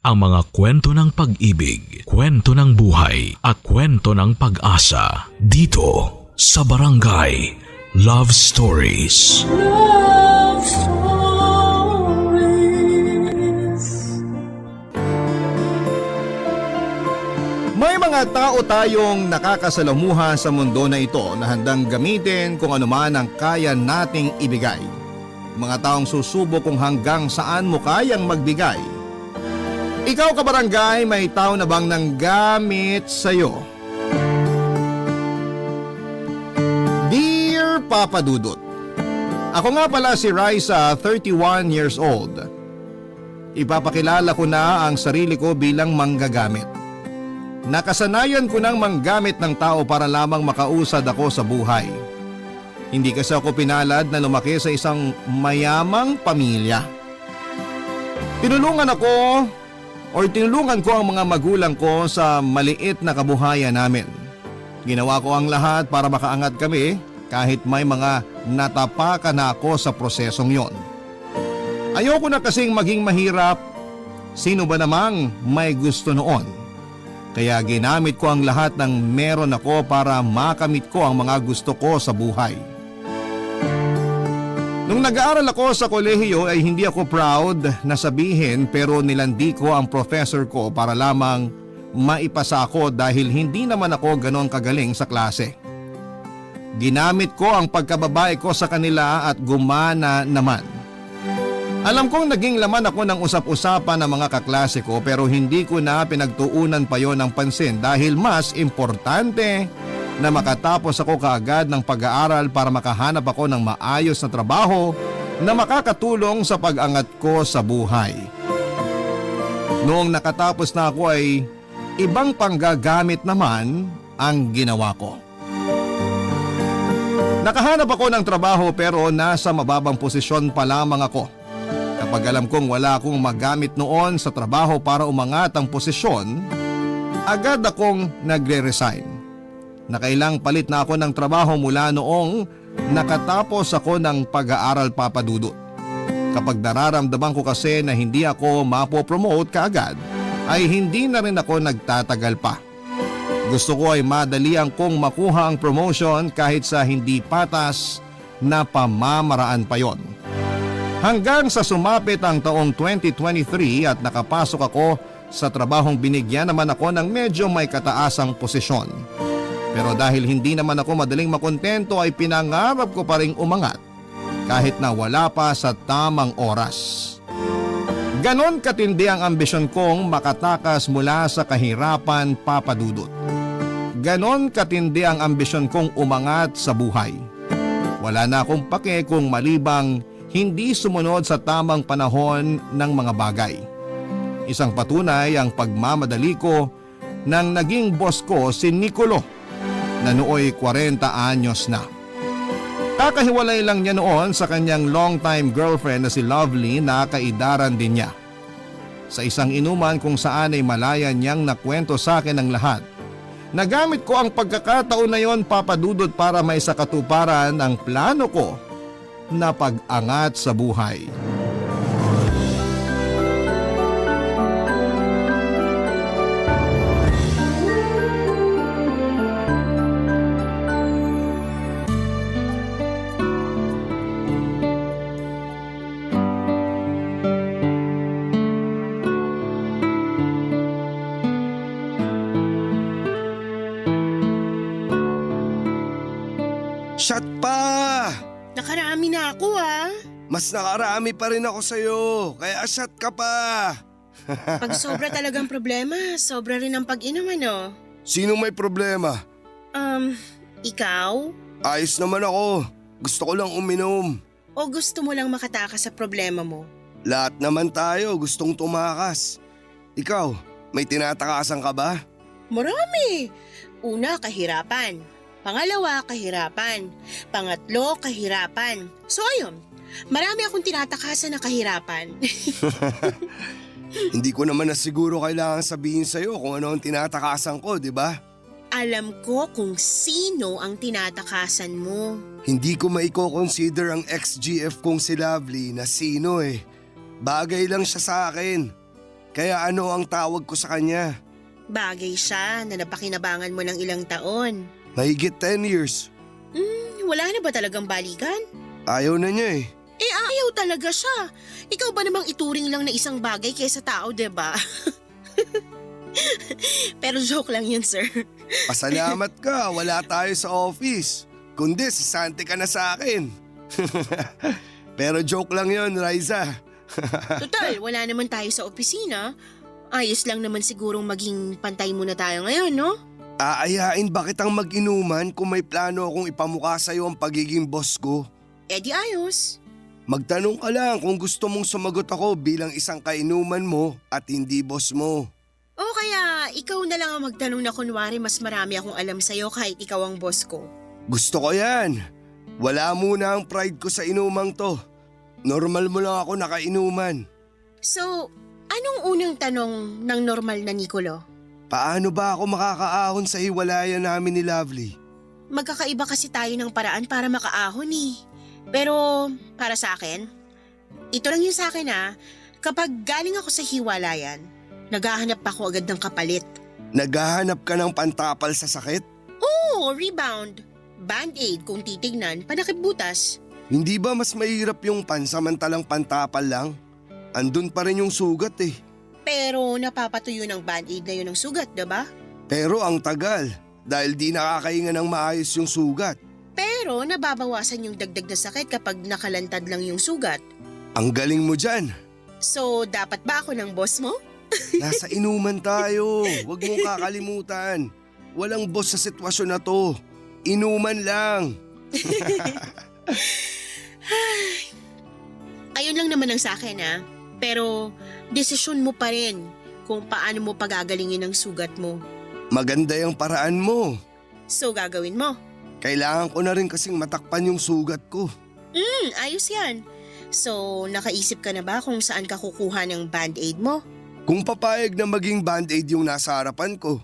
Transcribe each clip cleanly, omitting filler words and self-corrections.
ang mga kwento ng pag-ibig, kwento ng buhay at kwento ng pag-asa dito sa Barangay Love Stories. Love Stories. May mga tao tayong nakakasalamuha sa mundo na ito na handang gamitin kung anuman ang kaya nating ibigay. Mga taong susubok kung hanggang saan mo kayang magbigay. Ikaw kabarangay, may tao na bang nanggamit sa'yo? Dear Papa Dudut, ako nga pala si Raisa, 31 years old. Ipapakilala ko na ang sarili ko bilang manggagamit. Nakasanayan ko nang manggamit ng tao para lamang makausad ako sa buhay. Hindi kasi ako pinalad na lumaki sa isang mayamang pamilya. Tinulungan ko ang mga magulang ko sa maliit na kabuhayan namin. Ginawa ko ang lahat para makaangat kami kahit may mga natapakan na ako sa prosesong yon. Ayoko na kasing maging mahirap. Sino ba namang may gusto noon? Kaya ginamit ko ang lahat ng meron ako para makamit ko ang mga gusto ko sa buhay. Nung nag-aaral ako sa kolehiyo ay hindi ako proud na sabihin pero nilandi ko ang professor ko para lamang maipasa ako dahil hindi naman ako ganon kagaling sa klase. Ginamit ko ang pagkababae ko sa kanila at gumana naman. Alam kong naging laman ako ng usap-usapan ng mga kaklase ko pero hindi ko na pinagtuunan pa yon ng pansin dahil mas importante na makatapos ako kaagad ng pag-aaral para makahanap ako ng maayos na trabaho na makakatulong sa pag-angat ko sa buhay. Noong nakatapos na ako ay ibang panggagamit naman ang ginawa ko. Nakahanap ako ng trabaho pero nasa mababang posisyon pa lamang ako. Kapag alam kong wala akong magamit noon sa trabaho para umangat ang posisyon, agad akong nagre-resign. Nakailang palit na ako ng trabaho mula noong nakatapos ako ng pag-aaral, Papa Dudut. Kapag nararamdaman ko kasi na hindi ako mapopromote kaagad, ay hindi na rin ako nagtatagal pa. Gusto ko ay madalian kong makuha ang promotion kahit sa hindi patas na pamamaraan pa yon. Hanggang sa sumapit ang taong 2023 at nakapasok ako sa trabahong binigyan naman ako ng medyo may kataasang posisyon. Pero dahil hindi naman ako madaling makontento ay pinangarap ko pa ring umangat kahit na wala pa sa tamang oras. Ganon katindi ang ambisyon kong makatakas mula sa kahirapan, Papa Dudut. Ganon katindi ang ambisyon kong umangat sa buhay. Wala na akong pake kung malibang hindi sumunod sa tamang panahon ng mga bagay. Isang patunay ang pagmamadali ko nang naging boss ko si Nicolo na nooy 40 anyos na. Kakahiwalay lang niya noon sa kanyang long-time girlfriend na si Lovely na kaidaran din niya. Sa isang inuman kung saan ay malaya niyang nakwento sa akin ang lahat. Nagamit ko ang pagkakataon na yon, Papa Dudut, para may sakatuparan ang plano ko na pag-angat sa buhay. Shot pa! Nakarami na ako Mas nakarami pa rin ako sa'yo, kaya shot ka pa! Pag sobra talagang problema, sobra rin ang pag-inom Sino may problema? Ikaw? Ayos naman ako, gusto ko lang uminom. O gusto mo lang makatakas sa problema mo? Lahat naman tayo gustong tumakas. Ikaw, may tinatakasan ka ba? Marami! Una, kahirapan. Pangalawa, kahirapan. Pangatlo, kahirapan. So ayun, marami akong tinatakasan na kahirapan. Hindi ko naman na siguro kailangan sabihin sa'yo kung ano ang tinatakasan ko, di ba? Alam ko kung sino ang tinatakasan mo. Hindi ko maiko-consider ang ex-GF kong si Lovely na sino eh. Bagay lang siya sa akin. Kaya ano ang tawag ko sa kanya? Bagay siya na napakinabangan mo ng ilang taon. Mahigit 10 years. Wala na ba talagang balikan? Ayaw na niya eh. Ayaw talaga siya. Ikaw ba namang ituring lang na isang bagay kaysa tao, 'di ba? Pero joke lang yun, sir. Pasalamat ka, wala tayo sa office. Kundi sisante ka na sa akin. Pero joke lang yun, Raisa. Total, wala naman tayo sa opisina. Ayos lang naman sigurong maging pantay muna tayo ngayon, no? Aayain ba kitang mag-inuman kung may plano akong ipamukha sa'yo ang pagiging boss ko? Di ayos. Magtanong ka lang kung gusto mong sumagot ako bilang isang kainuman mo at hindi boss mo. O kaya, ikaw na lang ang magtanong na kunwari mas marami akong alam sa'yo kahit ikaw ang boss ko. Gusto ko yan. Wala muna ang pride ko sa inumang to. Normal mo lang ako nakainuman. So, anong unang tanong ng normal na Nicolo? Paano ba ako makakaahon sa hiwalayan namin ni Lovely? Magkakaiba kasi tayo ng paraan para makaahon eh. Pero para sa akin, ito lang yung sa akin kapag galing ako sa hiwalayan, naghahanap ako agad ng kapalit. Naghahanap ka ng pantapal sa sakit? Oo, rebound. Band-aid kung titignan, panakip-butas. Hindi ba mas mahirap yung pansamantalang pantapal lang? Andun pa rin yung sugat eh. Pero napapatuyo ng band-aid na yun ng sugat, diba? Pero ang tagal dahil di nakakahinga ng maayos yung sugat. Pero nababawasan yung dagdag na sakit kapag nakalantad lang yung sugat. Ang galing mo dyan. So, dapat ba ako ng boss mo? Nasa inuman tayo. Huwag mong kakalimutan. Walang boss sa sitwasyon na to. Inuman lang. Ayun lang naman ang sa akin Pero desisyon mo pa rin kung paano mo pagagalingin ang sugat mo. Maganda yung paraan mo. So gagawin mo? Kailangan ko na rin kasing matakpan yung sugat ko. Ayos yan. So nakaisip ka na ba kung saan ka kukuha ng band-aid mo? Kung papayag na maging band-aid yung nasa harapan ko.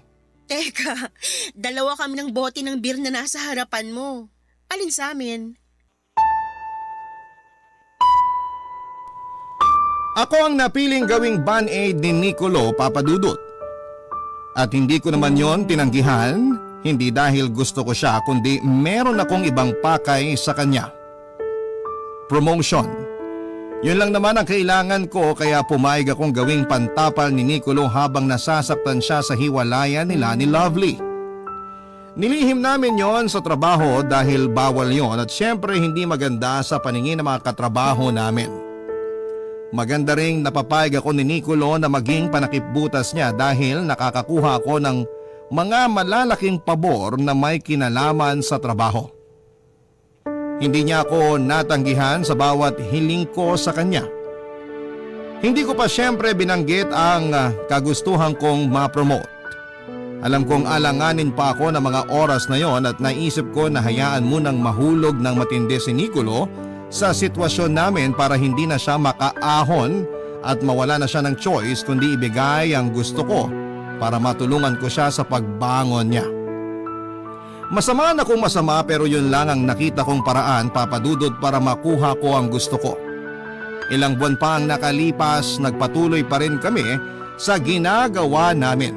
Teka, 2 kami ng bote ng beer na nasa harapan mo. Alin sa amin? Ako ang napiling gawing band-aid ni Nicolo, Papa Dudut. At hindi ko naman yon tinanggihan, hindi dahil gusto ko siya kundi meron akong ibang pakay sa kanya. Promotion. Yun lang naman ang kailangan ko kaya pumayag akong gawing pantapal ni Nicolo habang nasasaktan siya sa hiwalayan nila ni Lovely. Nilihim namin yon sa trabaho dahil bawal yon at syempre hindi maganda sa paningin ng mga katrabaho namin. Maganda ring napapayag ako ni Nicolo na maging panakipbutas niya dahil nakakakuha ako ng mga malalaking pabor na may kinalaman sa trabaho. Hindi niya ako natanggihan sa bawat hiling ko sa kanya. Hindi ko pa syempre binanggit ang kagustuhan kong ma-promote. Alam kong alanganin pa ako ng mga oras na yon at naisip ko na hayaan munang mahulog ng matindi si Nicolo sa sitwasyon namin para hindi na siya makaahon at mawala na siya ng choice kundi ibigay ang gusto ko para matulungan ko siya sa pagbangon niya. Masama na kung masama pero yun lang ang nakita kong paraan, Papa Dudut, para makuha ko ang gusto ko. Ilang buwan pa ang nakalipas, nagpatuloy pa rin kami sa ginagawa namin.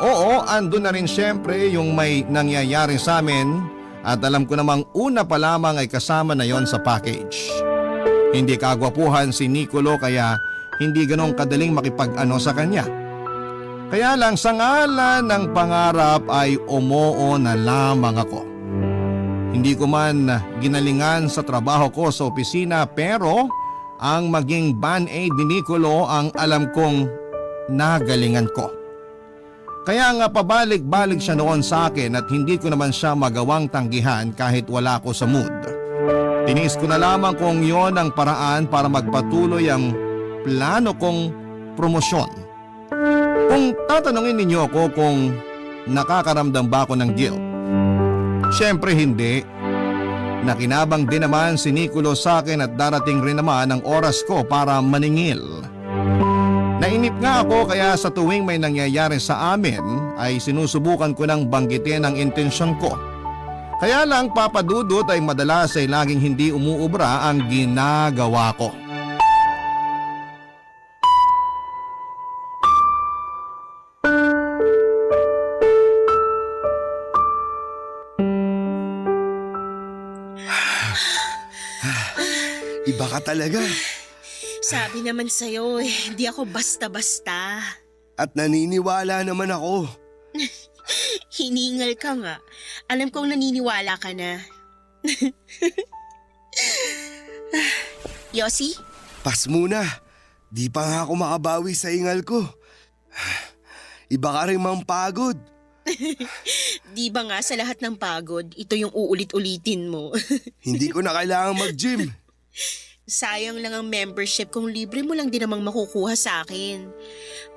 Oo, andun na rin syempre yung may nangyayari sa amin. At alam ko namang una pa lamang ay kasama na yon sa package. Hindi kagwapuhan si Nicolo kaya hindi ganong kadaling makipag-ano sa kanya. Kaya lang sa ngalan ng pangarap ay umoo na lamang ako. Hindi ko man ginalingan sa trabaho ko sa opisina pero ang maging band-aid ni Nicolo ang alam kong nagalingan ko. Kaya nga pabalik-balik siya noon sa akin at hindi ko naman siya magawang tanggihan kahit wala ko sa mood. Tinis ko na lamang kung yon ang paraan para magpatuloy ang plano kong promosyon. Kung tatanungin ninyo ako kung nakakaramdam ba ako ng guilt, syempre hindi. Nakinabang din naman si Nicolo sa akin at darating rin naman ang oras ko para maningil. Nainip nga ako kaya sa tuwing may nangyayari sa amin ay sinusubukan ko ng banggitin ang intensyon ko. Kaya lang, Papa Dudut, ay madalas ay laging hindi umuubra ang ginagawa ko. Iba ka talaga. Sabi naman sa'yo, hindi ako basta-basta. At naniniwala naman ako. Hiningal ka nga. Alam kong naniniwala ka na. Yossi? Pas muna. Di pa nga ako makabawi sa ingal ko. Iba ka rin mang pagod. Di ba nga sa lahat ng pagod, ito yung uulit-ulitin mo? Hindi ko na kailangang mag-gym. Sayang lang ang membership kung libre mo lang din namang makukuha sa akin.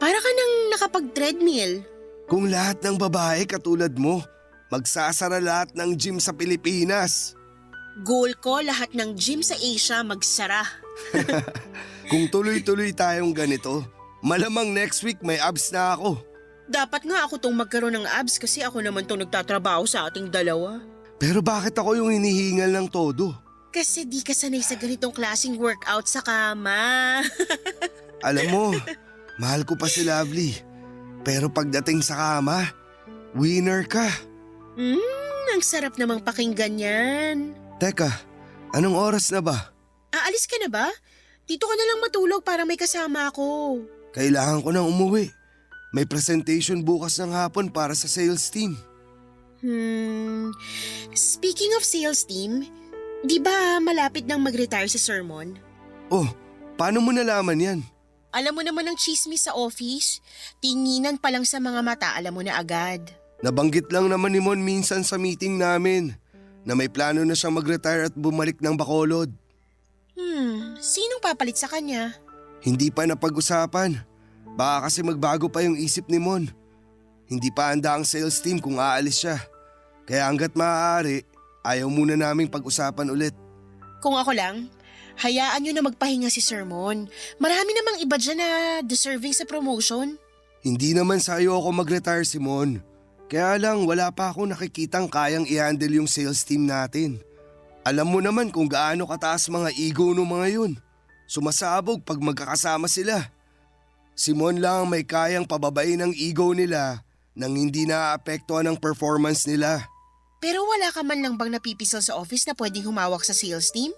Para ka nang nakapag-treadmill. Kung lahat ng babae katulad mo, magsasara lahat ng gym sa Pilipinas. Goal ko lahat ng gym sa Asia magsara. Kung tuloy-tuloy tayong ganito, malamang next week may abs na ako. Dapat nga ako tong magkaroon ng abs kasi ako naman tong nagtatrabaho sa ating dalawa. Pero bakit ako yung hinihingal ng todo? Kasi di ka sanay sa ganitong klaseng workout sa kama. Alam mo, mahal ko pa si Lovely. Pero pagdating sa kama, winner ka. Ang sarap namang pakinggan yan. Teka, anong oras na ba? Aalis ka na ba? Dito ka na lang matulog para may kasama ako. Kailangan ko nang umuwi. May presentation bukas ng hapon para sa sales team. Speaking of sales team, di ba malapit nang mag-retire si Sermon? Oh, paano mo nalaman yan? Alam mo naman ang chismis sa office. Tinginan pa lang sa mga mata, alam mo na agad. Nabanggit lang naman ni Mon minsan sa meeting namin na may plano na siyang mag-retire at bumalik ng Bacolod. Sinong papalit sa kanya? Hindi pa napag-usapan. Baka kasi magbago pa yung isip ni Mon. Hindi pa handa ang sales team kung aalis siya. Kaya hanggat maaari, ayaw muna naming pag-usapan ulit. Kung ako lang, hayaan nyo na magpahinga si Sermon. Marami namang iba dyan na deserving sa promotion. Hindi naman sa iyo ako mag-retire, Simon. Kaya lang wala pa akong nakikitang kayang i-handle yung sales team natin. Alam mo naman kung gaano kataas mga ego ng mga yun. Sumasabog pag magkakasama sila. Simon lang may kayang pababain ang ego nila nang hindi naaapektuhan ang performance nila. Pero wala ka man lang bang napipisal sa office na pwedeng humawak sa sales team?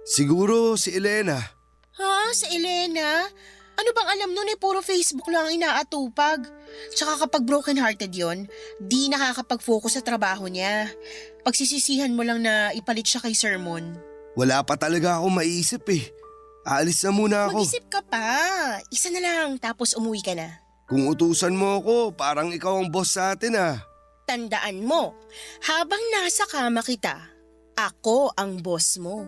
Siguro si Elena. Ha? Sa Elena? Ano bang alam nun puro Facebook lang ang inaatupag. Tsaka kapag broken-hearted yon, di nakakapag-focus sa trabaho niya. Pagsisisihan mo lang na ipalit siya kay Sermon. Wala pa talaga ako maiisip eh. Aalis na muna ako. Mag-isip ka pa. Isa na lang tapos umuwi ka na. Kung utusan mo ako, parang ikaw ang boss sa atin ah. Tandaan mo, habang nasa kama kita, ako ang boss mo.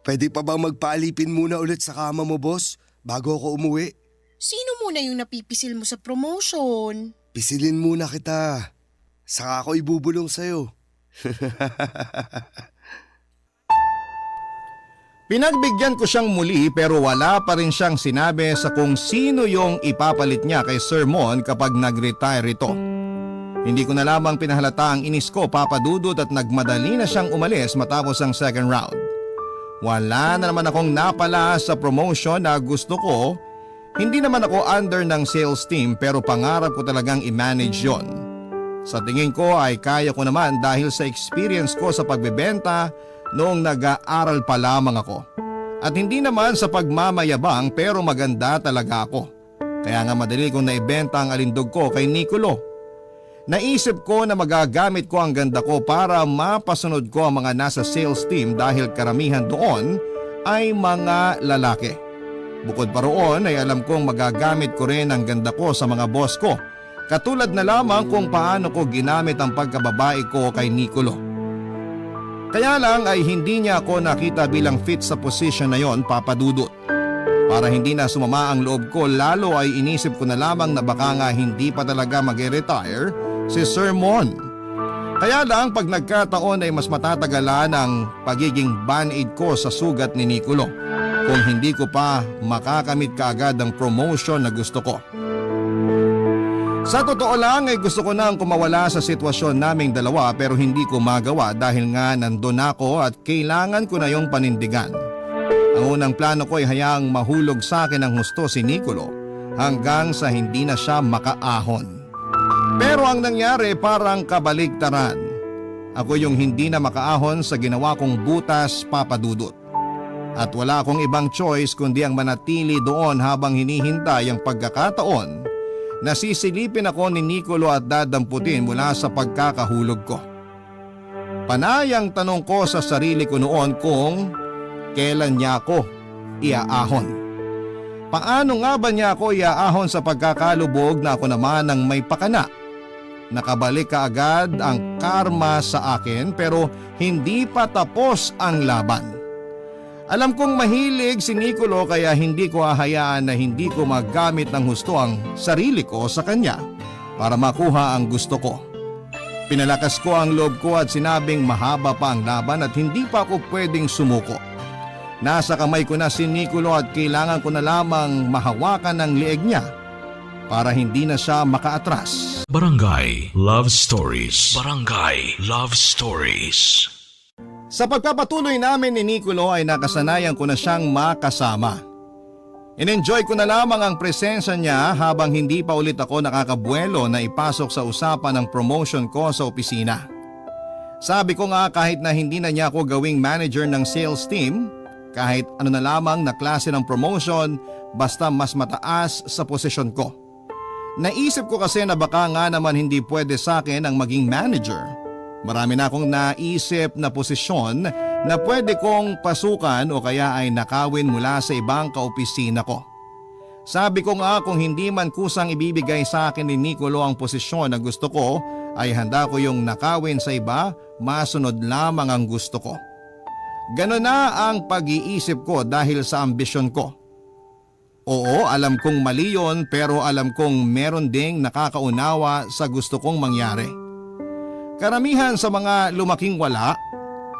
Pwede pa bang magpaalipin muna ulit sa kama mo, boss, bago ako umuwi? Sino muna yung napipisil mo sa promotion? Pisilin muna kita. Saka ako ibubulong sa'yo. Pinagbigyan ko siyang muli pero wala pa rin siyang sinabi sa kung sino yung ipapalit niya kay Sermon kapag nag-retire ito. Hindi ko na lamang pinahalata ang inis ko, Papa Dudut, at nagmadali na siyang umalis matapos ang second round. Wala na naman akong napala sa promotion na gusto ko. Hindi naman ako under ng sales team pero pangarap ko talagang i-manage yon. Sa tingin ko ay kaya ko naman dahil sa experience ko sa pagbebenta noong nag-aaral pa lamang ako. At hindi naman sa pagmamayabang pero maganda talaga ako. Kaya nga madali kong naibenta ang alindog ko kay Nicolo. Naisip ko na magagamit ko ang ganda ko para mapasunod ko ang mga nasa sales team dahil karamihan doon ay mga lalaki. Bukod pa roon ay alam kong magagamit ko rin ang ganda ko sa mga boss ko. Katulad na lamang kung paano ko ginamit ang pagkababae ko kay Nicolo. Kaya lang ay hindi niya ako nakita bilang fit sa position na yon, Papa Dudut. Para hindi na sumama ang loob ko, lalo ay inisip ko na lamang na baka nga hindi pa talaga mag-retire si Sermon. Kaya lang pag nagkataon ay mas matatagalan ang pagiging band-aid ko sa sugat ni Nicolo kung hindi ko pa makakamit kaagad ang promotion na gusto ko. Sa totoo lang ay gusto ko nang kumawala sa sitwasyon naming dalawa pero hindi ko magawa dahil nga nandun ako at kailangan ko na yung panindigan. Ang unang plano ko ay hayaang mahulog sa akin ang husto si Nicolo hanggang sa hindi na siya makaahon. Pero ang nangyari parang kabaligtaran. Ako yung hindi na makaahon sa ginawa kong butas, Papa Dudut. At wala akong ibang choice kundi ang manatili doon habang hinihintay ang pagkakataon na sisilipin ako ni Nicolo at dadamputin mula sa pagkakahulog ko. Panayang tanong ko sa sarili ko noon kung kailan niya ako iaahon. Paano nga ba niya ako iaahon sa pagkakalubog na ako naman ang may pakana? Nakabalik kaagad ang karma sa akin pero hindi pa tapos ang laban. Alam kong mahilig si Nicolo kaya hindi ko hahayaan na hindi ko magamit ng husto ang sarili ko sa kanya para makuha ang gusto ko. Pinalakas ko ang loob ko at sinabing mahaba pa ang laban at hindi pa ako pwedeng sumuko. Nasa kamay ko na si Nicolo at kailangan ko na lamang mahawakan ang leeg niya para hindi na siya makaatras. Barangay Love Stories. Barangay Love Stories. Sa pagpapatuloy namin ni Nicolo ay nakasanayan ko na siyang makasama. In-enjoy ko na lamang ang presensya niya habang hindi pa ulit ako nakakabuelo na ipasok sa usapan ng promotion ko sa opisina. Sabi ko nga kahit na hindi na niya ako gawing manager ng sales team, kahit ano na lamang na klase ng promotion basta mas mataas sa posisyon ko. Naisip ko kasi na baka nga naman hindi pwede sa akin ang maging manager. Marami na akong naisip na posisyon na pwede kong pasukan o kaya ay nakawin mula sa ibang kaopisina ko. Sabi ko nga kung hindi man kusang ibibigay sa akin ni Nicolo ang posisyon na gusto ko ay handa ko yung nakawin sa iba, masunod lamang ang gusto ko. Ganon na ang pag-iisip ko dahil sa ambisyon ko. Oo, alam kong mali yun pero alam kong meron ding nakakaunawa sa gusto kong mangyari. Karamihan sa mga lumaking wala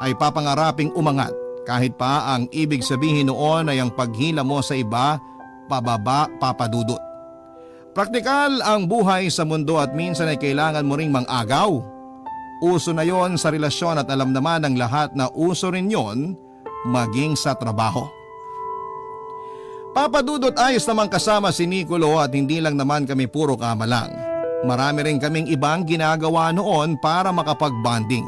ay papangaraping umangat kahit pa ang ibig sabihin noon ay ang paghila mo sa iba, pababa, papadudot. Praktikal ang buhay sa mundo at minsan ay kailangan mo ring mangagaw. Uso na yon sa relasyon at alam naman ng lahat na uso rin yon maging sa trabaho. Papadudot ayos namang kasama si Nicolo at hindi lang naman kami puro kamalang. Marami rin kaming ibang ginagawa noon para makapag-bonding.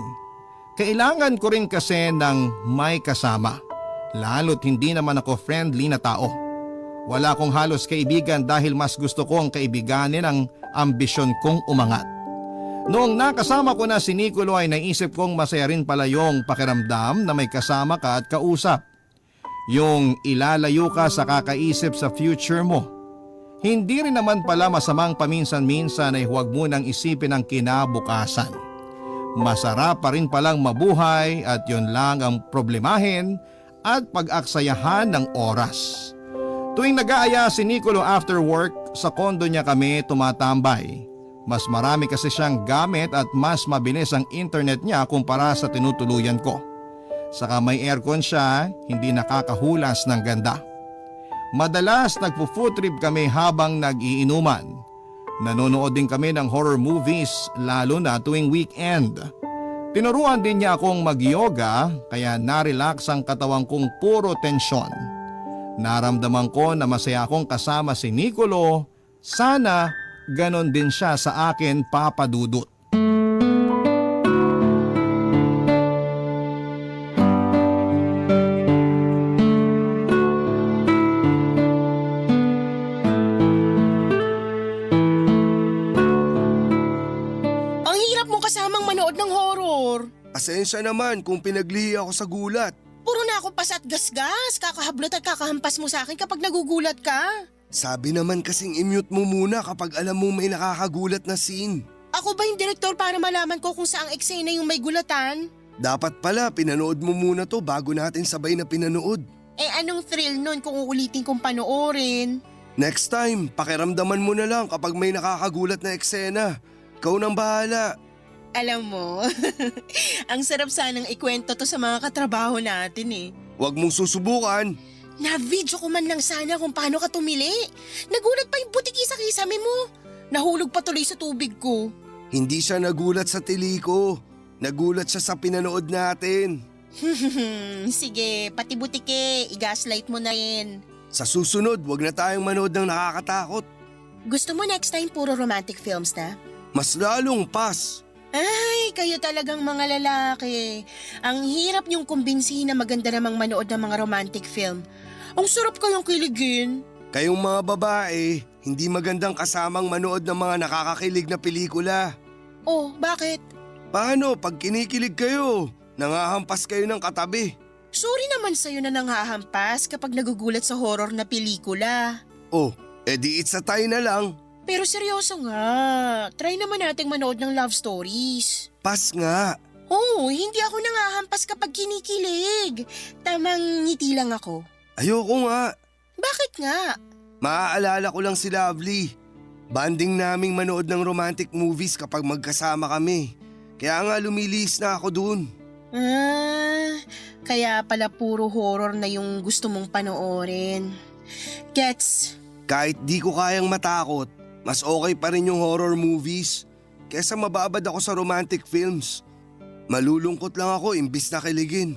Kailangan ko rin kasi ng may kasama, lalo't hindi naman ako friendly na tao. Wala akong halos kaibigan dahil mas gusto kong kaibiganin ang ambisyon kong umangat. Noong nakasama ko na si Nicolo ay naisip kong masaya rin pala yung pakiramdam na may kasama ka at kausap. Yung ilalayo ka sa kakaisip sa future mo. Hindi rin naman pala masamang paminsan-minsan ay huwag mo nang isipin ang kinabukasan. Masarap pa rin palang mabuhay at yun lang ang problemahin at pag-aksayahan ng oras. Tuwing nag-aaya si Nicolo after work, sa kondo niya kami tumatambay. Mas marami kasi siyang gamit at mas mabilis ang internet niya kumpara sa tinutuluyan ko. Saka may aircon siya, hindi nakakahulas ng ganda. Madalas nagpo-food trip kami habang nag-iinuman. Nanonood din kami ng horror movies lalo na tuwing weekend. Tinuruan din niya akong mag-yoga kaya narelax ang katawan kong puro tensyon. Naramdaman ko na masaya akong kasama si Nicolo. Sana ganon din siya sa akin, Papa Dudut. Pasensya naman kung pinaglihi ako sa gulat. Puro na akong pasat gasgas, kakahablot at kakahampas mo sa akin kapag nagugulat ka. Sabi naman kasing i-mute mo muna kapag alam mo may nakakagulat na scene. Ako ba yung direktor para malaman ko kung saang eksena yung may gulatan? Dapat pala pinanood mo muna to bago natin sabay na pinanood. Eh anong thrill nun kung uulitin kong panoorin? Next time, pakiramdaman mo na lang kapag may nakakagulat na eksena. Ikaw nang bahala. Alam mo, ang sarap sanang ikwento to sa mga katrabaho natin eh. Huwag mong susubukan. Na-video ko man lang sana kung paano ka tumili. Nagulat pa yung butiki sa kisame mo. Nahulog pa tuloy sa tubig ko. Hindi siya nagulat sa tili ko. Nagulat siya sa pinanood natin. Sige, pati butike, i-gaslight mo na rin. Sa susunod, wag na tayong manood ng nakakatakot. Gusto mo next time puro romantic films na? Mas lalong pas. Ay, kayo talagang mga lalaki. Ang hirap niyong kumbinsihin na maganda namang manood ng mga romantic film. Ang sarap kayong kiligin. Kayong mga babae, hindi magandang kasamang manood ng mga nakakakilig na pelikula. Oh, bakit? Paano pag kinikilig kayo? Nangahampas kayo ng katabi. Sorry naman sa'yo na nanghahampas kapag nagugulat sa horror na pelikula. Oh, edi it's a tie na lang. Pero seryoso nga, try naman nating manood ng love stories. Pas nga. Oh, hindi ako nangahampas kapag kinikilig. Tamang ngiti lang ako. Ayoko nga. Bakit nga? Maaalala ko lang si Lovely. Banding naming manood ng romantic movies kapag magkasama kami. Kaya nga lumilis na ako dun. Kaya pala puro horror na yung gusto mong panoorin. Gets? Kahit di ko kayang matakot, mas okay pa rin yung horror movies kesa mababad ako sa romantic films. Malulungkot lang ako imbis na kiligin.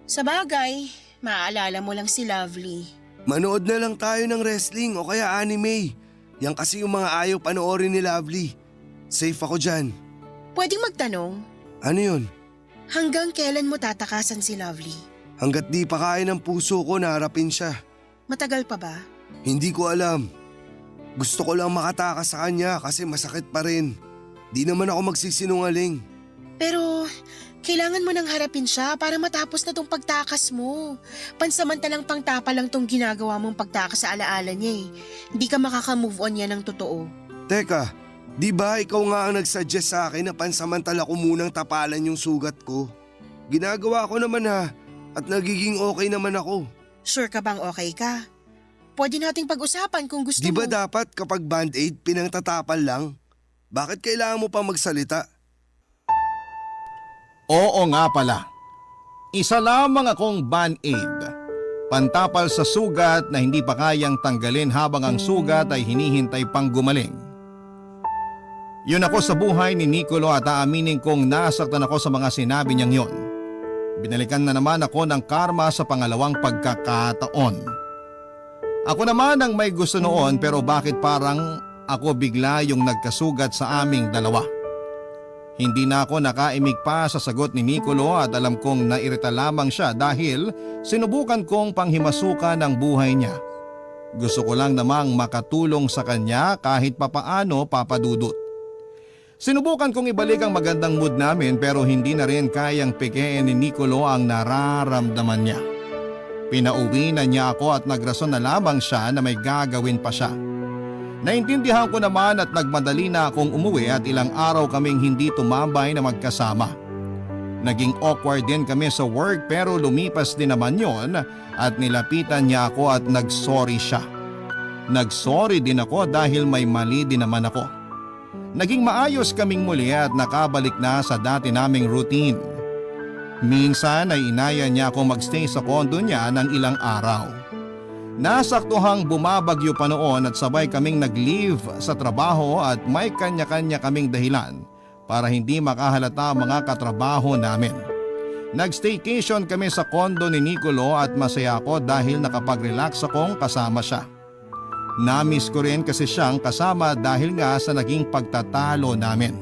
Sa bagay, maaalala mo lang si Lovely. Manood na lang tayo ng wrestling o kaya anime. Yan kasi yung mga ayaw panoorin ni Lovely. Safe ako dyan. Pwedeng magtanong, Ano yun? hanggang kailan mo tatakasan si Lovely? Hanggat di pa kaya ng puso ko na harapin siya. Matagal pa ba? Hindi ko alam. Gusto ko lang makatakas sa kanya kasi masakit pa rin. Di naman ako magsisinungaling. Pero kailangan mo nang harapin siya para matapos na tong pagtakas mo. Pansamantalang pangtapa lang tong ginagawa mong pagtakas sa alaala niya eh. Hindi ka makaka-move on yan ng totoo. Teka, di ba ikaw nga ang nagsuggest sa akin na pansamantala ko munang tapalan yung sugat ko? Ginagawa ko naman ha at nagiging okay naman ako. Sure ka bang okay ka? Pwede nating pag-usapan kung gusto Di mo. ba dapat kapag band-aid pinangtatapal lang? Bakit kailangan mo pa magsalita? Oo nga pala. Isa lamang akong band-aid. Pantapal sa sugat na hindi pa kayang tanggalin habang ang sugat ay hinihintay pang gumaling. Yun ako sa buhay ni Nicolo at aaminin kong nasaktan ako sa mga sinabi niyang yon. Binalikan na naman ako ng karma sa pangalawang pagkakataon. Ako naman ang may gusto noon pero bakit parang ako bigla yung nagkasugat sa aming dalawa? Hindi na ako nakaimik pa sa sagot ni Nicolo at alam kong nairita lamang siya dahil sinubukan kong panghimasukan ang buhay niya. Gusto ko lang namang makatulong sa kanya kahit papaano, Papa Dudut. Sinubukan kong ibalik ang magandang mood namin pero hindi na rin kayang pikein ni Nicolo ang nararamdaman niya. Pinauwi na niya ako at nagrason na lamang siya na may gagawin pa siya. Naintindihan ko naman at nagmadali na akong umuwi at ilang araw kaming hindi tumambay na magkasama. Naging awkward din kami sa work pero lumipas din naman yon at nilapitan niya ako at nagsorry siya. Nagsorry din ako dahil may mali din naman ako. Naging maayos kaming muli at nakabalik na sa dati naming routine. Minsan ay inaya niya ako magstay sa kondo niya ng ilang araw. Nasaktuhang bumabagyo pa noon at sabay kaming nag-leave sa trabaho at may kanya-kanya kaming dahilan para hindi makahalata ang mga katrabaho namin. Nag-staycation kami sa kondo ni Nicolo at masaya ako dahil nakapag-relax akong kasama siya. Namiss ko rin kasi siyang kasama dahil nga sa naging pagtatalo namin.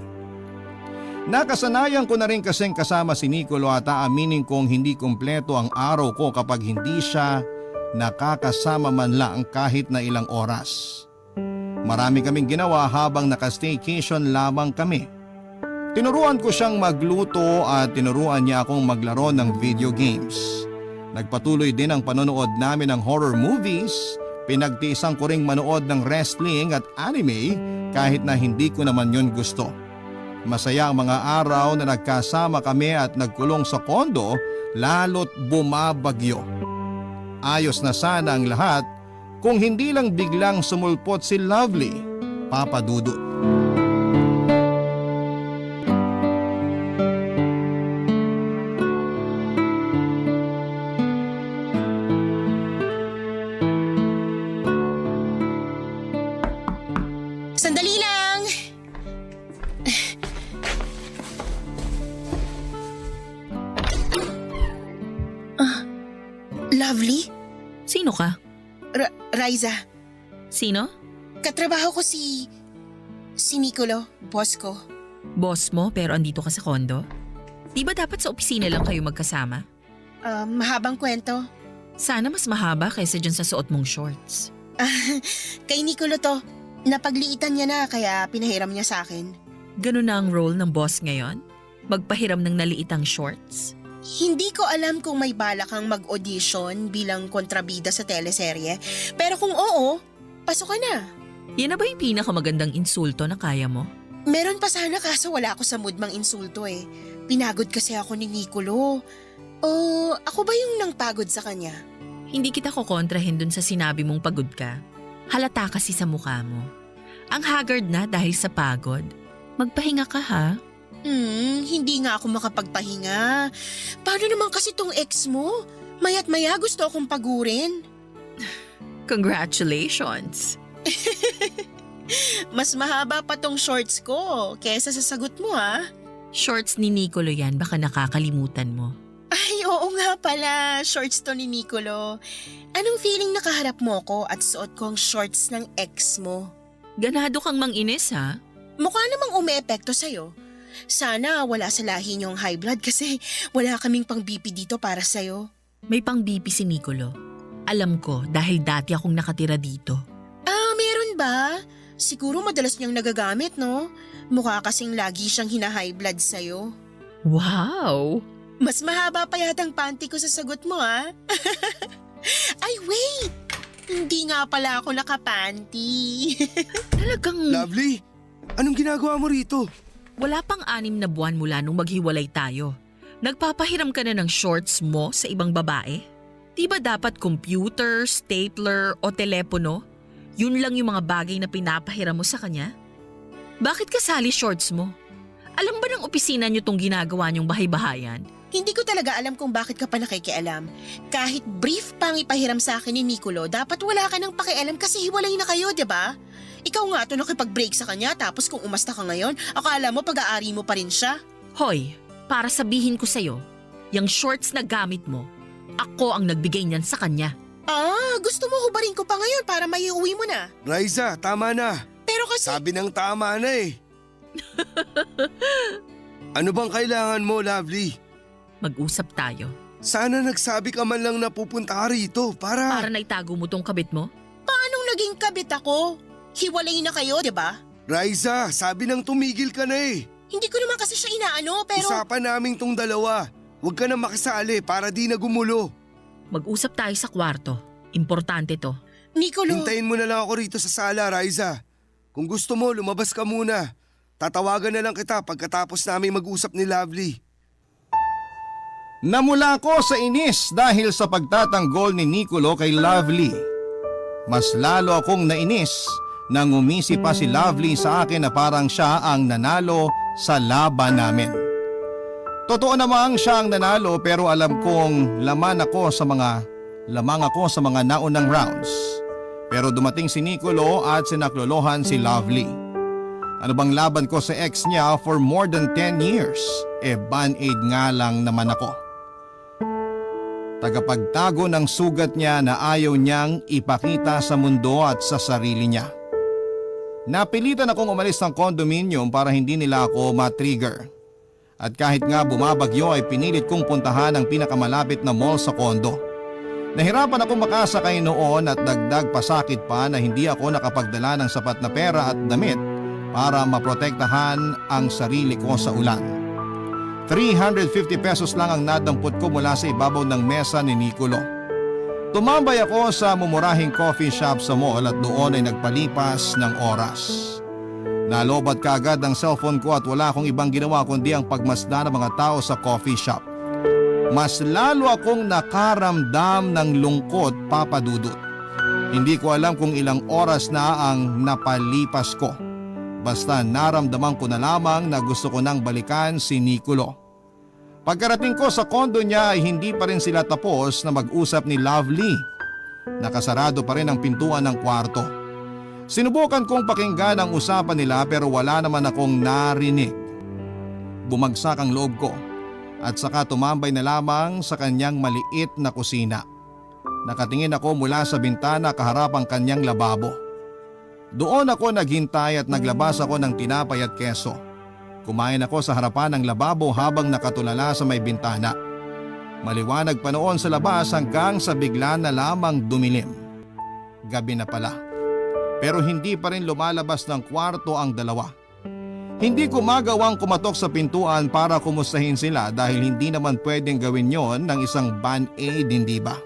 Nakasanayan ko na rin kasing kasama si Nicolo at aaminin kong hindi kumpleto ang araw ko kapag hindi siya nakakasama man lang kahit na ilang oras. Marami kaming ginawa habang naka-staycation lamang kami. Tinuruan ko siyang magluto at tinuruan niya akong maglaro ng video games. Nagpatuloy din ang panonood namin ng horror movies. Pinagtiisan ko ring manood ng wrestling at anime kahit na hindi ko naman yun gusto. Masaya ang mga araw na nagkasama kami at nagkulong sa kondo lalo't bumabagyo. Ayos na sana ang lahat kung hindi lang biglang sumulpot si Lovely, Papa Dudut. Sandali lang! Lovely? Sino ka? Riza, Sino? katrabaho ko si Nicolo, boss ko. Boss mo pero andito ka sa kondo? Di ba dapat sa opisina lang kayo magkasama? Mahabang kwento. Sana mas mahaba kaysa dyan sa suot mong shorts. Kay Nicolo to. Napagliitan niya na kaya pinahiram niya sa akin. Ganun na ang role ng boss ngayon? Magpahiram ng naliitang shorts? Hindi ko alam kung may balak kang mag-audition bilang kontrabida sa teleserye. Pero kung oo, pasok ka na. Yan na ba yung pinakamagandang insulto na kaya mo? Meron pa sana kaso wala ako sa mood mang insulto eh. Pinagod kasi ako ni Nicolo. O ako ba yung nang pagod sa kanya? Hindi kita kukontrahin dun sa sinabi mong pagod ka. Halata kasi sa mukha mo. Ang haggard na dahil sa pagod. Magpahinga ka ha? Hindi nga ako makapagpahinga. Paano naman kasi tong ex mo? Maya't maya gusto akong pagurin. Congratulations! Mas mahaba pa tong shorts ko kesa sa sagot mo ha. Shorts ni Nicolo yan, baka nakakalimutan mo. Ay, oo nga pala. Shorts to ni Nicolo. Anong feeling nakaharap mo ko at suot ko ang shorts ng ex mo? Ganado kang manginis ha? Mukha namang umeepekto sa'yo. Sana wala sa lahi niyong high blood kasi wala kaming pang BP dito para sa'yo. May pang BP si Nicolo. Alam ko dahil dati akong nakatira dito. Meron ba? Siguro madalas niyang nagagamit, no? Mukha kasing lagi siyang hina-high blood sa'yo. Wow! Mas mahaba pa yatang panty ko sa sagot mo, ha? Ay, wait! Hindi nga pala ako nakapanty. Talagang Lovely, anong ginagawa mo rito? wala pang 6 na buwan mula nung maghiwalay tayo. Nagpapahiram ka na ng shorts mo sa ibang babae? Di ba dapat computer, stapler o telepono? Yun lang yung mga bagay na pinapahiram mo sa kanya? Bakit kasali shorts mo? Alam ba ng opisina niyo tong ginagawa niyong bahay-bahayan? Hindi ko talaga alam kung bakit ka pa nakikialam. Kahit brief pang ipahiram sa akin ni Nicolo, dapat wala ka nang pakialam kasi hiwalay na kayo, di ba? Ikaw nga ito nakipag-break sa kanya tapos kung umasta ka ngayon, akala mo pag-aari mo pa rin siya? Hoy, para sabihin ko sa'yo, yung shorts na gamit mo, ako ang nagbigay niyan sa kanya. Gusto mo hubarin ko pa ngayon para maiuwi mo na. Raisa, tama na. Pero kasi… Sabi ng tama na eh. Ano bang kailangan mo, Lovely? Mag-usap tayo. Sana nagsabi ka man lang na pupunta ka rito para… Para naitago mo tong kabit mo? Anong naging kabit ako? Hiwalay na kayo, di ba? Raisa, sabi ng tumigil ka na eh. Hindi ko naman kasi siya inaano, pero… Usapan namin tong dalawa. Huwag ka na makisali para di na gumulo. Mag-usap tayo sa kwarto. Importante to. Nicolo… Hintayin mo na lang ako rito sa sala, Raisa. Kung gusto mo, lumabas ka muna. Tatawagan na lang kita pagkatapos namin mag-usap ni Lovely. Namula ko sa inis dahil sa pagtatanggol ni Nicolo kay Lovely. Mas lalo akong nainis nang umisi pa si Lovely sa akin na parang siya ang nanalo sa laban namin. Totoo namang siya ang nanalo pero alam kong lamang ako sa mga naunang rounds. Pero dumating si Nicolo at sinaklolohan si Lovely. Ano bang laban ko sa ex niya for more than 10 years? Band-aid nga lang naman ako. Tagapagtago ng sugat niya na ayaw niyang ipakita sa mundo at sa sarili niya. Napilitan akong umalis ng condominium para hindi nila ako matrigger. At kahit nga bumabagyo ay pinilit kong puntahan ang pinakamalapit na mall sa kondo. Nahirapan akong makasakay noon at dagdag pasakit pa na hindi ako nakapagdala ng sapat na pera at damit para maprotektahan ang sarili ko sa ulan. 350 pesos lang ang nadampot ko mula sa ibabaw ng mesa ni Nicolo. Tumambay ako sa mumurahing coffee shop sa mall at doon ay nagpalipas ng oras. Nalobat kaagad ang cellphone ko at wala akong ibang ginawa kundi ang pagmasdan ng mga tao sa coffee shop. Mas lalo akong nakaramdam ng lungkot, Papa Dudut. Hindi ko alam kung ilang oras na ang napalipas ko. Basta naramdaman ko na lamang na gusto ko nang balikan si Nicolo. Pagkarating ko sa kondo niya ay hindi pa rin sila tapos na mag-usap ni Lovely. Nakasarado pa rin ang pintuan ng kwarto. Sinubukan kong pakinggan ang usapan nila pero wala naman akong narinig. Bumagsak ang loob ko at saka tumambay na lamang sa kanyang maliit na kusina. Nakatingin ako mula sa bintana kaharap ang kanyang lababo. Doon ako naghintay at naglabas ako ng tinapay at keso. Kumain ako sa harapan ng lababo habang nakatulala sa may bintana. Maliwanag pa noon sa labas hanggang sa bigla na lamang dumilim. Gabi na pala. Pero hindi pa rin lumalabas ng kwarto ang dalawa. Hindi ko magawang kumatok sa pintuan para kumustahin sila dahil hindi naman pwedeng gawin yon ng isang band-aid, hindi ba?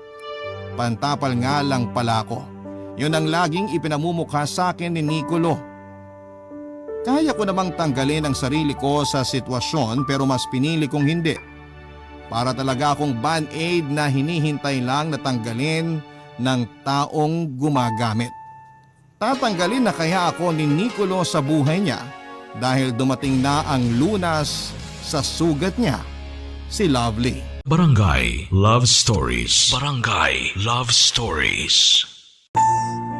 Pantapal nga lang pala ako. Yun ang laging ipinamumukha sa akin ni Nicolo. Kaya ko namang tanggalin ang sarili ko sa sitwasyon pero mas pinili kong hindi. Para talaga akong band-aid na hinihintay lang na tanggalin ng taong gumagamit. Tatanggalin na kaya ako ni Nicolo sa buhay niya dahil dumating na ang lunas sa sugat niya, si Lovely. Barangay Love Stories. Barangay Love Stories.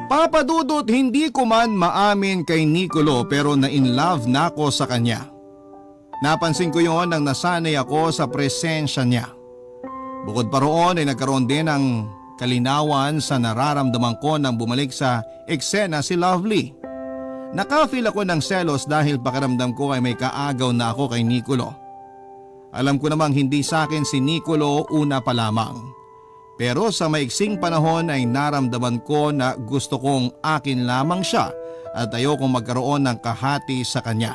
Papa Dudut, hindi ko man maamin kay Nicolo pero na-inlove na ako sa kanya. Napansin ko yon nang nasanay ako sa presensya niya. Bukod pa roon ay nagkaroon din ng kalinawan sa nararamdaman ko nang bumalik sa eksena si Lovely. Nakafeel ako ng selos dahil pakiramdam ko ay may kaagaw na ako kay Nicolo. Alam ko namang hindi sa akin si Nicolo una pa lamang. Pero sa maiksing panahon ay naramdaman ko na gusto kong akin lamang siya at ayokong magkaroon ng kahati sa kanya.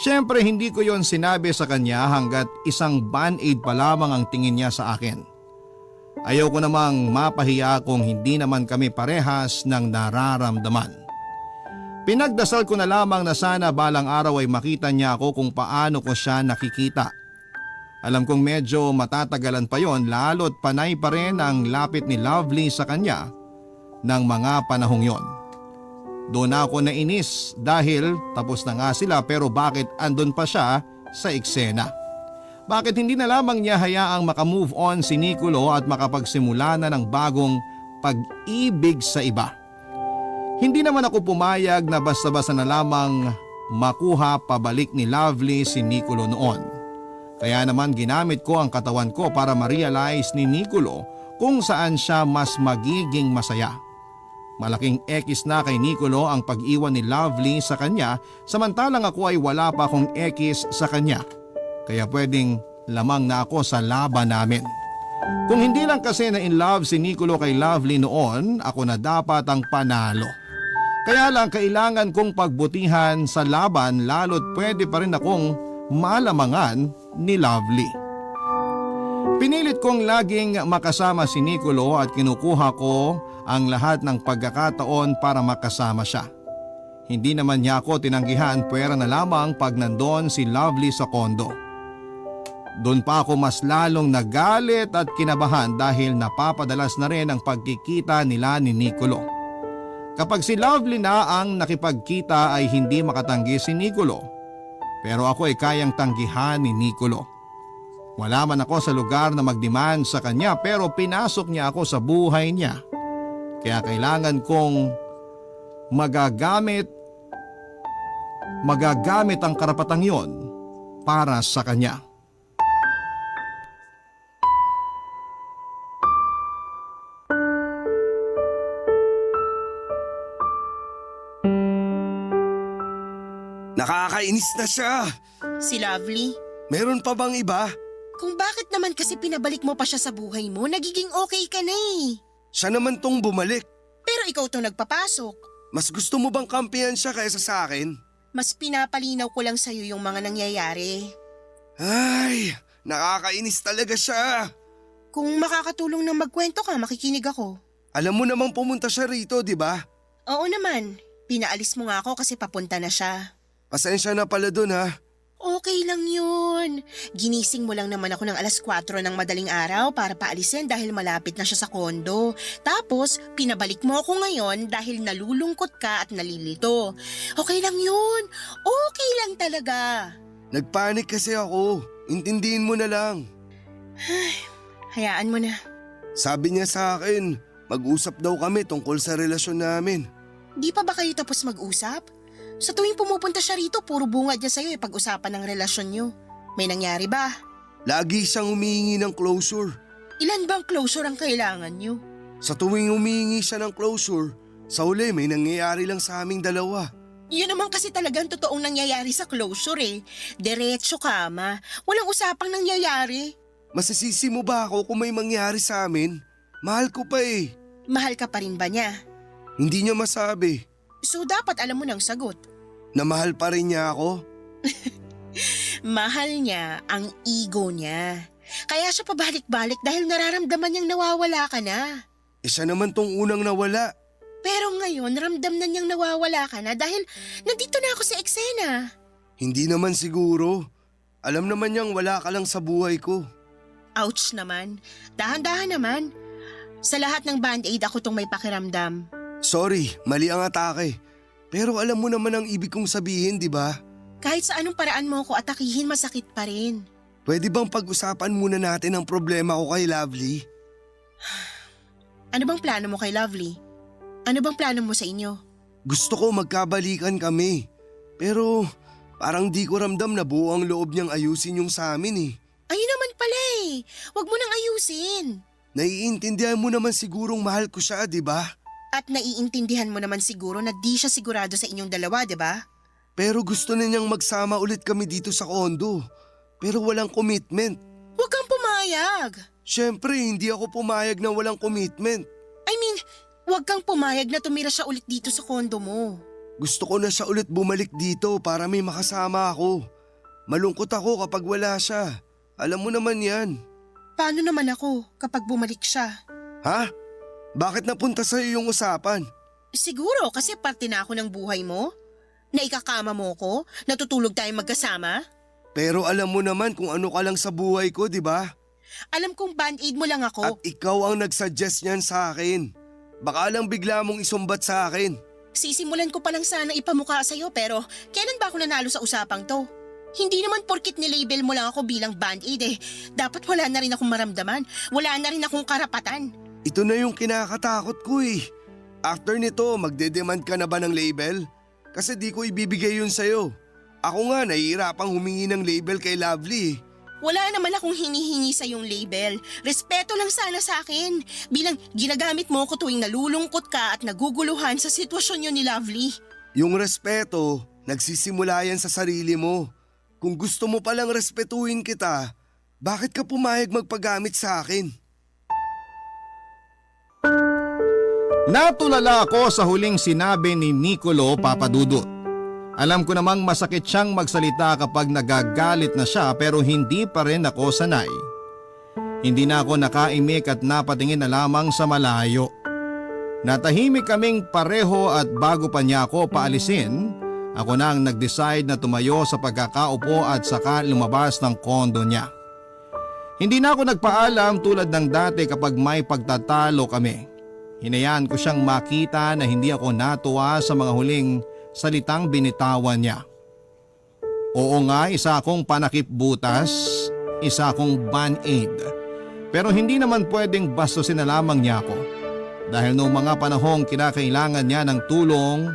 Siyempre hindi ko yon sinabi sa kanya hanggat isang band-aid pa lamang ang tingin niya sa akin. Ayoko namang mapahiya kung hindi naman kami parehas ng nararamdaman. Pinagdasal ko na lamang na sana balang araw ay makita niya ako kung paano ko siya nakikita. Alam kong medyo matatagalan pa yon lalo't panay pa rin ang lapit ni Lovely sa kanya ng mga panahong yon. Doon ako nainis dahil tapos na nga sila pero bakit andun pa siya sa eksena? Bakit hindi na lamang niya hayaang makamove on si Nicolo at makapagsimula na ng bagong pag-ibig sa iba? Hindi naman ako pumayag na basta-basta na lamang makuha pabalik ni Lovely si Nicolo noon. Kaya naman ginamit ko ang katawan ko para ma-realize ni Nicolo kung saan siya mas magiging masaya. Malaking X na kay Nicolo ang pag-iwan ni Lovely sa kanya samantalang ako ay wala pa akong X sa kanya. Kaya pwedeng lamang na ako sa laban namin. Kung hindi lang kasi na in love si Nicolo kay Lovely noon, ako na dapat ang panalo. Kaya lang kailangan kong pagbutihan sa laban lalo't pwede pa rin akong malamangan ni Lovely. Pinilit kong laging makasama si Nicolo at kinukuha ko ang lahat ng pagkakataon para makasama siya. Hindi naman niya ako tinanggihan, pwera na lamang pag nandun si Lovely sa kondo. Doon pa ako mas lalong nagalit at kinabahan dahil napapadalas na rin ang pagkikita nila ni Nicolo. Kapag si Lovely na ang nakipagkita ay hindi makatanggi si Nicolo. Pero ako ay kayang tanggihan ni Nicolo. Wala man ako sa lugar na magdemand sa kanya pero pinasok niya ako sa buhay niya. Kaya kailangan kong magagamit ang karapatang yon para sa kanya. Nakakainis na siya. Si Lovely? Meron pa bang iba? Kung bakit naman kasi pinabalik mo pa siya sa buhay mo, nagiging okay ka na eh. Siya naman tong bumalik. Pero ikaw to nagpapasok. Mas gusto mo bang kampihan siya kaysa sa akin? Mas pinapalinaw ko lang sa'yo yung mga nangyayari. Ay, nakakainis talaga siya. Kung makakatulong na magkwento ka, makikinig ako. Alam mo namang pumunta siya rito, di ba? Oo naman, pinaalis mo nga ako kasi papunta na siya. Pasensya na pala dun ha. Okay lang yun. Ginising mo lang naman ako ng 4:00 ng madaling araw para paalisin dahil malapit na siya sa kondo. Tapos, pinabalik mo ako ngayon dahil nalulungkot ka at nalilito. Okay lang yun. Okay lang talaga. Nagpanik kasi ako. Intindihin mo na lang. Hayaan mo na. Sabi niya sa akin, mag-usap daw kami tungkol sa relasyon namin. Di pa ba kayo tapos mag-usap? Sa tuwing pumupunta siya rito, puro bunga niya sa'yo pag-usapan ng relasyon niyo. May nangyari ba? Lagi siyang humihingi ng closure. Ilan bang closure ang kailangan niyo? Sa tuwing humihingi siya ng closure, sa uli may nangyayari lang sa aming dalawa. Yun naman kasi talagang totoong nangyayari sa closure eh. Diretso kama. Walang usapang nangyayari. Masisisi mo ba ako kung may mangyari sa amin? Mahal ko pa eh. Mahal ka pa rin ba niya? Hindi niya masabi. So dapat alam mo ng sagot. Na mahal pa rin niya ako? Mahal niya ang ego niya. Kaya siya pabalik-balik dahil nararamdaman niyang nawawala ka na. Siya naman tong unang nawala. Pero ngayon ramdam na niyang nawawala ka na dahil nandito na ako sa eksena. Hindi naman siguro. Alam naman niyang wala ka lang sa buhay ko. Ouch naman. Dahan-dahan naman. Sa lahat ng band-aid ako tong may pakiramdam. Sorry, mali ang atake. Pero alam mo naman ang ibig kong sabihin, di ba? Kahit sa anong paraan mo ko atakihin, masakit pa rin. Pwede bang pag-usapan muna natin ang problema ko kay Lovely? Ano bang plano mo kay Lovely? Ano bang plano mo sa inyo? Gusto ko magkabalikan kami. Pero parang di ko ramdam na buo ang loob niyang ayusin yung sa amin eh. Ayun naman pala eh. Huwag mo nang ayusin. Naiintindihan mo naman sigurong mahal ko siya, di ba? At naiintindihan mo naman siguro na di siya sigurado sa inyong dalawa, di ba? Pero gusto na niyang magsama ulit kami dito sa kondo. Pero walang commitment. Huwag kang pumayag. Siyempre, hindi ako pumayag na walang commitment. I mean, huwag kang pumayag na tumira siya ulit dito sa kondo mo. Gusto ko na siya ulit bumalik dito para may makasama ako. Malungkot ako kapag wala siya. Alam mo naman yan. Paano naman ako kapag bumalik siya? Ha? Bakit napunta sa'yo yung usapan? Siguro kasi parte na ako ng buhay mo. Na ikakama mo ko, natutulog tayong magkasama. Pero alam mo naman kung ano ka lang sa buhay ko, di ba? Alam kong band-aid mo lang At ako. ikaw ang nagsuggest niyan sa akin. Baka lang bigla mong isumbat sa akin. Sisimulan ko pa lang sana ipamukha sa'yo pero kailan ba ako nanalo sa usapang to? Hindi naman porkit nilabel mo lang ako bilang band-aid eh. Dapat wala na rin akong maramdaman. Wala na rin akong karapatan. Ito na yung kinakatakot ko eh. After nito, magde-demand ka na ba ng label? Kasi di ko ibibigay yun sa'yo. Ako nga nahihirapang humingi ng label kay Lovely eh. Wala naman akong hinihingi sa yung label. Respeto lang sana sa akin. Bilang ginagamit mo ko tuwing nalulungkot ka at naguguluhan sa sitwasyon yun ni Lovely. Yung respeto, nagsisimula yan sa sarili mo. Kung gusto mo palang respetuhin kita, bakit ka pumayag magpagamit sa akin? Natulala ako sa huling sinabi ni Nicolo Papadudut. Alam ko namang masakit siyang magsalita kapag nagagalit na siya pero hindi pa rin ako sanay. Hindi na ako nakaimik at napatingin na lamang sa malayo. Natahimik kaming pareho at bago pa niya ako paalisin, ako na ang nag-decide na tumayo sa pagkakaupo at saka lumabas ng kondo niya. Hindi na ako nagpaalam tulad ng dati kapag may pagtatalo kami. Hinayaan ko siyang makita na hindi ako natuwa sa mga huling salitang binitawan niya. Oo nga, isa akong panakip butas, isa akong band-aid. Pero hindi naman pwedeng bastusin na lamang niya ako. Dahil noong mga panahong kinakailangan niya ng tulong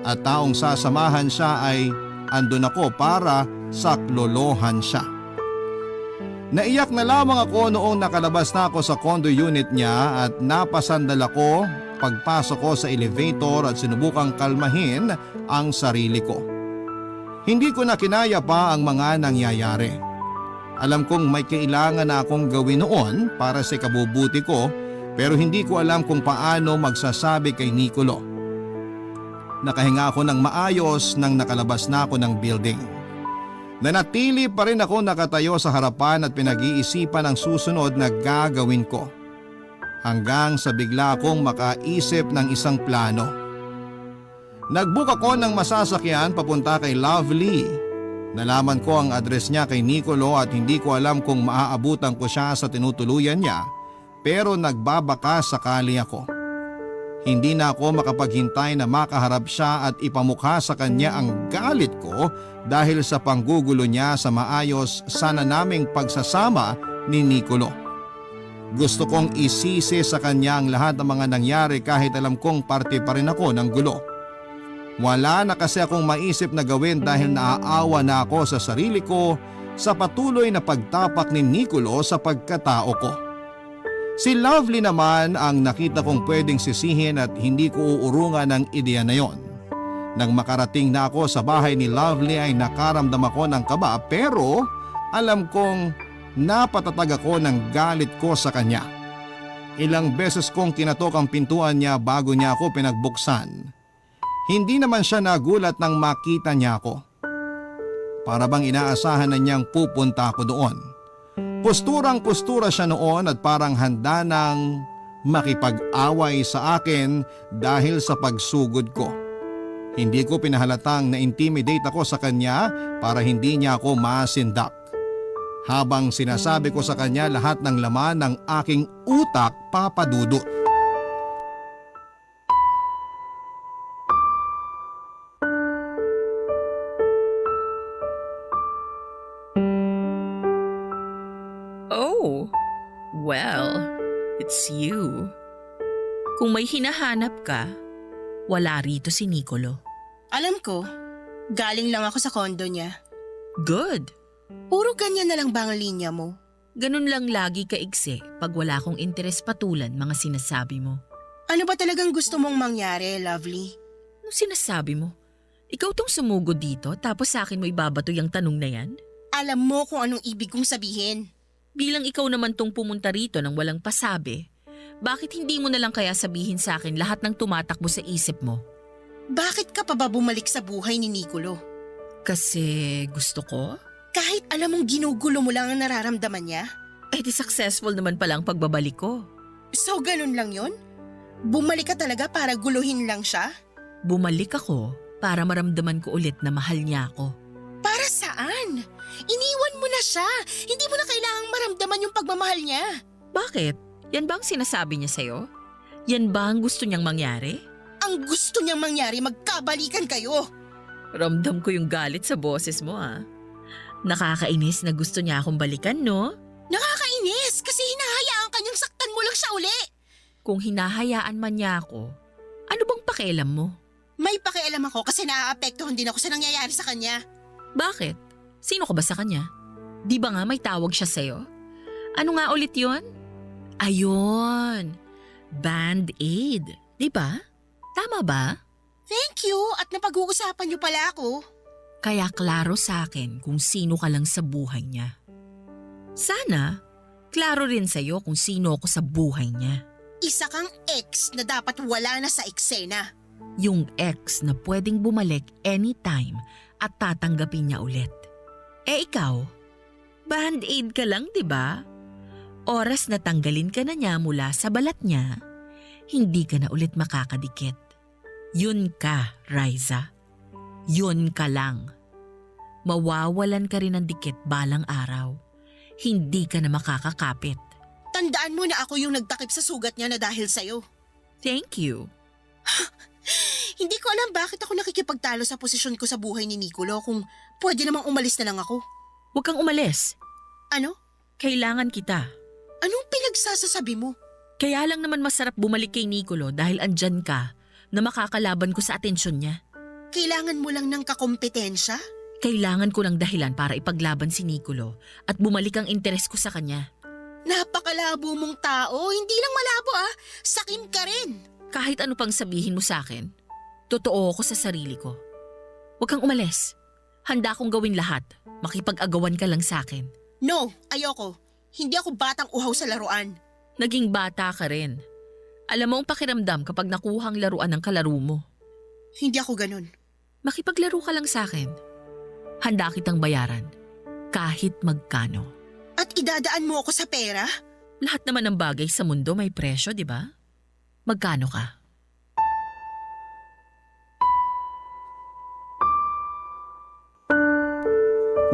at taong sasamahan siya ay andun ako para saklolohan siya. Naiyak na lamang ako noong nakalabas na ako sa condo unit niya at napasandal ako pagpasok ko sa elevator at sinubukang kalmahin ang sarili ko. Hindi ko na kinaya pa ang mga nangyayari. Alam kong may kailangan na akong gawin noon para sa ikabubuti ko pero hindi ko alam kung paano magsasabi kay Nicolo. Nakahinga ako ng maayos nang nakalabas na ako ng building. Nanatili pa rin ako nakatayo sa harapan at pinag-iisipan ang susunod na gagawin ko. Hanggang sa bigla akong makaisip ng isang plano. Nag-book ako ng masasakyan papunta kay Lovely. Nalaman ko ang address niya kay Nicolo at hindi ko alam kung maaabutan ko siya sa tinutuluyan niya pero nagbabaka sakali ako. Hindi na ako makapaghintay na makaharap siya at ipamukha sa kanya ang galit ko dahil sa panggugulo niya sa maayos sana naming pagsasama ni Nicolo. Gusto kong isisi sa kanya ang lahat ng mga nangyari kahit alam kong parte pa rin ako ng gulo. Wala na kasi akong maisip na gawin dahil naaawa na ako sa sarili ko sa patuloy na pagtapak ni Nicolo sa pagkatao ko. Si Lovely naman ang nakita kong pwedeng sisihin at hindi ko uurungan ang ideya na yon. Nang makarating na ako sa bahay ni Lovely ay nakaramdam ako ng kaba pero alam kong napatatag ako ng galit ko sa kanya. Ilang beses kong kinatok ang pintuan niya bago niya ako pinagbuksan. Hindi naman siya nagulat nang makita niya ako. Para bang inaasahan na niyang pupunta ako doon. Posturang-postura siya noon at parang handa nang makipag-away sa akin dahil sa pagsugod ko. Hindi ko pinahalatang na-intimidate ako sa kanya para hindi niya ako masindak. Habang sinasabi ko sa kanya lahat ng laman ng aking utak, Papa Dudut. Oh, well, it's you. Kung may hinahanap ka, wala rito si Nicolo. Alam ko, galing lang ako sa kondo niya. Good. Puro ganyan na lang ba ang linya mo? Ganun lang lagi kaigsi pag wala kong interes patulan mga sinasabi mo. Ano ba talagang gusto mong mangyari, Lovely? Anong sinasabi mo? Ikaw tong sumugod dito tapos sa akin mo ibabato yung tanong na yan? Alam mo kung anong ibig kong sabihin. Bilang ikaw naman tong pumunta rito nang walang pasabi, bakit hindi mo na lang kaya sabihin sa akin lahat ng tumatakbo sa isip mo? Bakit ka pa ba bumalik sa buhay ni Nicolo? Kasi gusto ko? Kahit alam mong ginugulo mo lang ang nararamdaman niya? Eh di successful naman pala ang pagbabalik ko. So ganun lang yon? Bumalik ka talaga para guluhin lang siya? Bumalik ako para maramdaman ko ulit na mahal niya ako. Para saan? Iniwan mo na siya. Hindi mo na kailangang maramdaman yung pagmamahal niya. Bakit? Yan ba ang sinasabi niya sa'yo? Yan ba ang gusto niyang mangyari? Ang gusto niyang mangyari, magkabalikan kayo. Ramdam ko yung galit sa boses mo Nakakainis na gusto niya akong balikan, no? Nakakainis kasi hinahayaan ka niyang saktan mo lang siya uli. Kung hinahayaan man niya ako, ano bang pakialam mo? May pakialam ako kasi naaapektuhan din ako sa nangyayari sa kanya. Bakit? Sino ka ba sa kanya? Di ba nga may tawag siya sa'yo? Ano nga ulit yon? Ayun, Band-Aid, di ba? Tama ba? Thank you at napag-uusapan niyo pala ako. Kaya klaro sa akin kung sino ka lang sa buhay niya. Sana, klaro rin sa'yo kung sino ako sa buhay niya. Isa kang ex na dapat wala na sa eksena. Yung ex na pwedeng bumalik anytime at tatanggapin niya ulit. Eh ikaw, Band-Aid ka lang, di ba? Oras na tanggalin ka na niya mula sa balat niya, hindi ka na ulit makakadikit. Yun ka, Riza. Yun ka lang. Mawawalan ka rin ng dikit balang araw. Hindi ka na makakakapit. Tandaan mo na ako yung nagtakip sa sugat niya na dahil sa'yo. Thank you. Hindi ko alam bakit ako nakikipagtalo sa posisyon ko sa buhay ni Nicolo kung pwede namang umalis na lang ako. Huwag kang umalis. Ano? Kailangan kita. Anong pinagsasasabi mo? Kaya lang naman masarap bumalik kay Nicolo dahil andyan ka na makakalaban ko sa atensyon niya. Kailangan mo lang ng kakompetensya? Kailangan ko ng dahilan para ipaglaban si Nicolo at bumalik ang interes ko sa kanya. Napakalabo mong tao. Hindi lang malabo Sakim ka rin. Kahit ano pang sabihin mo sa akin, totoo ako sa sarili ko. Huwag kang umalis. Handa akong gawin lahat. Makipag-agawan ka lang sa akin. No, ayoko. Hindi ako batang uhaw sa laruan. Naging bata ka rin. Alam mo ang pakiramdam kapag nakuhang laruan ng kalaro mo. Hindi ako ganun. Makipaglaro ka lang sa akin. Handa kitang bayaran. Kahit magkano. At idadaan mo ako sa pera? Lahat naman ng bagay sa mundo may presyo, di ba? Magkano ka?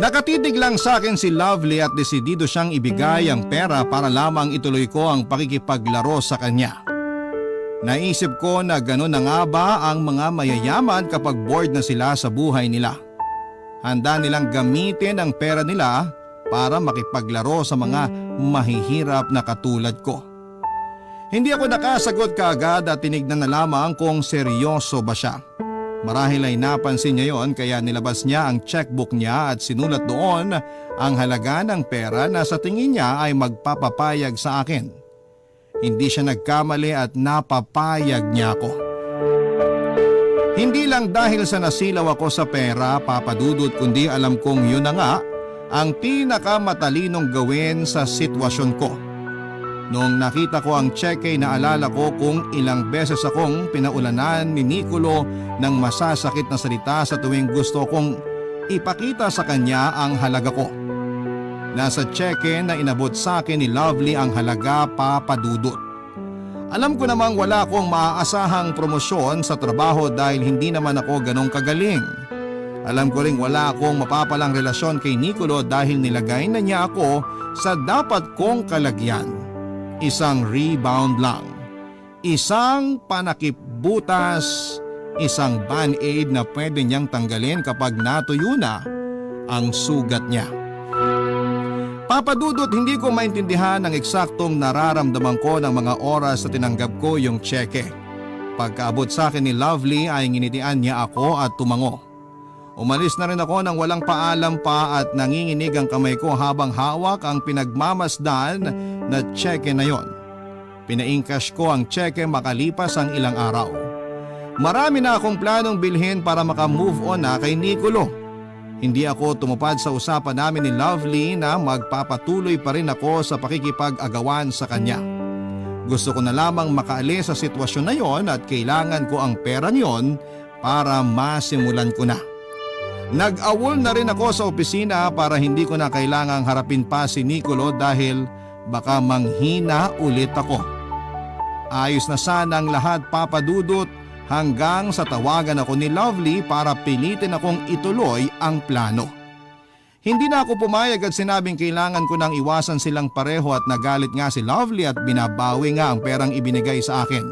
Nakatitig lang sa akin si Lovely at desidido siyang ibigay ang pera para lamang ituloy ko ang pakikipaglaro sa kanya. Naisip ko na gano'n na nga ba ang mga mayayaman kapag bored na sila sa buhay nila. Handa nilang gamitin ang pera nila para makipaglaro sa mga mahihirap na katulad ko. Hindi ako nakasagot kaagad at tinignan na lamang kung seryoso ba siya. Marahil ay napansin niya yon kaya nilabas niya ang checkbook niya at sinulat doon ang halaga ng pera na sa tingin niya ay magpapapayag sa akin. Hindi siya nagkamali at napapayag niya ako. Hindi lang dahil sa nasilaw ako sa pera, Papa Dudut, kundi alam kong yun na nga ang pinakamatalinong gawin sa sitwasyon ko. Noong nakita ko ang cheque, naalala ko kung ilang beses akong pinaulanan ni Nicolo ng masasakit na salita sa tuwing gusto kong ipakita sa kanya ang halaga ko. Nasa cheque na inabot sa akin ni Lovely ang halaga, Papa Dudut. Alam ko namang wala akong maaasahang promosyon sa trabaho dahil hindi naman ako ganong kagaling. Alam ko ring wala akong mapapalang relasyon kay Nicolo dahil nilagay na niya ako sa dapat kong kalagyan. Isang rebound lang. Isang panakip butas, isang band-aid na pwede niyang tanggalin kapag natuyo na ang sugat niya. Papa Dudut, hindi ko maintindihan ang eksaktong nararamdaman ko ng mga oras na tinanggap ko yung cheque. Pagkaabot sa akin ni Lovely ay nginitian niya ako at tumango. Umalis na rin ako nang walang paalam pa at nanginginig ang kamay ko habang hawak ang pinagmamasdan na cheque na yon. Pinaingkas ko ang cheque makalipas ang ilang araw. Marami na akong planong bilhin para makamove on na kay Nicolo. Hindi ako tumupad sa usapan namin ni Lovely na magpapatuloy pa rin ako sa pakikipag-agawan sa kanya. Gusto ko na lamang makaalis sa sitwasyon na yon at kailangan ko ang perang yon para masimulan ko na. Nag-awol na rin ako sa opisina para hindi ko na kailangang harapin pa si Nicolo dahil baka manghina ulit ako. Ayos na sana ang lahat, Papa Dudut, hanggang sa tawagan ako ni Lovely para pilitin akong ituloy ang plano. Hindi na ako pumayag at sinabing kailangan ko nang iwasan silang pareho at nagalit nga si Lovely at binabawi nga ang perang ibinigay sa akin.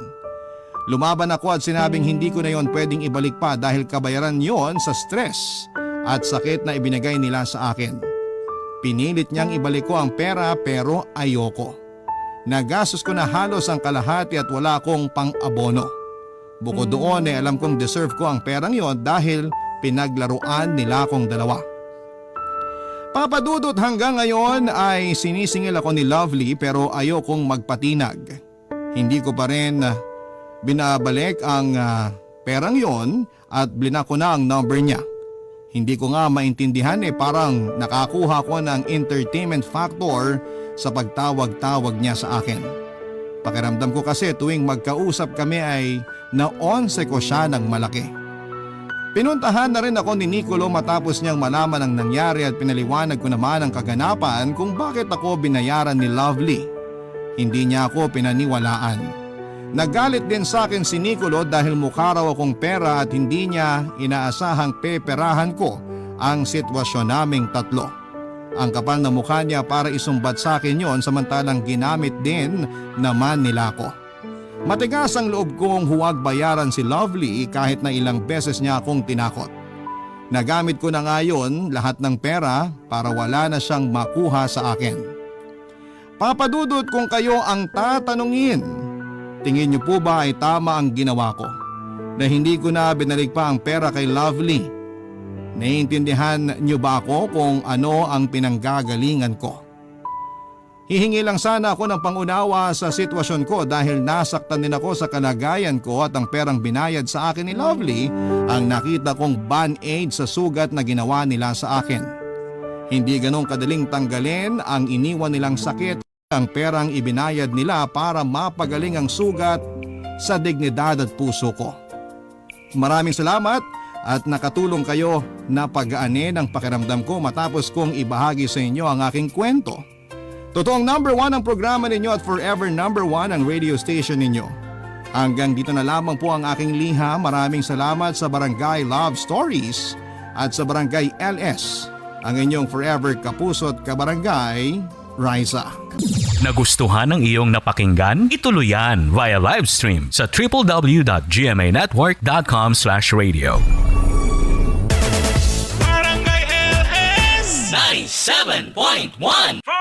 Lumaban ako at sinabing hindi ko na yon pwedeng ibalik pa dahil kabayaran yon sa stress at sakit na ibinigay nila sa akin. Pinilit niyang ibalik ko ang pera pero ayoko. Nagastos ko na halos ang kalahati at wala akong pang-abono. Bukod doon ay alam kong deserve ko ang perang yon dahil pinaglaruan nila akong dalawa. Papa Dudut, hanggang ngayon ay sinisingil ako ni Lovely pero ayokong magpatinag. Hindi ko pa rin binabalik ang perang yon at blinak ko na ang number niya. Hindi ko nga maintindihan parang nakakuha ko ng entertainment factor sa pagtawag-tawag niya sa akin. Pakiramdam ko kasi tuwing magkausap kami ay naonse ko siya ng malaki. Pinuntahan na rin ako ni Nicolo matapos niyang malaman ang nangyari at pinaliwanag ko naman ang kaganapan kung bakit ako binayaran ni Lovely. Hindi niya ako pinaniwalaan. Nagalit din sa akin si Nicolo dahil mukha raw akong pera at hindi niya inaasahang peperahan ko ang sitwasyon naming tatlo. Ang kapal na mukha niya para isumbat sa akin yon samantalang ginamit din naman nila ko. Matigas ang loob kong huwag bayaran si Lovely kahit na ilang beses niya akong tinakot. Nagamit ko na nga yon lahat ng pera para wala na siyang makuha sa akin. Papa Dudut, kung kayo ang tatanungin, tingin niyo po ba ay tama ang ginawa ko? Na hindi ko na binalik pa ang pera kay Lovely? Naiintindihan niyo ba ako kung ano ang pinanggagalingan ko? Hihingi lang sana ako ng pangunawa sa sitwasyon ko dahil nasaktan din ako sa kalagayan ko at ang perang binayad sa akin ni Lovely ang nakita kong band-aid sa sugat na ginawa nila sa akin. Hindi ganong kadaling tanggalin ang iniwan nilang sakit ang perang ibinayad nila para mapagaling ang sugat sa dignidad at puso ko. Maraming salamat at nakatulong kayo na pag-aanin ang pakiramdam ko matapos kong ibahagi sa inyo ang aking kwento. Totoong number 1 ang programa ninyo at forever number 1 ang radio station ninyo. Hanggang dito na lamang po ang aking liha. Maraming salamat sa Barangay Love Stories at sa Barangay LS. Ang inyong forever kapuso't kabarangay, Riza. Nagustuhan ng iyong napakinggan? Ituloy yan via live stream sa www.gmanetwork.com/radio. Barangay LS 97.1 Forever!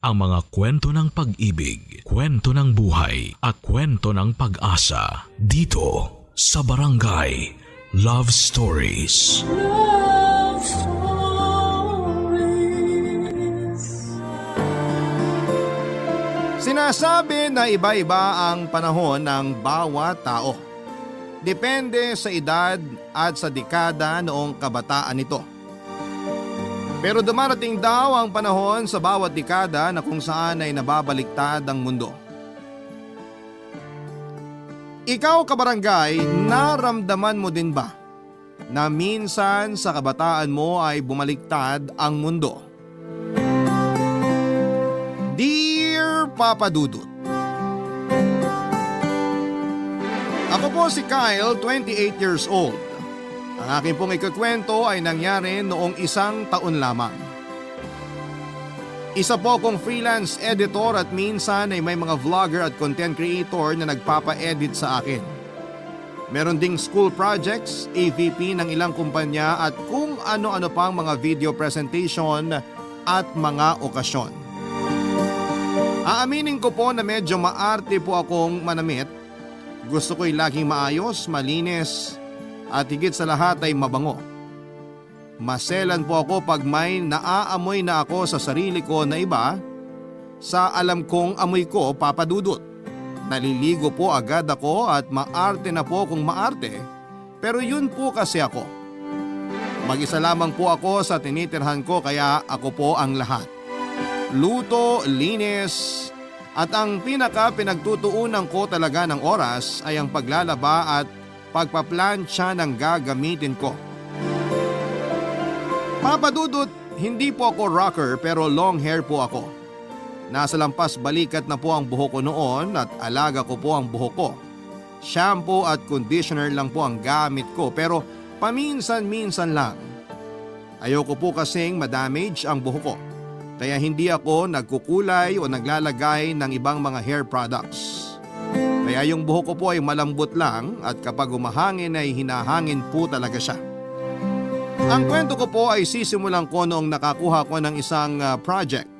Ang mga kwento ng pag-ibig, kwento ng buhay at kwento ng pag-asa dito sa Barangay Love Stories. Love Stories. Sinasabi na iba-iba ang panahon ng bawat tao. Depende sa edad at sa dekada noong kabataan nito. Pero dumarating daw ang panahon sa bawat dekada na kung saan ay nababaliktad ang mundo. Ikaw kabarangay, naramdaman mo din ba na minsan sa kabataan mo ay bumaliktad ang mundo? Dear Papa Dudut, ako po si Kyle, 28 years old. Ang aking pong ikukwento ay nangyari noong 1 taon lamang. Isa po akong freelance editor at minsan ay may mga vlogger at content creator na nagpapa-edit sa akin. Meron ding school projects, AVP ng ilang kumpanya at kung ano-ano pang mga video presentation at mga okasyon. Aaminin ko po na medyo maarte po akong manamit. Gusto ko'y laging maayos, malinis at higit sa lahat ay mabango. Maselan po ako pag may naaamoy na ako sa sarili ko na iba sa alam kong amoy ko, Papa Dudut. Naliligo po agad ako at maarte na po kung maarte, pero yun po kasi ako. Mag-isa lamang po ako sa tinitirhan ko kaya ako po ang lahat. Luto, linis at ang pinaka-pinagtutuunan ko talaga ng oras ay ang paglalaba at pagpaplansya ng gagamitin ko. Papa Dudut, hindi po ako rocker pero long hair po ako. Nasa lampas balikat na po ang buhok ko noon at alaga ko po ang buhok ko. Shampoo at conditioner lang po ang gamit ko pero paminsan-minsan lang. Ayoko po kasing madamage ang buhok ko. Kaya hindi ako nagkukulay o naglalagay ng ibang mga hair products. Kaya yung buhok ko po ay malambot lang at kapag humahangin ay hinahangin po talaga siya. Ang kwento ko po ay sisimulan ko noong nakakuha ko ng isang project.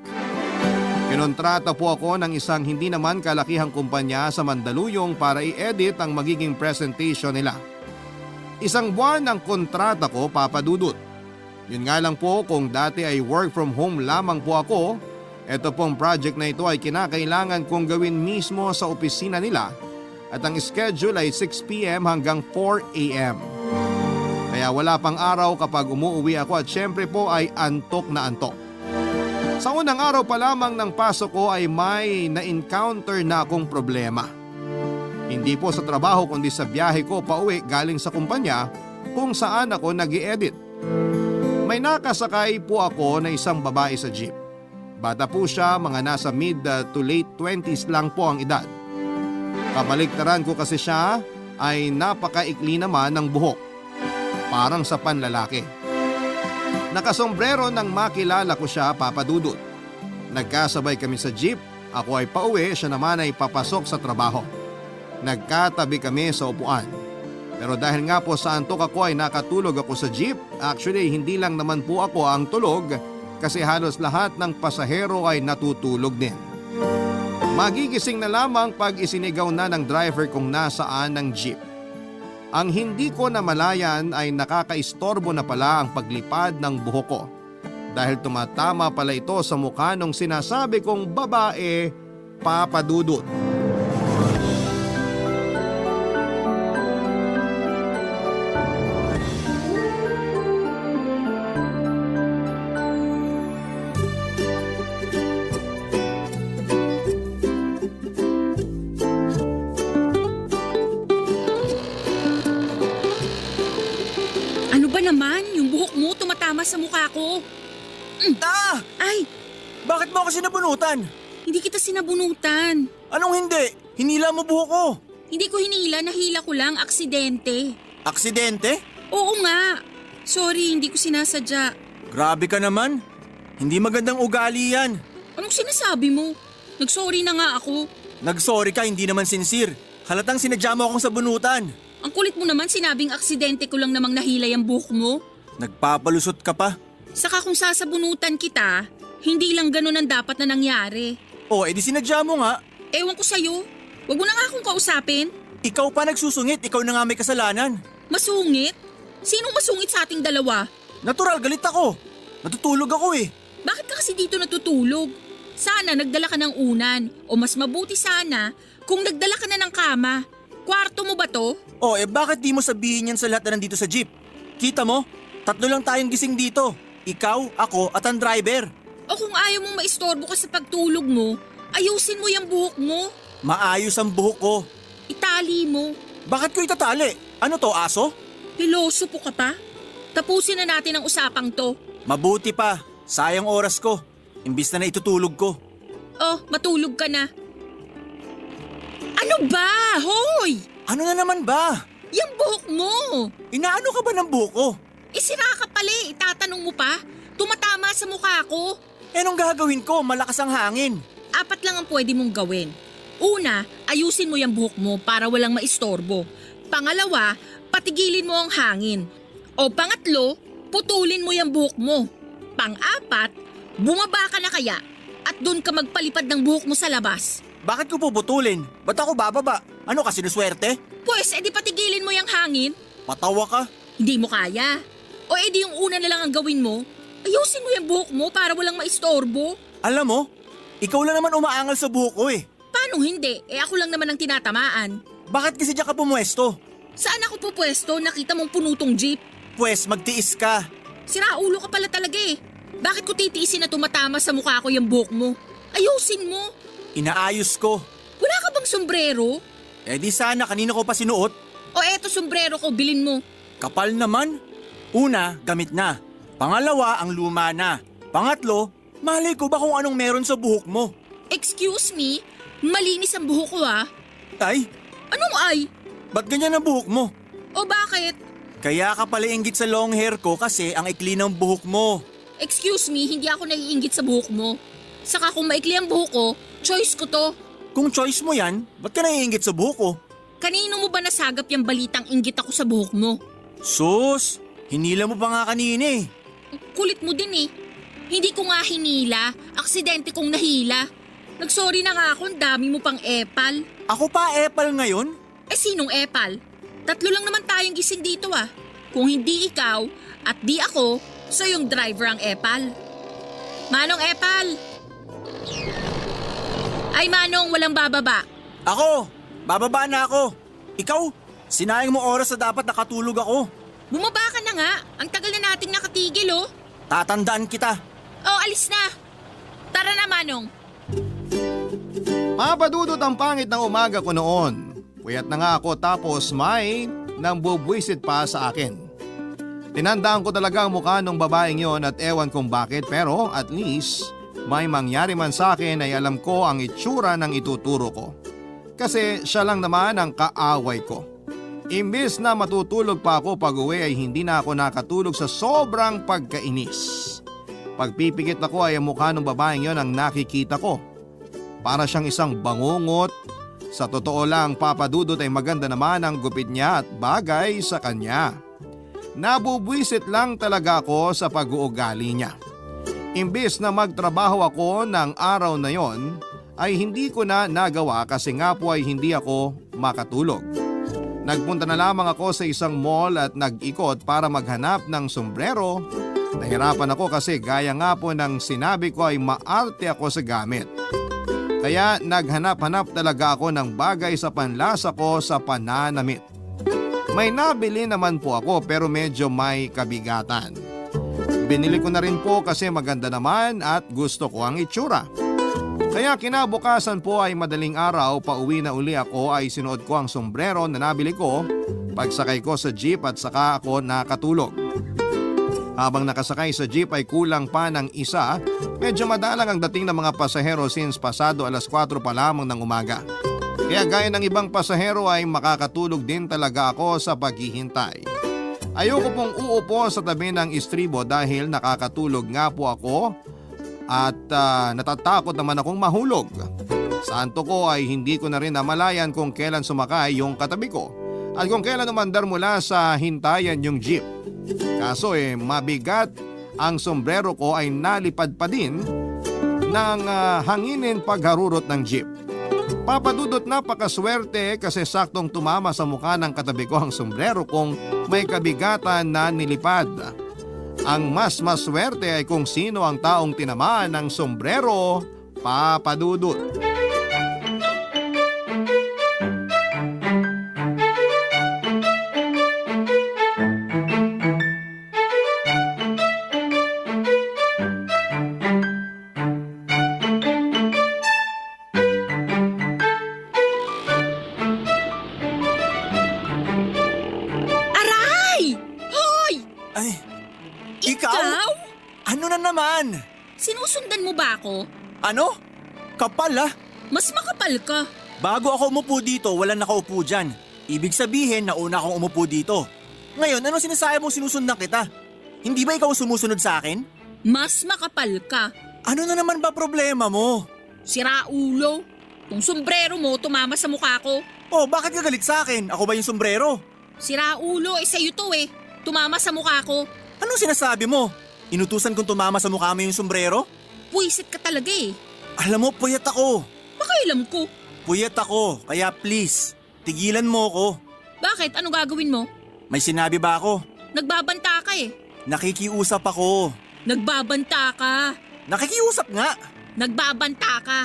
Kinontrata po ako ng isang hindi naman kalakihang kumpanya sa Mandaluyong para i-edit ang magiging presentation nila. Isang buwan ang kontrata ko, Papa Dudut. Yun nga lang po kung dati ay work from home lamang po ako, ito pong project na ito ay kinakailangan kong gawin mismo sa opisina nila at ang schedule ay 6 p.m. hanggang 4 a.m. Kaya wala pang araw kapag umuwi ako at syempre po ay antok na antok. Sa unang araw pa lamang ng pasok ko ay may na-encounter na akong problema. Hindi po sa trabaho kundi sa biyahe ko pauwi galing sa kumpanya kung saan ako nag-i-edit. May nakasakay po ako na isang babae sa jeep. Bata po siya, mga nasa mid to late 20s lang po ang edad. Kabaliktaran ko kasi siya ay napakaikli naman ng buhok. Parang sa panlalaki. Nakasombrero nang makilala ko siya, Papa Dudut. Nagkasabay kami sa jeep, ako ay pauwi, siya naman ay papasok sa trabaho. Nagkatabi kami sa upuan. Pero dahil nga po sa antok ako ay nakatulog ako sa jeep. Actually hindi lang naman po ako ang tulog kasi halos lahat ng pasahero ay natutulog din. Magigising na lamang pag isinigaw na ng driver kung nasaan ng jeep. Ang hindi ko namalayan ay nakakaistorbo na pala ang paglipad ng buhok ko. Dahil tumatama pala ito sa mukha nung sinasabi kong babae, Papa Dudut. Ano ba naman? Yung buhok mo tumatama sa mukha ko. Ah! Ay, Bakit mo ako sinabunutan? hindi kita sinabunutan. Anong hindi? Hinila mo buhok ko. Hindi ko hinila, nahila ko lang, aksidente. Aksidente? Oo nga. Sorry, hindi ko sinasadya. Grabe ka naman. Hindi magandang ugali yan. Anong sinasabi mo? Nagsorry na nga ako. Nag-sorry ka, hindi naman sincere. Halatang sinadya mo akong sabunutan. Ang kulit mo naman, sinabing aksidente ko lang namang nahila yung buhok mo. Nagpapalusot ka pa. Saka kung sasabunutan kita, hindi lang ganun ang dapat na nangyari. O, edi sinadya mo nga. Ewan ko sa'yo. Huwag mo na nga akong kausapin. Ikaw pa nagsusungit, ikaw na nga may kasalanan. Masungit? Sinong masungit sa ating dalawa? Natural, galit ako. Natutulog ako eh. Bakit ka kasi dito natutulog? Sana nagdala ka ng unan o mas mabuti sana kung nagdala ka na ng kama. Kwarto mo ba to? Oh, bakit di mo sabihin yan sa lahat na nandito sa jeep? Kita mo, 3 lang tayong gising dito. Ikaw, ako at ang driver. O kung ayaw mong maistorbo ka sa pagtulog mo, ayusin mo yung buhok mo. Maayos ang buhok ko. Itali mo. Bakit ko itatali? Ano to, aso? Pilosopo ka pa? Tapusin na natin ang usapang to. Mabuti pa, sayang oras ko. Imbis na itutulog ko. Oh, matulog ka na. Ano ba? Hoy! Ano na naman ba? Yung buhok mo! Inaano ka ba ng buhok ko? Sira ka pala eh. Itatanong mo pa? Tumatama sa mukha ko. Anong gagawin ko? Malakas ang hangin. 4 lang ang pwede mong gawin. Una, ayusin mo yung buhok mo para walang maistorbo. Pangalawa, patigilin mo ang hangin. O pangatlo, putulin mo yung buhok mo. Pang-apat, bumaba ka na kaya at doon ka magpalipad ng buhok mo sa labas. Bakit ko puputulin? Ba't ako bababa? Ano ka, sinuswerte? Pues, edi patigilin mo yung hangin. Patawa ka? Hindi mo kaya. O edi yung una na lang ang gawin mo, ayusin mo yung buhok mo para walang maistorbo. Alam mo, ikaw lang naman umaangal sa buhok ko eh. Paano hindi? Ako lang naman ang tinatamaan. Bakit kasi diyan ka pumuesto? Saan ako pupwesto? Nakita mong punutong jeep. Pwes, magtiis ka. Siraulo ka pala talaga eh. Bakit ko titiisin na tumatama sa mukha ko yung buhok mo? Ayusin mo. Inaayos ko. Wala ka bang sombrero? Di sana kanina ko pa sinuot. O eto sombrero ko, bilin mo. Kapal naman. Una, gamit na. Pangalawa, ang luma na. Pangatlo, malay ko ba kung anong meron sa buhok mo? Excuse me? Malinis ang buhok ko ha? Ay, Anong ay? ba't ganyan ang buhok mo? O bakit? Kaya ka pala inggit sa long hair ko kasi ang ikli ng buhok mo. Excuse me, hindi ako naiinggit sa buhok mo. Saka kung maikli ang buhok ko, choice ko to. Kung choice mo yan, ba't ka naiinggit sa buhok ko? Kanino mo ba nasagap yung balitang inggit ako sa buhok mo? Sus, hinila mo pa nga kanina eh. Kulit mo din eh. Hindi ko nga hinila, aksidente kong nahila. Nagsorry na nga ako, ang dami mo pang epal. Ako pa epal ngayon? Sinong epal? 3 lang naman tayong gising dito ah. Kung hindi ikaw at di ako, so yung driver ang epal. Manong epal! Ay Manong, walang bababa. Ako, bababa na ako. Ikaw, sinayang mo oras na dapat nakatulog ako. Bumaba ka na nga, ang tagal na nating nakatigil oh. Tatandaan kita. Oh, alis na. Tara na Manong. Mapadudot ang pangit ng umaga ko noon. Puyat na nga ako tapos may nang bubwisit pa sa akin. Tinandaan ko talaga ang mukha ng babaeng yon at ewan kung bakit pero at least may mangyari man sa akin ay alam ko ang itsura ng ituturo ko. Kasi siya lang naman ang kaaway ko. Imbis na matutulog pa ako pag uwi ay hindi na ako nakatulog sa sobrang pagkainis. Pagpipikit ako ay ang mukha ng babaeng yon ang nakikita ko. Para siyang isang bangungot. Sa totoo lang, Papadudot ay maganda naman ang gupit niya at bagay sa kanya. Nabubwisit lang talaga ako sa pag-uugali niya. Imbis na magtrabaho ako ng araw na yon, ay hindi ko na nagawa kasi nga po ay hindi ako makatulog. Nagpunta na lamang ako sa isang mall at nag-ikot para maghanap ng sombrero. Nahirapan ako kasi gaya nga po ng sinabi ko ay maarte ako sa gamit. Kaya naghanap-hanap talaga ako ng bagay sa panlasa ko sa pananamit. May nabili naman po ako pero medyo may kabigatan. Binili ko na rin po kasi maganda naman at gusto ko ang itsura. Kaya kinabukasan po ay madaling araw pauwi na uli ako ay sinuot ko ang sombrero na nabili ko pagsakay ko sa jeep at saka ako nakatulog. Habang nakasakay sa jeep ay kulang pa ng isa, medyo madalang ang dating ng mga pasahero since pasado 4:00 pa lamang ng umaga. Kaya gaya ng ibang pasahero ay makakatulog din talaga ako sa paghihintay. Ayoko pong uupo sa tabi ng istribo dahil nakakatulog nga po ako at natatakot naman akong mahulog. Sa antok ko ay hindi ko na rin namalayan kung kailan sumakay yung katabi ko at kung kailan umandar mula sa hintayan yung jeep. Kaso mabigat ang sombrero ko ay nalipad pa din ng hanginin pagharurot ng jeep. Papadudot napakaswerte kasi saktong tumama sa mukha ng katabi ko ang sombrero kong may kabigatan na nilipad. Ang mas maswerte ay kung sino ang taong tinamaan ng sombrero Papa Dudut. Aray! Hoy! Ay, ikaw? Ano na naman? Sinusundan mo ba ako? Ano? Kapal ah. Mas makapal ka. Bago ako umupo dito, walang nakaupo dyan. Ibig sabihin, nauna akong umupo dito. Ngayon, ano sinasabi mo sinusundan kita? Hindi ba ikaw sumusunod sa akin? Mas makapal ka. Ano na naman ba problema mo? Sira ulo. Kung sombrero mo tumama sa mukha ko. Oh, bakit ka galit sa akin? Ako ba yung sombrero? Sira ulo, sa'yo to eh. Tumama sa mukha ko. Anong sinasabi mo? Inutusan kong tumama sa mukha mo yung sombrero? Puwisit ka talaga eh. Alam mo, puyat ako. Pakailam ko. Puyat ako, kaya please, tigilan mo ako. Bakit? Ano gagawin mo? May sinabi ba ako? Nagbabanta ka eh. Nakikiusap ako. Nagbabanta ka. Nakikiusap nga. Nagbabanta ka.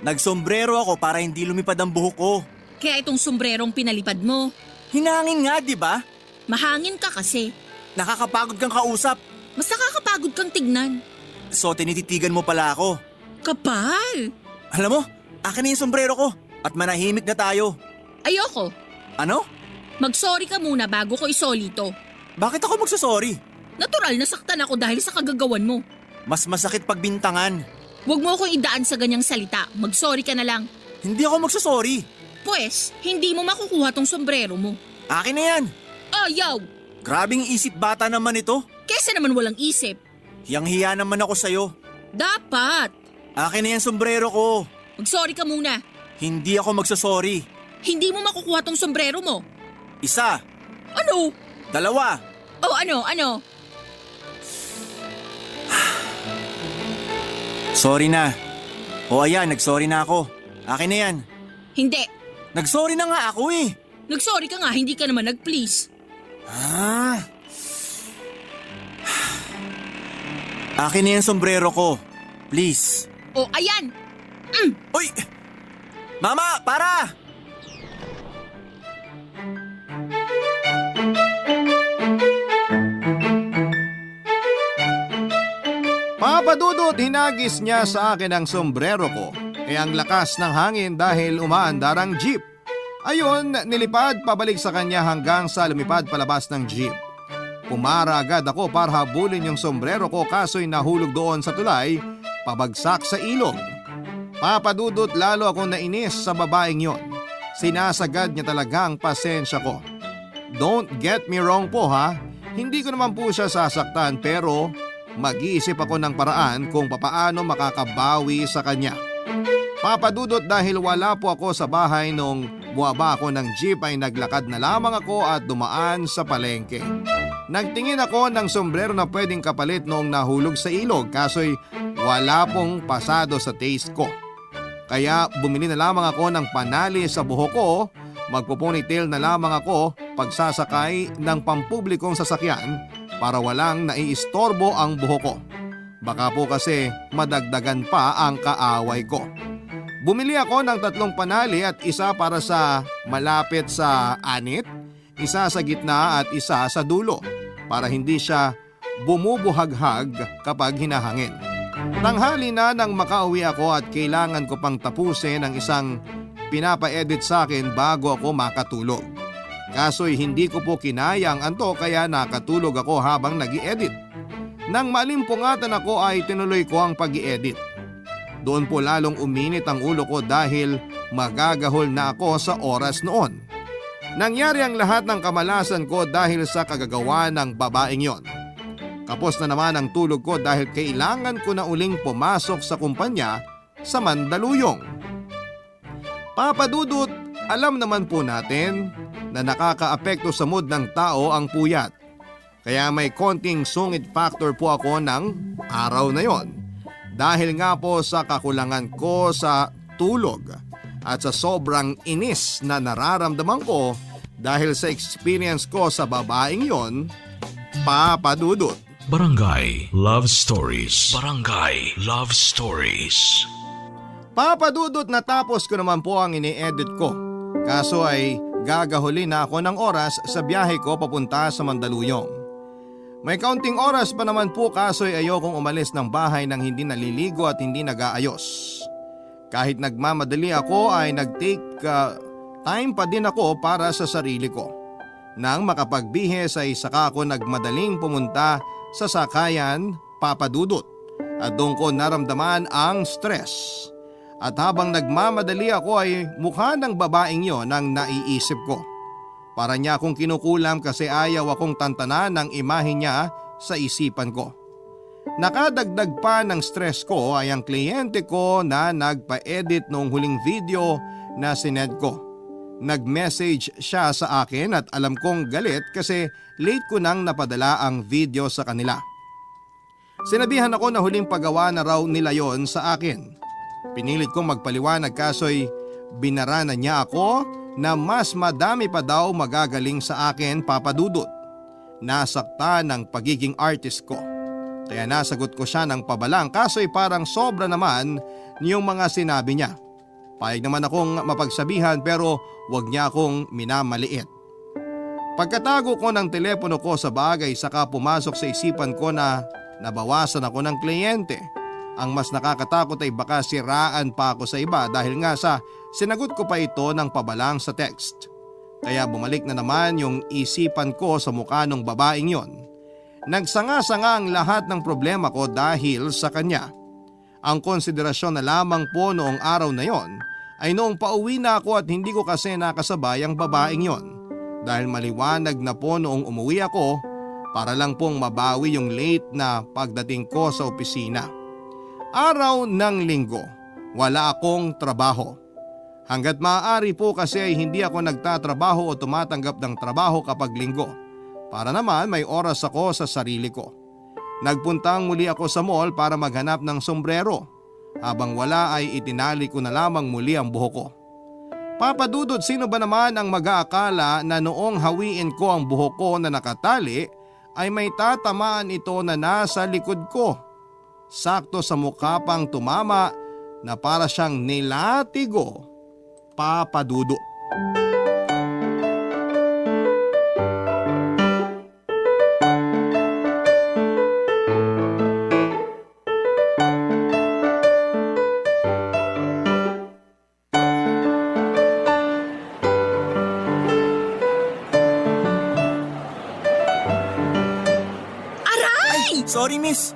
Nagsombrero ako para hindi lumipad ang buhok ko. Kaya itong sombrerong pinalipad mo. Hinangin nga, di ba? Mahangin ka kasi. Nakakapagod kang kausap. Mas nakakapagod kang tignan. So tinititigan mo pala ako. Kapal. Alam mo, akin na yung sombrero ko at manahimik na tayo. Ayoko. Ano? Mag-sorry ka muna bago ko isoli to. Bakit ako magsasorry? Natural nasaktan ako dahil sa kagagawan mo. Mas masakit pagbintangan. Huwag mo akong idaan sa ganyang salita. Mag-sorry ka na lang. Hindi ako magsasorry. Pwes, hindi mo makukuha tong sombrero mo. Akin na yan. Ayaw! Grabing isip bata naman ito. Kesa naman walang isip. Hiyang-hiya naman ako sa'yo. Dapat. Akin na yan sombrero ko. Mag-sorry ka muna. Hindi ako magsasorry. Hindi mo makukuha tong sombrero mo. Isa. Ano? Dalawa. Oh, ano? Sorry na. O ayan, nagsorry na ako. Akin na yan. Hindi. Nagsorry na nga ako eh. Nag-sorry ka nga, hindi ka naman nag-please. Ah. Akin na yung sombrero ko. Please. Oh, ayan. Uy! Mama, para! Papa Dudut, hinagis niya sa akin ang sombrero ko. Eh ang lakas ng hangin dahil umaandar ang jeep. Ayun, nilipad pabalik sa kanya hanggang sa lumipad palabas ng jeep. Pumara agad ako para habulin yung sombrero ko kaso'y nahulog doon sa tulay, pabagsak sa ilog. Papa Dudut, lalo akong nainis sa babaeng yon. Sinasagad niya talaga ang pasensya ko. Don't get me wrong po ha, hindi ko naman po siya sasaktan pero mag-iisip ako ng paraan kung papaano makakabawi sa kanya. Papa Dudut, dahil wala po ako sa bahay nung buwaba ako ng jeep ay naglakad na lamang ako at dumaan sa palengke. Nagtingin ako ng sombrero na pwedeng kapalit noong nahulog sa ilog kaso'y wala pong pasado sa taste ko. Kaya bumili na lamang ako ng panali sa buhok ko, magpuponytail na lamang ako pagsasakay ng pampublikong sasakyan para walang naiistorbo ang buhok ko. Baka po kasi madagdagan pa ang kaaway ko. Bumili ako ng 3 panali at isa para sa malapit sa anit, isa sa gitna at isa sa dulo para hindi siya bumubuhaghag kapag hinahangin. Tanghali na nang makauwi ako at kailangan ko pang tapusin ang isang pinapa-edit sa akin bago ako makatulog. Kaso'y hindi ko po kinaya ang antok kaya nakatulog ako habang nag-i-edit. Nang malimpungatan ako ay tinuloy ko ang pag-i-edit. Doon po lalong uminit ang ulo ko dahil magagahol na ako sa oras noon. Nangyari ang lahat ng kamalasan ko dahil sa kagagawa ng babaeng yon. Kapos na naman ang tulog ko dahil kailangan ko na uling pumasok sa kumpanya sa Mandaluyong. Papa Dudut, alam naman po natin na nakakaapekto sa mood ng tao ang puyat. Kaya may konting sungit factor po ako ng araw na yon. Dahil nga po sa kakulangan ko sa tulog at sa sobrang inis na nararamdaman ko dahil sa experience ko sa babaeng yon, Papa Dudut. Barangay Love Stories. Barangay Love Stories. Papadudot natapos ko naman po ang ini-edit ko. Kaso ay gagahuli na ako ng oras sa biyahe ko papunta sa Mandaluyong. May kaunting oras pa naman po kaso ay ayokong umalis ng bahay nang hindi naliligo at hindi nag-aayos. Kahit nagmamadali ako ay nag-take time pa din ako para sa sarili ko. Nang makapagbihis ay saka ako nagmadaling pumunta sa sakayan, Papadudot. At doon ko naramdaman ang stress. At habang nagmamadali ako ay mukha ng babaeng yon ang naiisip ko. Para niya akong kinukulam kasi ayaw akong tantanan ng imahe niya sa isipan ko. Nakadagdag pa ng stress ko ay ang kliyente ko na nagpa-edit noong huling video na sinend ko. Nag-message siya sa akin at alam kong galit kasi late ko nang napadala ang video sa kanila. Sinabihan ako na huling paggawa na raw nila yon sa akin. Pinilit kong magpaliwanag kaso'y binara na niya ako na mas madami pa daw magagaling sa akin, Papadudot. Nasakta ng pagiging artist ko. Kaya nasagot ko siya ng pabalang kaso'y parang sobra naman niyong mga sinabi niya. Payag naman akong mapagsabihan pero wag niya akong minamaliit. Pagkatago ko ng telepono ko sa bagay saka pumasok sa isipan ko na nabawasan ako ng kliyente. Ang mas nakakatakot ay baka siraan pa ako sa iba dahil nga sa sinagot ko pa ito ng pabalang sa text. Kaya bumalik na naman yung isipan ko sa mukha ng babaeng yon. Nagsanga-sanga ang lahat ng problema ko dahil sa kanya. Ang konsiderasyon na lamang po noong araw na yon ay noong pauwi na ako at hindi ko kasi nakasabay ang babaeng yon. Dahil maliwanag na po noong umuwi ako para lang pong mabawi yung late na pagdating ko sa opisina. Araw ng linggo, wala akong trabaho. Hanggat maaari po kasi ay hindi ako nagtatrabaho o tumatanggap ng trabaho kapag linggo. Para naman may oras ako sa sarili ko. Nagpuntang muli ako sa mall para maghanap ng sombrero. Habang wala ay itinali ko na lamang muli ang buhok ko. Papadudot, sino ba naman ang mag-aakala na noong hawiin ko ang buhok ko na nakatali ay may tatamaan ito na nasa likod ko. Sakto sa mukha pang tumama na para siyang nilatigo, Papadudot. Aray! Sorry miss.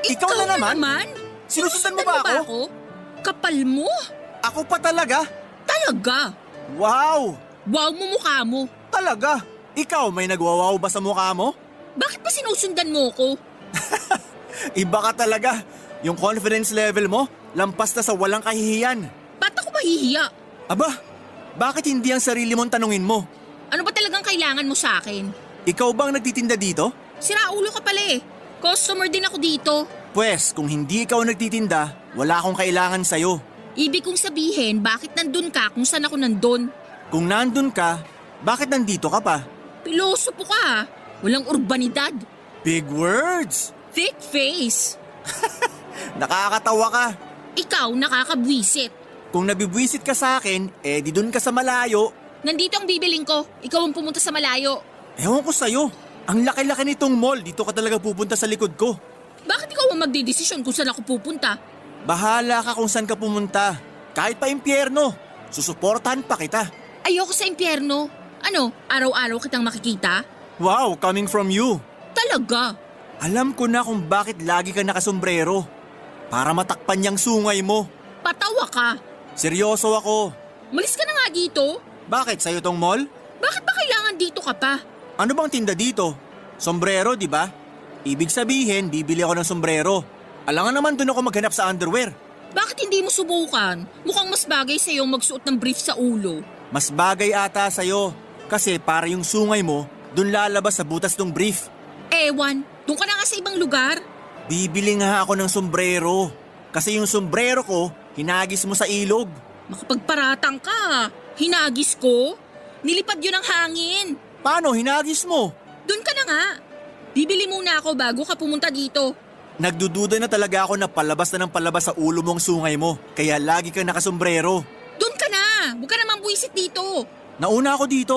Ikaw na naman? Sinusundan mo ba ako? Kapal mo? Ako pa talaga? Talaga? Wow! Wow mo mukha mo. Talaga? Ikaw may nagwawaw ba sa mukha mo? Bakit ba sinusundan mo ko? Iba ka talaga. Yung confidence level mo, lampas na sa walang kahihiyan. Ba't ako mahihiya? Aba, bakit hindi ang sarili mong tanungin mo? Ano ba talagang kailangan mo sa akin? Ikaw bang nagtitinda dito? Sira ulo ka pala eh. Customer din ako dito. Pwes, kung hindi ikaw nagtitinda, wala akong kailangan sa'yo. Ibig kong sabihin, bakit nandun ka kung saan ako nandun? Kung nandun ka, bakit nandito ka pa? Pilosopo ka ha. Walang urbanidad. Big words! Thick face. Nakakatawa ka. Ikaw nakakabwisit. Kung nabibwisit ka sa akin, di dun ka sa malayo. Nandito ang bibiling ko. Ikaw ang pumunta sa malayo. Ewan ko sa'yo. Ang laki-laki nitong mall, dito ka talaga pupunta sa likod ko. Bakit ikaw ang magdidesisyon kung saan ako pupunta? Bahala ka kung saan ka pumunta. Kahit pa impyerno, susuportahan pa kita. Ayoko sa impyerno. Ano, araw-araw kitang makikita? Wow, coming from you. Talaga? Alam ko na kung bakit lagi ka nakasombrero. Para matakpan niyang sungay mo. Patawa ka. Seryoso ako. Malis ka na nga dito. Bakit, sa'yo tong mall? Bakit ba kailangan dito ka pa? Ano bang tinda dito? Sombrero, di ba? Ibig sabihin, bibili ako ng sombrero. Alangan naman doon ako maghanap sa underwear. Bakit hindi mo subukan? Mukhang mas bagay sa'yo magsuot ng brief sa ulo. Mas bagay ata sa'yo. Kasi para yung sungay mo, doon lalabas sa butas ng brief. Ewan, doon ka na nga sa ibang lugar. Bibili nga ako ng sombrero. Kasi yung sombrero ko, hinagis mo sa ilog. Makapagparatang ka. Hinagis ko? Nilipad yun ng hangin. Paano hinagis mo? Doon ka na nga. Bibili muna ako bago ka pumunta dito. Nagdududa na talaga ako na palabas na ng palabas sa ulo mong sungay mo, kaya lagi kang nakasombrero. Doon ka na! Huwag ka naman buwisit dito! Nauna ako dito.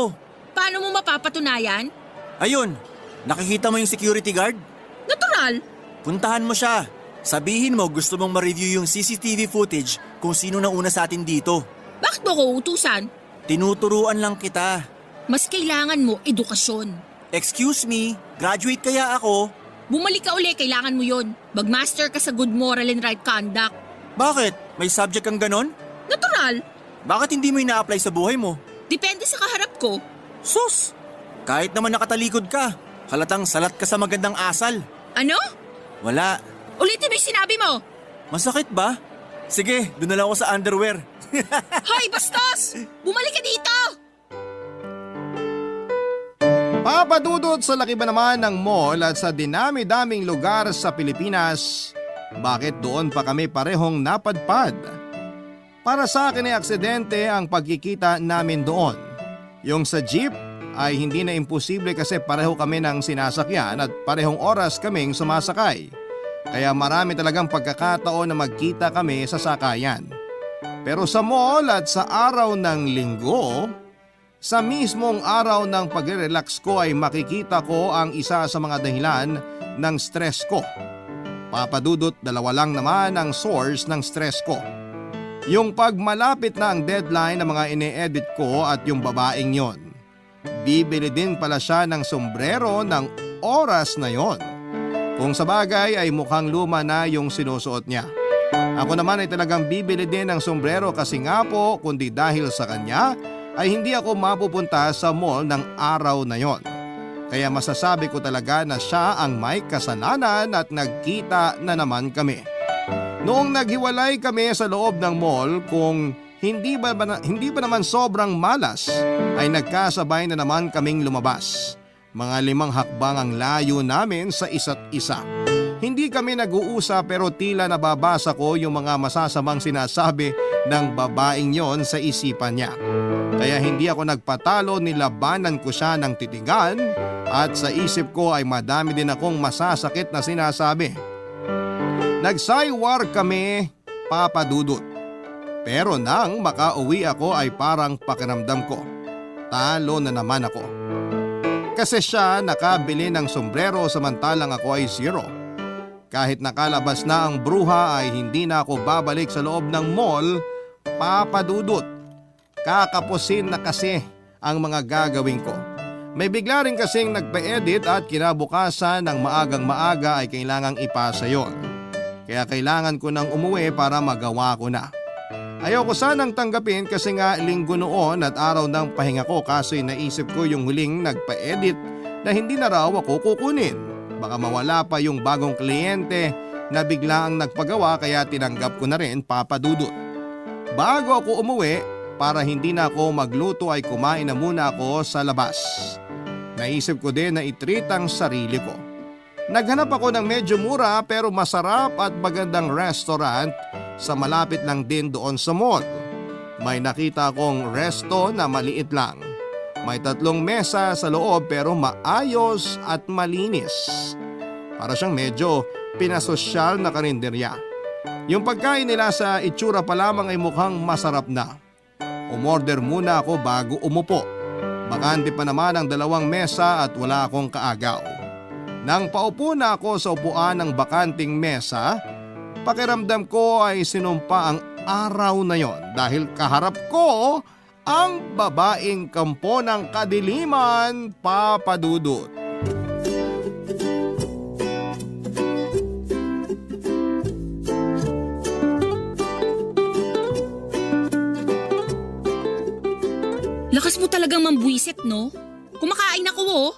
Paano mo mapapatunayan? Ayun, nakikita mo yung security guard? Natural! Puntahan mo siya. Sabihin mo gusto mong ma-review yung CCTV footage kung sino nauna sa atin dito. Bakit mo ko utusan? Tinuturuan lang kita. Mas kailangan mo edukasyon. Excuse me, graduate kaya ako? Bumalik ka uli, kailangan mo yon. Mag-master ka sa good moral and right conduct. Bakit? May subject kang ganon? Natural! Bakit hindi mo ina-apply sa buhay mo? Depende sa kaharap ko. Sus! Kahit naman nakatalikod ka, halatang salat ka sa magandang asal. Ano? Wala. Ulitin mo yung sinabi mo! Masakit ba? Sige, doon na lang ako sa underwear. Hoy, bastos! Bumalik ka dito! Papadudot sa laki ba naman ng mall at sa dinami-daming lugar sa Pilipinas, bakit doon pa kami parehong napadpad? Para sa akin ay aksidente ang pagkikita namin doon. Yung sa jeep ay hindi na imposible kasi pareho kami ng sinasakyan at parehong oras kaming sumasakay. Kaya marami talagang pagkakataon na magkita kami sa sakayan. Pero sa mall at sa araw ng linggo, sa mismong araw ng pagre-relax ko ay makikita ko ang isa sa mga dahilan ng stress ko. Papadudot, dalawa lang naman ang source ng stress ko. Yung pag malapit na ang deadline ng mga ine-edit ko at yung babaeng yon. Bibili din pala siya ng sombrero ng oras na yon. Kung sa bagay ay mukhang luma na yung sinusuot niya. Ako naman ay talagang bibili din ng sombrero kasi nga po kundi dahil sa kanya ay hindi ako mapupunta sa mall ng araw na yon. Kaya masasabi ko talaga na siya ang may kasalanan at nagkita na naman kami. Noong naghiwalay kami sa loob ng mall, kung hindi ba naman sobrang malas, ay nagkasabay na naman kaming lumabas. Mga 5 hakbang ang layo namin sa isa't isa. Hindi kami nag-uusap pero tila nababasa ko yung mga masasamang sinasabi ng babaeng yon sa isipan niya. Kaya hindi ako nagpatalo, nilabanan ko siya ng titigan at sa isip ko ay madami din akong masasakit na sinasabi. Nagsaywar kami, papadudot. Pero nang makauwi ako ay parang pakiramdam ko. Talo na naman ako. Kasi siya nakabili ng sombrero samantalang ako ay zero. Kahit nakalabas na ang bruha ay hindi na ako babalik sa loob ng mall, papadudot. Kakapusin na kasi ang mga gagawin ko. May bigla rin kasing nagpa-edit at kinabukasan ng maagang maaga ay kailangang ipasa yon. Kaya kailangan ko nang umuwi para magawa ko na. Ayoko sanang tanggapin kasi nga linggo noon at araw ng pahinga ko kaso naisip ko yung huling nagpa-edit na hindi na raw ako kukunin. Baka mawala pa yung bagong kliyente na bigla ang nagpagawa kaya tinanggap ko na rin, papadudot. Bago ako umuwi, para hindi na ako magluto ay kumain na muna ako sa labas. Naisip ko din na i-treat ang sarili ko. Naghanap ako ng medyo mura pero masarap at magandang restaurant sa malapit lang din doon sa mall. May nakita akong resto na maliit lang. May 3 mesa sa loob pero maayos at malinis. Para siyang medyo pinasosyal na karinderya. Yung pagkain nila sa itsura pa lamang ay mukhang masarap na. Umorder muna ako bago umupo. Bakante pa naman ang 2 mesa at wala akong kaagaw. Nang paupo na ako sa upuan ng bakanting mesa, pakiramdam ko ay sinumpa ang araw na yon dahil kaharap ko ang babaeng kampo ng kadiliman, papadudot. Lakas mo talagang mambuisit, no? Kumakain ako, oh.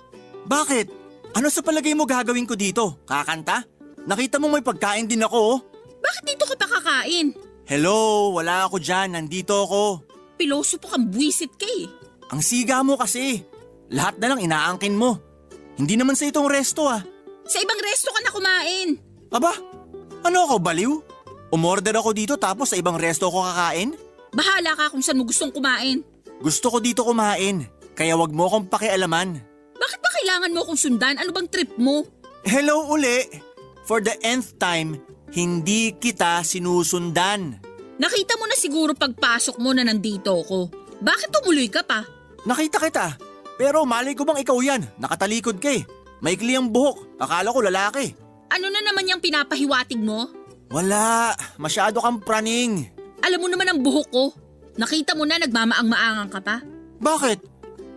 Bakit? Ano sa palagay mo gagawin ko dito? Kakanta? Nakita mo may pagkain din ako, oh. Bakit dito ka pa kakain? Hello, wala ako dyan. Nandito ako. Piloso pa kang buisit ka eh. Ang siga mo kasi. Lahat na lang inaangkin mo. Hindi naman sa itong resto ah. Sa ibang resto ka na kumain. Aba, ano ako baliw? Umorder ako dito tapos sa ibang resto ako kakain? Bahala ka kung saan mo gustong kumain. Gusto ko dito kumain, kaya wag mo akong pakialaman. Bakit ba kailangan mo akong sundan? Ano bang trip mo? Hello uli. For the nth time, hindi kita sinusundan. Nakita mo na siguro pagpasok mo na nandito ako. Bakit tumuloy ka pa? Nakita kita. Pero malay ko bang ikaw yan? Nakatalikod ka eh. Maikli ang buhok. Akala ko lalaki. Ano na naman yung pinapahiwatig mo? Wala. Masyado kang praning. Alam mo naman ang buhok ko. Nakita mo na nagmamaang-maangan ka pa. Bakit?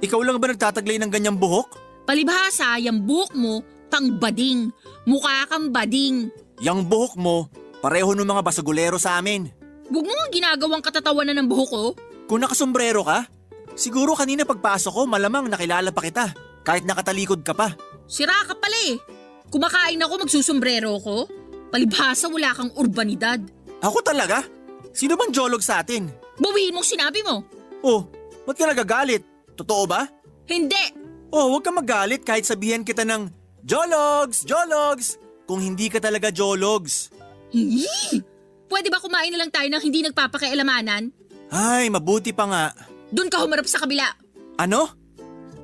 Ikaw lang ba nagtataglay ng ganyang buhok? Palibhasa, yung buhok mo, pang bading. Mukha kang bading. Yang buhok mo, pareho ng mga basagulero sa amin. Huwag mo nga ginagawang katatawanan ng buhok ko. Kung nakasombrero ka, siguro kanina pagpasok ko malamang nakilala pa kita. Kahit nakatalikod ka pa. Sira ka pala eh. Kumakain ako, magsusombrero ko. Palibhasa, wala kang urbanidad. Ako talaga? Sino bang jolog sa atin? Bawiin mong sinabi mo. Oh, ba't ka nagagalit? Totoo ba? Hindi! Oh, huwag ka magalit kahit sabihan kita ng Jologs! Jologs! Kung hindi ka talaga Jologs. Pwede ba kumain na lang tayo ng hindi nagpapakialamanan? Ay, mabuti pa nga. Doon ka humarap sa kabila. Ano?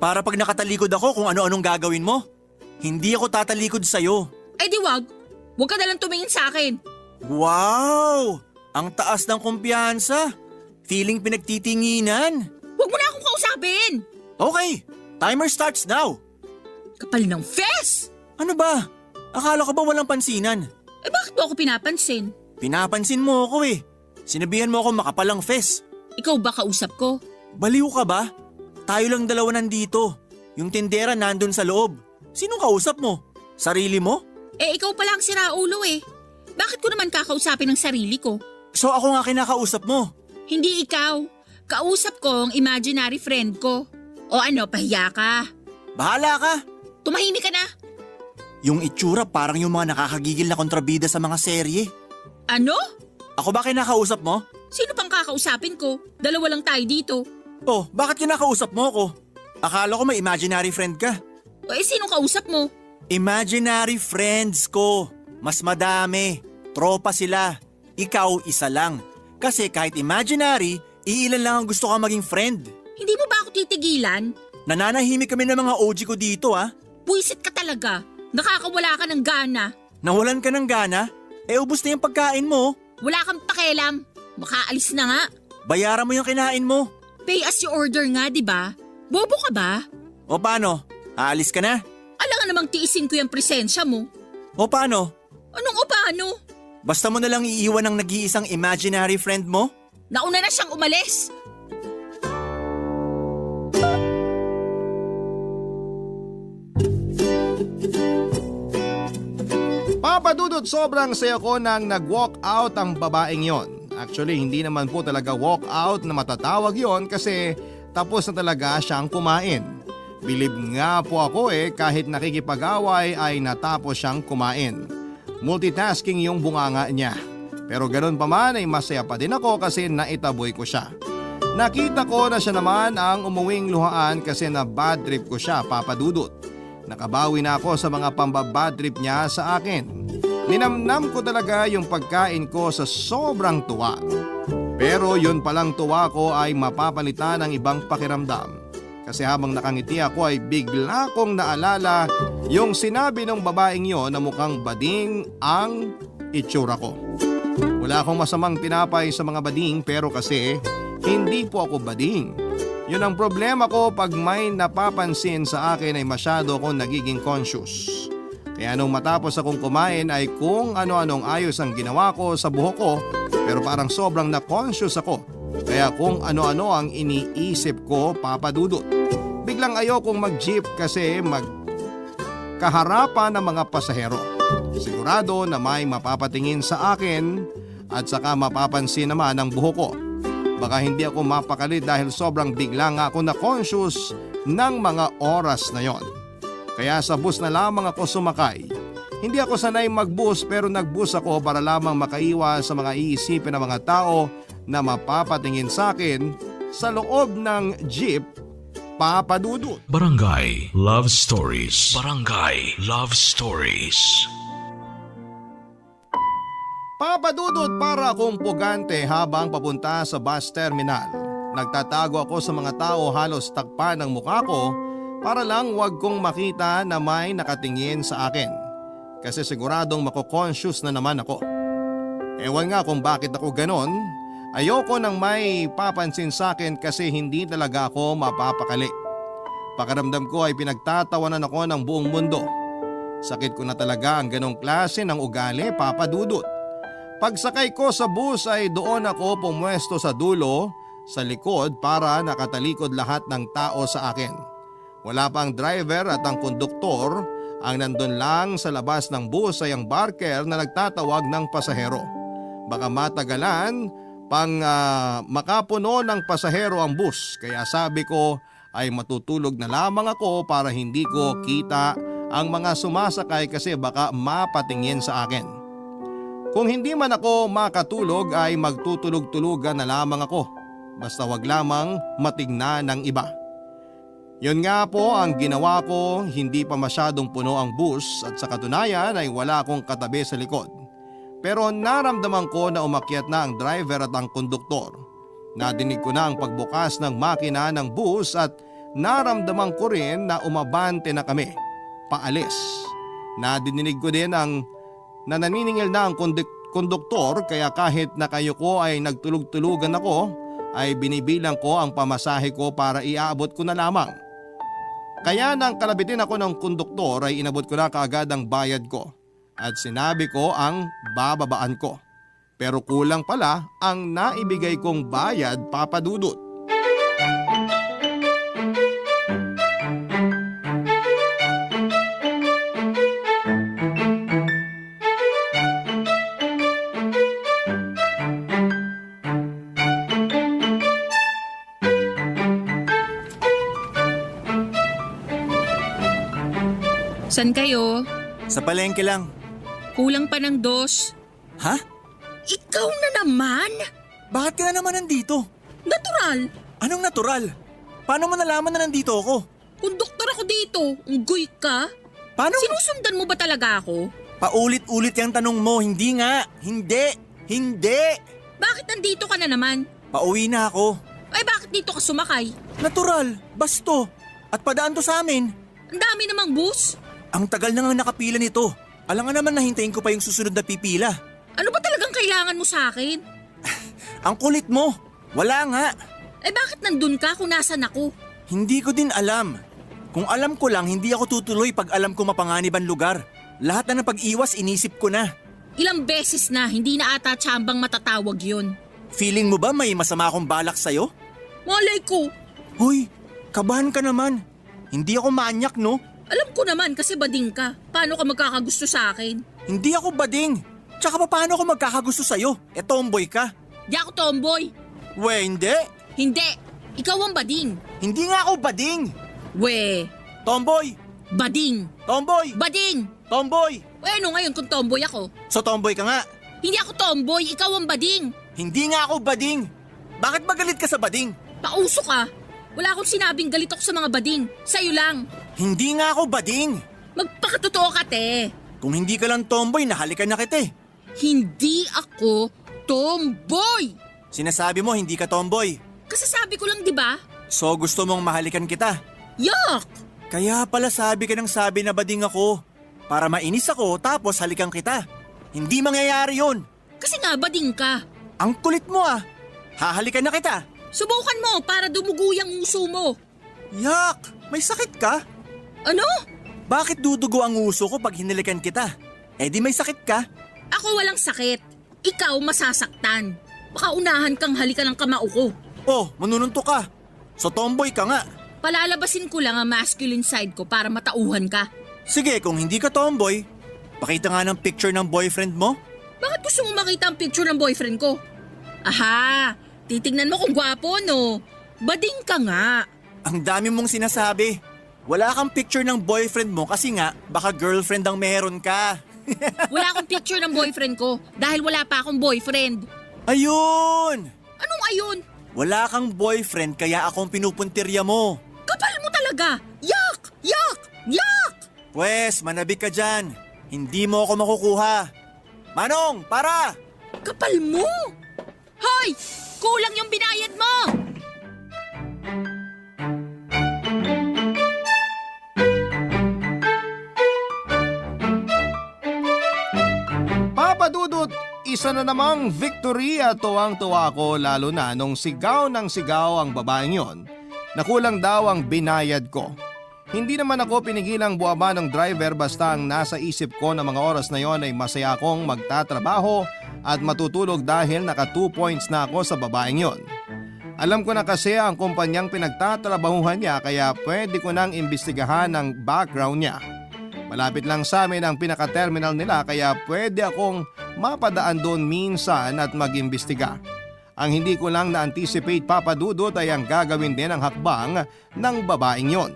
Para pag nakatalikod ako kung ano-anong gagawin mo? Hindi ako tatalikod sa'yo. Eh di wag. Huwag ka nalang tumingin sa akin. Wow! Ang taas ng kumpiyansa. Feeling pinagtitinginan. Huwag mo na akong kausapin. Okay, timer starts now. Kapal ng fes! Ano ba? Akala ko ba walang pansinan? Eh bakit mo ako pinapansin? Pinapansin mo ako eh. Sinabihan mo ako makapalang fes. Ikaw ba kausap ko? Baliw ka ba? Tayo lang dalawa nandito. Yung tindera nandun sa loob. Sinong kausap mo? Sarili mo? Eh ikaw pala ang siraulo eh. Bakit ko naman kakausapin ang sarili ko? So ako nga kinakausap mo. Hindi ikaw. Kausap ko ang imaginary friend ko. O ano, pahiya ka. Bahala ka. Tumahimik ka na. Yung itsura parang yung mga nakakagigil na kontrabida sa mga serye. Ano? Ako ba kinakausap mo? Sino pang kakausapin ko? Dalawa lang tayo dito. Oh, bakit kinakausap mo ako? Akala ko may imaginary friend ka. O eh sinong kausap mo? Imaginary friends ko. Mas madami. Tropa sila. Ikaw isa lang. Kasi kahit imaginary, iilan lang ang gusto ka maging friend. Hindi mo ba ako titigilan? Nananahimik kami ng mga OG ko dito Puwisit ka talaga. Nakakawala ka ng gana. Nawalan ka ng gana? Eh ubos na yung pagkain mo. Wala kang pakialam. Makaalis na nga. Bayaran mo yung kinain mo. Pay as you order nga, di ba? Bobo ka ba? O paano? Aalis ka na? Alangan namang tiisin ko yung presensya mo. O paano? Anong o paano? Basta mo na lang iiwan ng nag-iisang imaginary friend mo? Nauna na siyang umalis. Papadudot, sobrang saya ko nang nag-walk out ang babaeng yon. Actually, hindi naman po talaga walk out na matatawag yon kasi tapos na talaga siyang kumain. Bilib nga po ako kahit nakikipag-away ay natapos siyang kumain. Multitasking yung bunganga niya. Pero ganun pa man ay masaya pa din ako kasi naitaboy ko siya. Nakita ko na siya naman ang umuwing luhaan kasi na bad trip ko siya, papadudot. Nakabawi na ako sa mga pambabad trip niya sa akin. Ninamnam ko talaga yung pagkain ko sa sobrang tuwa. Pero yun palang tuwa ko ay mapapalitan ng ibang pakiramdam. Kasi habang nakangiti ako ay bigla kong naalala yung sinabi ng babaeng yon na mukhang bading ang itsura ko. Wala akong masamang tinapay sa mga bading pero kasi hindi po ako bading. Yun ang problema ko pag may napapansin sa akin ay masyado akong nagiging conscious. Kaya nung matapos akong kumain ay kung ano-anong ayos ang ginawa ko sa buhok ko pero parang sobrang na-conscious ako. Kaya kung ano-ano ang iniisip ko, papadudot. Biglang ayokong mag-jeep kasi magkaharapan ng mga pasahero. Sigurado na may mapapatingin sa akin at saka mapapansin naman ang buhok ko. Baka hindi ako mapakali dahil sobrang bigla nga ako na-conscious ng mga oras na yon. Kaya sa bus na lamang ako sumakay. Hindi ako sanay mag-bus pero nag-bus ako para lamang makaiwas sa mga iisipin ng mga tao na mapapatingin sa akin sa loob ng jeep, papadudot. Barangay Love Stories. Barangay Love Stories. Papadudot, para akong pugante habang papunta sa bus terminal. Nagtatago ako sa mga tao, halos takpan ng mukha ko para lang wag kong makita na may nakatingin sa akin. kasi siguradong mako-conscious na naman ako. Ewan nga kung bakit ako ganon. Ayoko nang may papansin sa akin kasi hindi talaga ako mapapakali. Pakiramdam ko ay pinagtatawanan ako ng buong mundo. Sakit ko na talaga ang ganong klase ng ugali, Papa Dudut. Pagsakay ko sa bus ay doon ako pumwesto sa dulo, sa likod para nakatalikod lahat ng tao sa akin. Wala pa ang driver at ang konduktor, ang nandun lang sa labas ng bus ay ang barker na nagtatawag ng pasahero. Baka matagalan pang makapuno ng pasahero ang bus, kaya sabi ko ay matutulog na lamang ako para hindi ko kita ang mga sumasakay kasi baka mapatingin sa akin. Kung hindi man ako makatulog ay magtutulog-tulugan na lamang ako, basta wag lamang matingnan ng iba. Yun nga po ang ginawa ko, hindi pa masyadong puno ang bus at sa katunayan ay wala akong katabi sa likod. Pero naramdaman ko na umakyat na ang driver at ang konduktor. Nadinig ko na ang pagbukas ng makina ng bus at naramdaman ko rin na umabante na kami, paalis. Nadinig ko din ang naniningil na ang konduktor kaya kahit na kayo ko ay nagtulog-tulugan ako, ay binibilang ko ang pamasahe ko para iaabot ko na lamang. Kaya nang kalabitin ako ng konduktor ay inabot ko na kaagad ang bayad ko. At sinabi ko ang bababaan ko. Pero kulang pala ang naibigay kong bayad, Papa Dudut. San kayo? Sa palengke lang. Kulang pa ng 2. Ha? Ikaw na naman? Bakit ka na naman nandito? Natural. Anong natural? Paano mo nalaman na nandito ako? Konduktor ako dito. Unggoy ka? Paano? Sinusundan mo ba talaga ako? Paulit-ulit yung tanong mo, hindi nga. Hindi. Bakit nandito ka na naman? Pauwi na ako. Ay bakit dito ka sumakay? Natural, basto. At padaan to sa amin. Ang dami namang bus. Ang tagal na nga nakapila nito. Alam nga naman na hintayin ko pa yung susunod na pipila. Ano ba talagang kailangan mo sa akin? Ang kulit mo. Wala nga. Eh bakit nandun ka kung nasan ako? Hindi ko din alam. Kung alam ko lang, hindi ako tutuloy pag alam ko mapanganib ang lugar. Lahat na ng pag-iwas, inisip ko na. Ilang beses na, hindi na ata tsambang matatawag yun. Feeling mo ba may masama akong balak sa'yo? Malay ko. Hoy, kabahan ka naman. Hindi ako manyak, no? Alam ko naman kasi bading ka. Paano ka magkakagusto sa akin? Hindi ako bading. Tsaka paano ako magkakagusto sa'yo? Tomboy ka. Di ako tomboy. We, hindi. Hindi. Ikaw ang bading. Hindi nga ako bading. We. Tomboy. Bading. Tomboy. Bading. Tomboy. Ano ngayon kung tomboy ako? So tomboy ka nga. Hindi ako tomboy, ikaw ang bading. Hindi nga ako bading. Bakit magalit ka sa bading? Pauso ka. Wala akong sinabing galit ako sa mga bading. Sa'yo lang. Hindi nga ako bading. Magpakatotoo ka, te. Kung hindi ka lang tomboy, nahalikan na kita eh. Hindi ako tomboy. Sinasabi mo hindi ka tomboy. Kasasabi ko lang, di ba? So gusto mong mahalikan kita. Yuck! Kaya pala sabi ka ng sabi na bading ako. Para mainis ako tapos halikan kita. Hindi mangyayari yun. Kasi nga bading ka. Ang kulit mo ah. Hahalikan na kita. Subukan mo para dumugo yung uso mo. Yak! May sakit ka? Ano? Bakit dudugo ang uso ko pag hinalikan kita? Eh di may sakit ka? Ako walang sakit. Ikaw masasaktan. Baka unahan kang halikan ng kamao ko. Oh, manununto ka. So tomboy ka nga. Palalabasin ko lang ang masculine side ko para matauhan ka. Sige, kung hindi ka tomboy, pakita nga ng picture ng boyfriend mo. Bakit gusto mo makita ang picture ng boyfriend ko? Aha! Titignan mo kung gwapo, no? Bading ka nga. Ang dami mong sinasabi. Wala kang picture ng boyfriend mo kasi nga baka girlfriend ang meron ka. Wala akong picture ng boyfriend ko dahil wala pa akong boyfriend. Ayun! Anong ayun? Wala kang boyfriend kaya akong pinupuntirya mo. Kapal mo talaga! Yak! Yak! Yak! Pwes, manabik ka dyan. Hindi mo ako makukuha. Manong, para! Kapal mo! Hoy! Kulang yung binayad mo! Isa na namang victory at tuwang-tuwa ko lalo na nung sigaw ng sigaw ang babaeng yon na kulang daw ang binayad ko. Hindi naman ako pinigilang buwaba ng driver basta ang nasa isip ko na mga oras na yon ay masaya akong magtatrabaho at matutulog dahil naka 2 points na ako sa babaeng yon. Alam ko na kasi ang kumpanyang pinagtatrabahuhan niya kaya pwede ko nang imbestigahan ang background niya. Malapit lang sa amin ang pinaka-terminal nila kaya pwede akong mapadaan doon minsan at mag-imbestiga. Ang hindi ko lang na-anticipate papadudot ay ang gagawin din ang hakbang ng babaeng yon.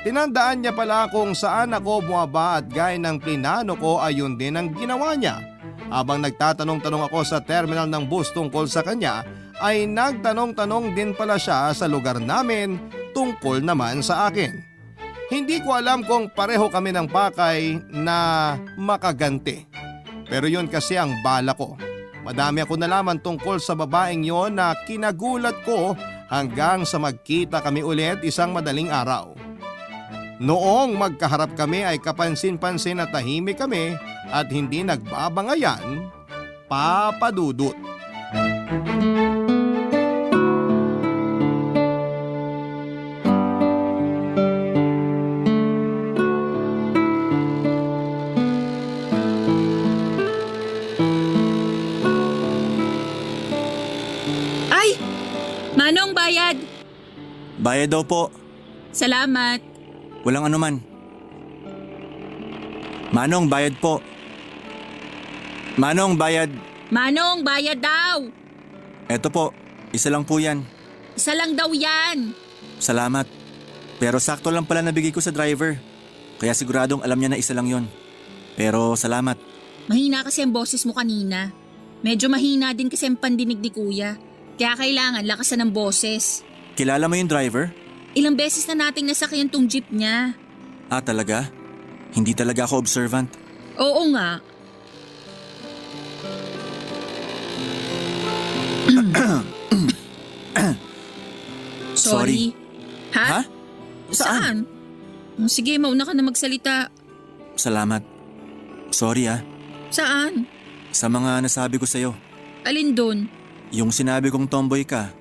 Tinandaan niya pala kung saan ako bumaba at gaya ng plinano ko ayun din ang ginawa niya. Habang nagtatanong-tanong ako sa terminal ng bus tungkol sa kanya ay nagtanong-tanong din pala siya sa lugar namin tungkol naman sa akin. Hindi ko alam kung pareho kami ng pakay na makaganti. Pero yun kasi ang bala ko. Madami ako nalaman tungkol sa babaeng yon na kinagulat ko hanggang sa magkita kami ulit isang madaling araw. Noong magkaharap kami ay kapansin-pansin na tahimik kami at hindi nagbabangayan, papadudot. Ay! Manong bayad! Bayad daw po. Salamat. Walang anuman. Manong, bayad po. Manong, bayad. Manong, bayad daw! Eto po, isa lang po yan. Isa lang daw yan. Salamat. Pero sakto lang pala nabigay ko sa driver. Kaya siguradong alam niya na isa lang yon. Pero salamat. Mahina kasi ang boses mo kanina. Medyo mahina din kasi ang pandinig ni kuya. Kaya kailangan lakasan ng boses. Kilala mo yung driver? Ilang beses na nating nasakyan tong jeep niya. Ah, talaga? Hindi talaga ako observant. Oo nga. Sorry. Ha? Ha? Saan? Sige, mauna ka na magsalita. Salamat. Sorry ah. Saan? Sa mga nasabi ko sa'yo. Alin doon? Yung sinabi kong tomboy ka,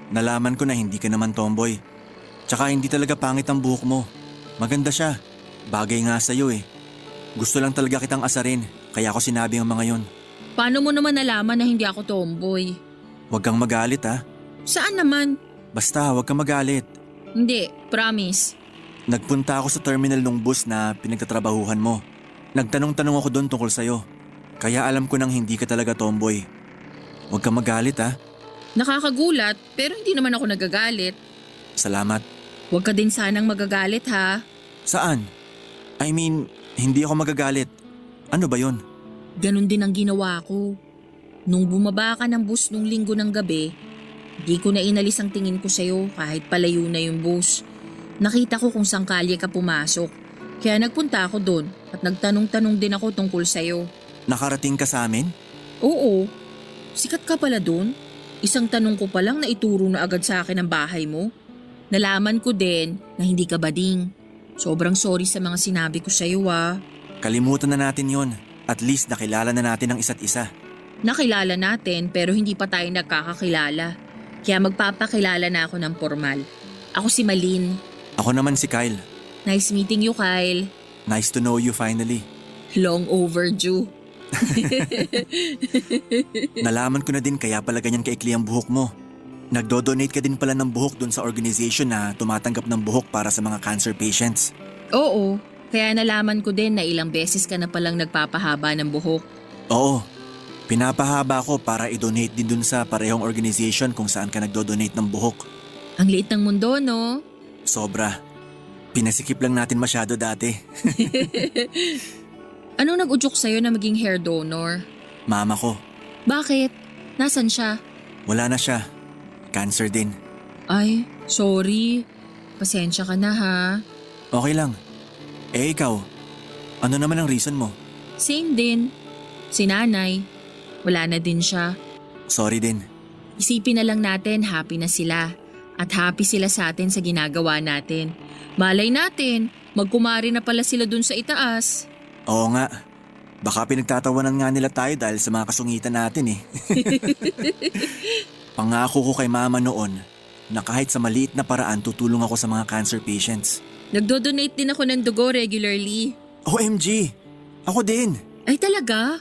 nalaman ko na hindi ka naman tomboy. Tsaka hindi talaga pangit ang buhok mo. Maganda siya. Bagay nga sa'yo eh. Gusto lang talaga kitang asarin, kaya ako sinabi ang mga yon. Paano mo naman nalaman na hindi ako tomboy? Huwag kang magalit ah. Saan naman? Basta huwag kang magalit. Hindi, promise. Nagpunta ako sa terminal ng bus na pinagtatrabahuhan mo. Nagtanong-tanong ako doon tungkol sa'yo. Kaya alam ko nang hindi ka talaga tomboy. Huwag kang magalit ah. Nakakagulat, pero hindi naman ako nagagalit. Salamat. Huwag ka din sanang magagalit ha. Saan? I mean, hindi ako magagalit. Ano ba yon? Ganon din ang ginawa ko. Nung bumaba ka ng bus nung linggo ng gabi, di ko na inalis ang tingin ko sa'yo kahit palayo na yung bus. Nakita ko kung saan kalye ka pumasok. Kaya nagpunta ako doon at nagtanong-tanong din ako tungkol sa'yo. Nakarating ka sa amin? Oo. Sikat ka pala doon. Isang tanong ko pa lang na ituro na agad sa akin ang bahay mo. Nalaman ko din na hindi ka bading. Sobrang sorry sa mga sinabi ko sa'yo ah. Kalimutan na natin yon. At least nakilala na natin ang isa't isa. Nakilala natin pero hindi pa tayo nagkakakilala. Kaya magpapakilala na ako ng formal. Ako si Malin. Ako naman si Kyle. Nice meeting you, Kyle. Nice to know you finally. Long overdue. Nalaman ko na din kaya pala ganyan kaikli ang buhok mo. Nagdo-donate ka din pala ng buhok dun sa organization na tumatanggap ng buhok para sa mga cancer patients. Oo, kaya nalaman ko din na ilang beses ka na palang nagpapahaba ng buhok. Oo, pinapahaba ko para i-donate din dun sa parehong organization kung saan ka nagdo-donate ng buhok. Ang liit ng mundo, no? Sobra. Pinasikip lang natin masyado dati. Anong nag-udyok sa'yo na maging hair donor? Mama ko, Bakit? Nasaan siya? wala na siya. Cancer din. Ay, sorry. Pasensya ka na ha. Okay lang. Eh ikaw, ano naman ang reason mo? Same din. Si nanay. Wala na din siya. Sorry din. Isipin na lang natin happy na sila. At happy sila sa atin sa ginagawa natin. Malay natin, magkumari na pala sila dun sa itaas. Oo nga. Baka pinagtatawanan nga nila tayo dahil sa mga kasungitan natin eh. Pangako ko kay mama noon na kahit sa maliit na paraan tutulong ako sa mga cancer patients. Nagdo-donate din ako ng dugo regularly. OMG! Ako din! Ay talaga?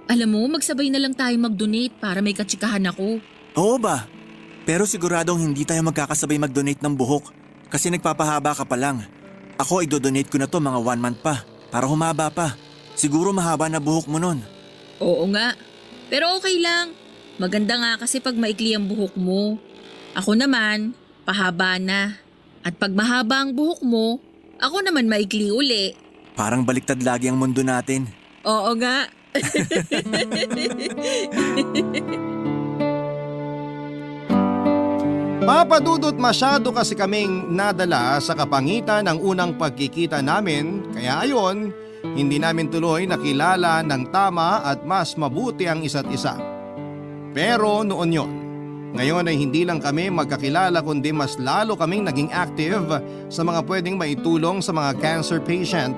Alam mo, magsabay na lang tayo mag-donate para may katsikahan ako. Oo ba? Pero siguradong hindi tayo magkakasabay mag-donate ng buhok kasi nagpapahaba ka pa lang. Ako i-donate ko na to mga 1 month pa para humaba pa. Siguro mahaba na buhok mo nun. Oo nga. Pero okay lang. Maganda nga kasi pag maikli ang buhok mo. Ako naman, pahaba na. At pag mahaba ang buhok mo, ako naman maikli uli. Parang baliktad lagi ang mundo natin. Oo nga. Papa Dudut, masyado kasi kaming nadala sa kapangitan ng unang pagkikita namin, kaya ayon, hindi namin tuloy nakilala ng tama at mas mabuti ang isa't isa. Pero noon yon, ngayon ay hindi lang kami magkakilala kundi mas lalo kaming naging active sa mga pwedeng maitulong sa mga cancer patient.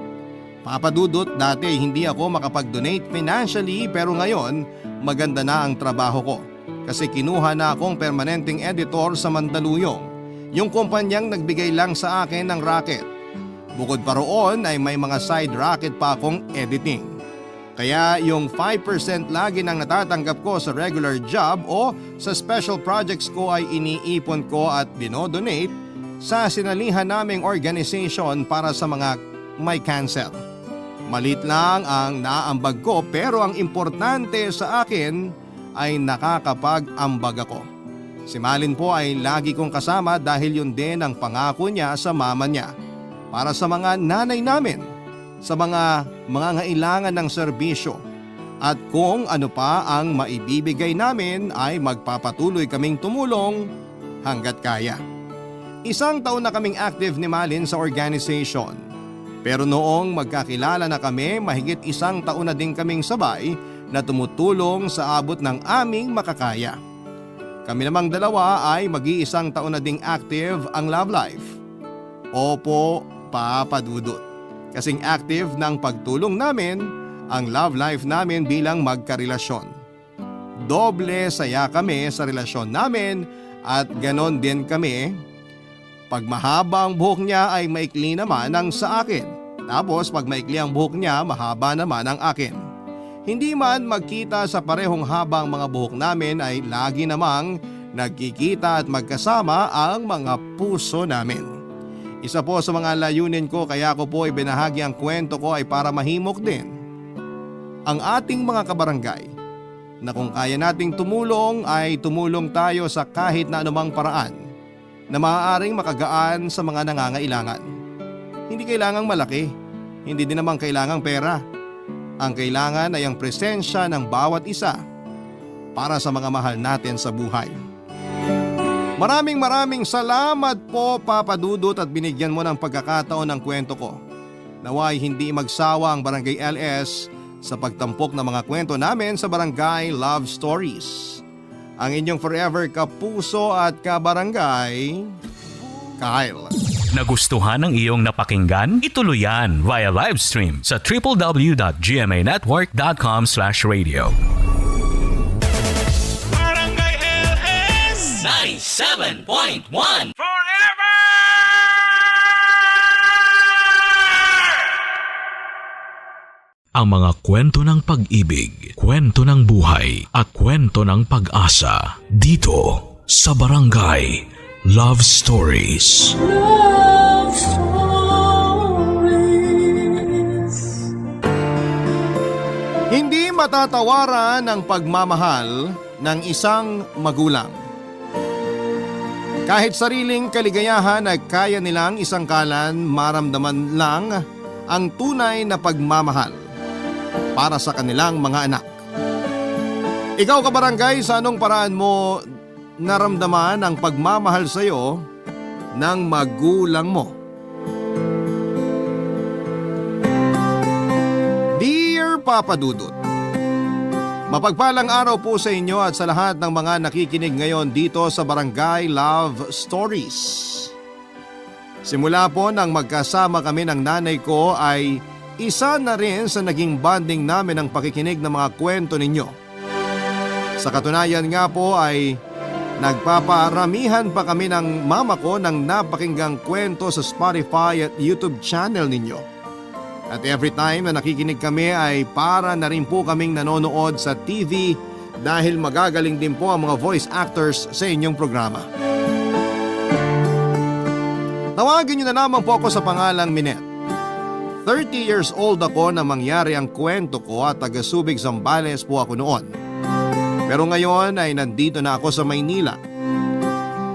Papa Dudut, dati hindi ako makapag-donate financially pero ngayon maganda na ang trabaho ko. Kasi kinuha na akong permanenteng editor sa Mandaluyong, yung kumpanyang nagbigay lang sa akin ng racket. Bukod pa roon ay may mga side racket pa akong editing. Kaya yung 5% lagi nang natatanggap ko sa regular job o sa special projects ko ay iniipon ko at dinodonate sa sinalihan naming organization para sa mga may cancer. Malit lang ang naambag ko pero ang importante sa akin ay nakakapag-ambag ako. Si Malin po ay lagi kong kasama dahil yun din ang pangako niya sa mama niya. Para sa mga nanay namin, sa mga ngailangan ng serbisyo. At kung ano pa ang maibibigay namin ay magpapatuloy kaming tumulong hanggat kaya. 1 taon na kaming active ni Malin sa organization. Pero noong magkakilala na kami, mahigit 1 taon na din kaming sabay na tumutulong sa abot ng aming makakaya. Kami namang dalawa ay mag-1 taon na ding active ang love life. Opo, Papa Dudut. Kasing active ng pagtulong namin ang love life namin bilang magkarelasyon. Doble saya kami sa relasyon namin at ganon din kami. Pag mahaba ang buhok niya ay maikli naman ang sa akin. Tapos pag maikli ang buhok niya, mahaba naman ang akin. Hindi man magkita sa parehong habang mga buhok namin ay lagi namang nagkikita at magkasama ang mga puso namin. Isa po sa mga layunin ko kaya ko po ibinahagi ang kwento ko ay para mahimok din ang ating mga kabarangay na kung kaya nating tumulong ay tumulong tayo sa kahit na anumang paraan na maaaring makagaan sa mga nangangailangan. Hindi kailangang malaki, hindi din naman kailangang pera. Ang kailangan ay ang presensya ng bawat isa para sa mga mahal natin sa buhay. Maraming salamat po Papa Dudut at binigyan mo ng pagkakataon ng kwento ko. Naway hindi magsawa ang Barangay LS sa pagtampok ng mga kwento namin sa Barangay Love Stories. Ang inyong forever kapuso at kabarangay, Kyle. Nagustuhan ng iyong napakinggan? Ituloy yan via live stream sa www.gmanetwork.com/radio. Barangay LS 97.1 forever. Ang mga kwento ng pag-ibig, kwento ng buhay at kwento ng pag-asa dito sa Barangay Love Stories. Love Stories. Hindi matatawaran ang pagmamahal ng isang magulang. Kahit sariling kaligayahan ay kaya nilang isangkalan, maramdaman lang ang tunay na pagmamahal para sa kanilang mga anak. Ikaw kabarangay, sa anong paraan mo naramdaman ang pagmamahal sa iyo ng magulang mo? Dear Papa Dudut, mapagpalang araw po sa inyo at sa lahat ng mga nakikinig ngayon dito sa Barangay Love Stories. Simula po nang magkasama kami ng nanay ko ay Isa na rin sa naging bonding namin ang pakikinig ng mga kwento ninyo. Sa katunayan nga po ay nagpaparamihan pa kami ng mama ko ng napakinggang kwento sa Spotify at YouTube channel ninyo. At every time na nakikinig kami ay para na rin po kaming nanonood sa TV dahil magagaling din po ang mga voice actors sa inyong programa. Tawagin niyo na lamang po ako sa pangalang Minette. 30 years old ako na mangyari ang kwento ko at taga-Subic, Zambales po ako noon. Pero ngayon ay nandito na ako sa Maynila.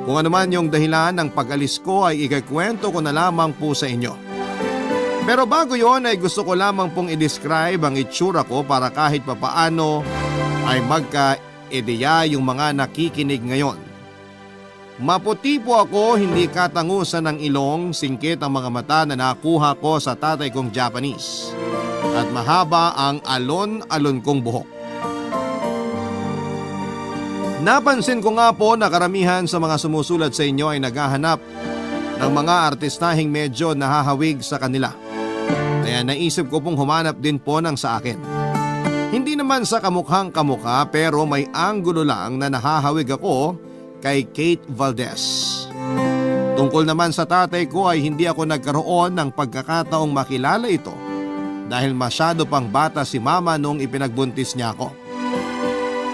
Kung ano man yung dahilan ng pag-alis ko ay ikakwento ko na lamang po sa inyo. Pero bago yon ay gusto ko lamang pong i-describe ang itsura ko para kahit papaano ay magka-ideya yung mga nakikinig ngayon. Maputi po ako, hindi katangusan ng ilong, singkit ang mga mata na nakuha ko sa tatay kong Japanese. At mahaba ang alon-alon kong buhok. Napansin ko nga po na karamihan sa mga sumusulat sa inyo ay naghahanap ng mga artistahing medyo nahahawig sa kanila. Kaya naisip ko pong humanap din po ng sa akin. Hindi naman sa kamukhang kamukha pero may anggulo lang na nahahawig ako kay Kate Valdez. Tungkol naman sa tatay ko ay hindi ako nagkaroon ng pagkakataong makilala ito dahil masyado pang bata si mama noong ipinagbuntis niya ako.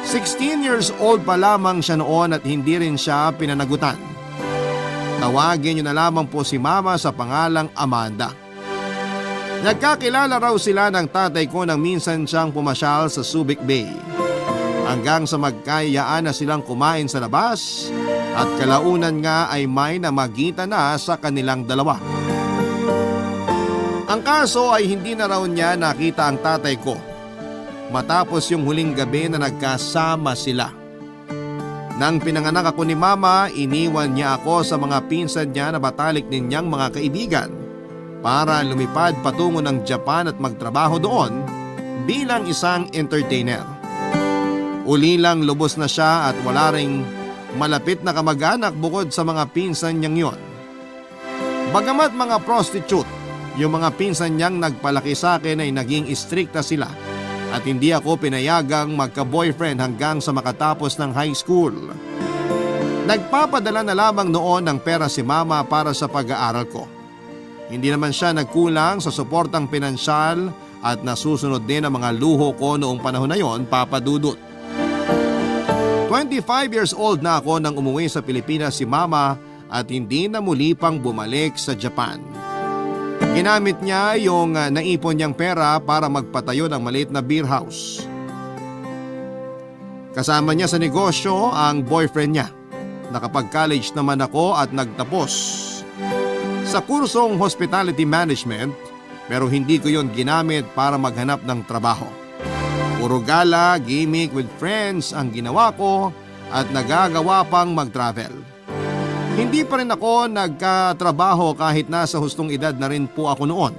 16 years old pa lamang siya noon at hindi rin siya pinanagutan. Tawagin niyo na lamang po si mama sa pangalang Amanda. Nagkakilala raw sila ng tatay ko nang minsan siyang pumasyal sa Subic Bay. Hanggang sa magkayaan na silang kumain sa labas at kalaunan nga ay may namagitan na sa kanilang dalawa. Ang kaso ay hindi na raw niya nakita ang tatay ko matapos yung huling gabi na nagkasama sila. Nang pinanganak ako ni mama, iniwan niya ako sa mga pinsan niya na batalik din niyang mga kaibigan para lumipad patungo ng Japan at magtrabaho doon bilang isang entertainer. Uli lang lubos na siya at wala ring malapit na kamag-anak bukod sa mga pinsan niyang yon. Bagamat mga prostitute, yung mga pinsan niyang nagpalaki sa akin ay naging istrikta sila at hindi ako pinayagang magka-boyfriend hanggang sa makatapos ng high school. Nagpapadala na lamang noon ng pera si mama para sa pag-aaral ko. Hindi naman siya nagkulang sa suportang pinansyal at nasusunod din ang mga luho ko noong panahon na yon, Papa Dudut. 25 years old na ako nang umuwi sa Pilipinas si mama at hindi na muli pang bumalik sa Japan. Ginamit niya yung naipon niyang pera para magpatayo ng maliit na beer house. Kasama niya sa negosyo ang boyfriend niya. Nakapag-college naman ako at nagtapos sa kursong hospitality management pero hindi ko yon ginamit para maghanap ng trabaho. Puro gala, gimmick with friends ang ginawa ko at nagagawa pang mag-travel. Hindi pa rin ako nagkatrabaho kahit nasa hustong edad na rin po ako noon.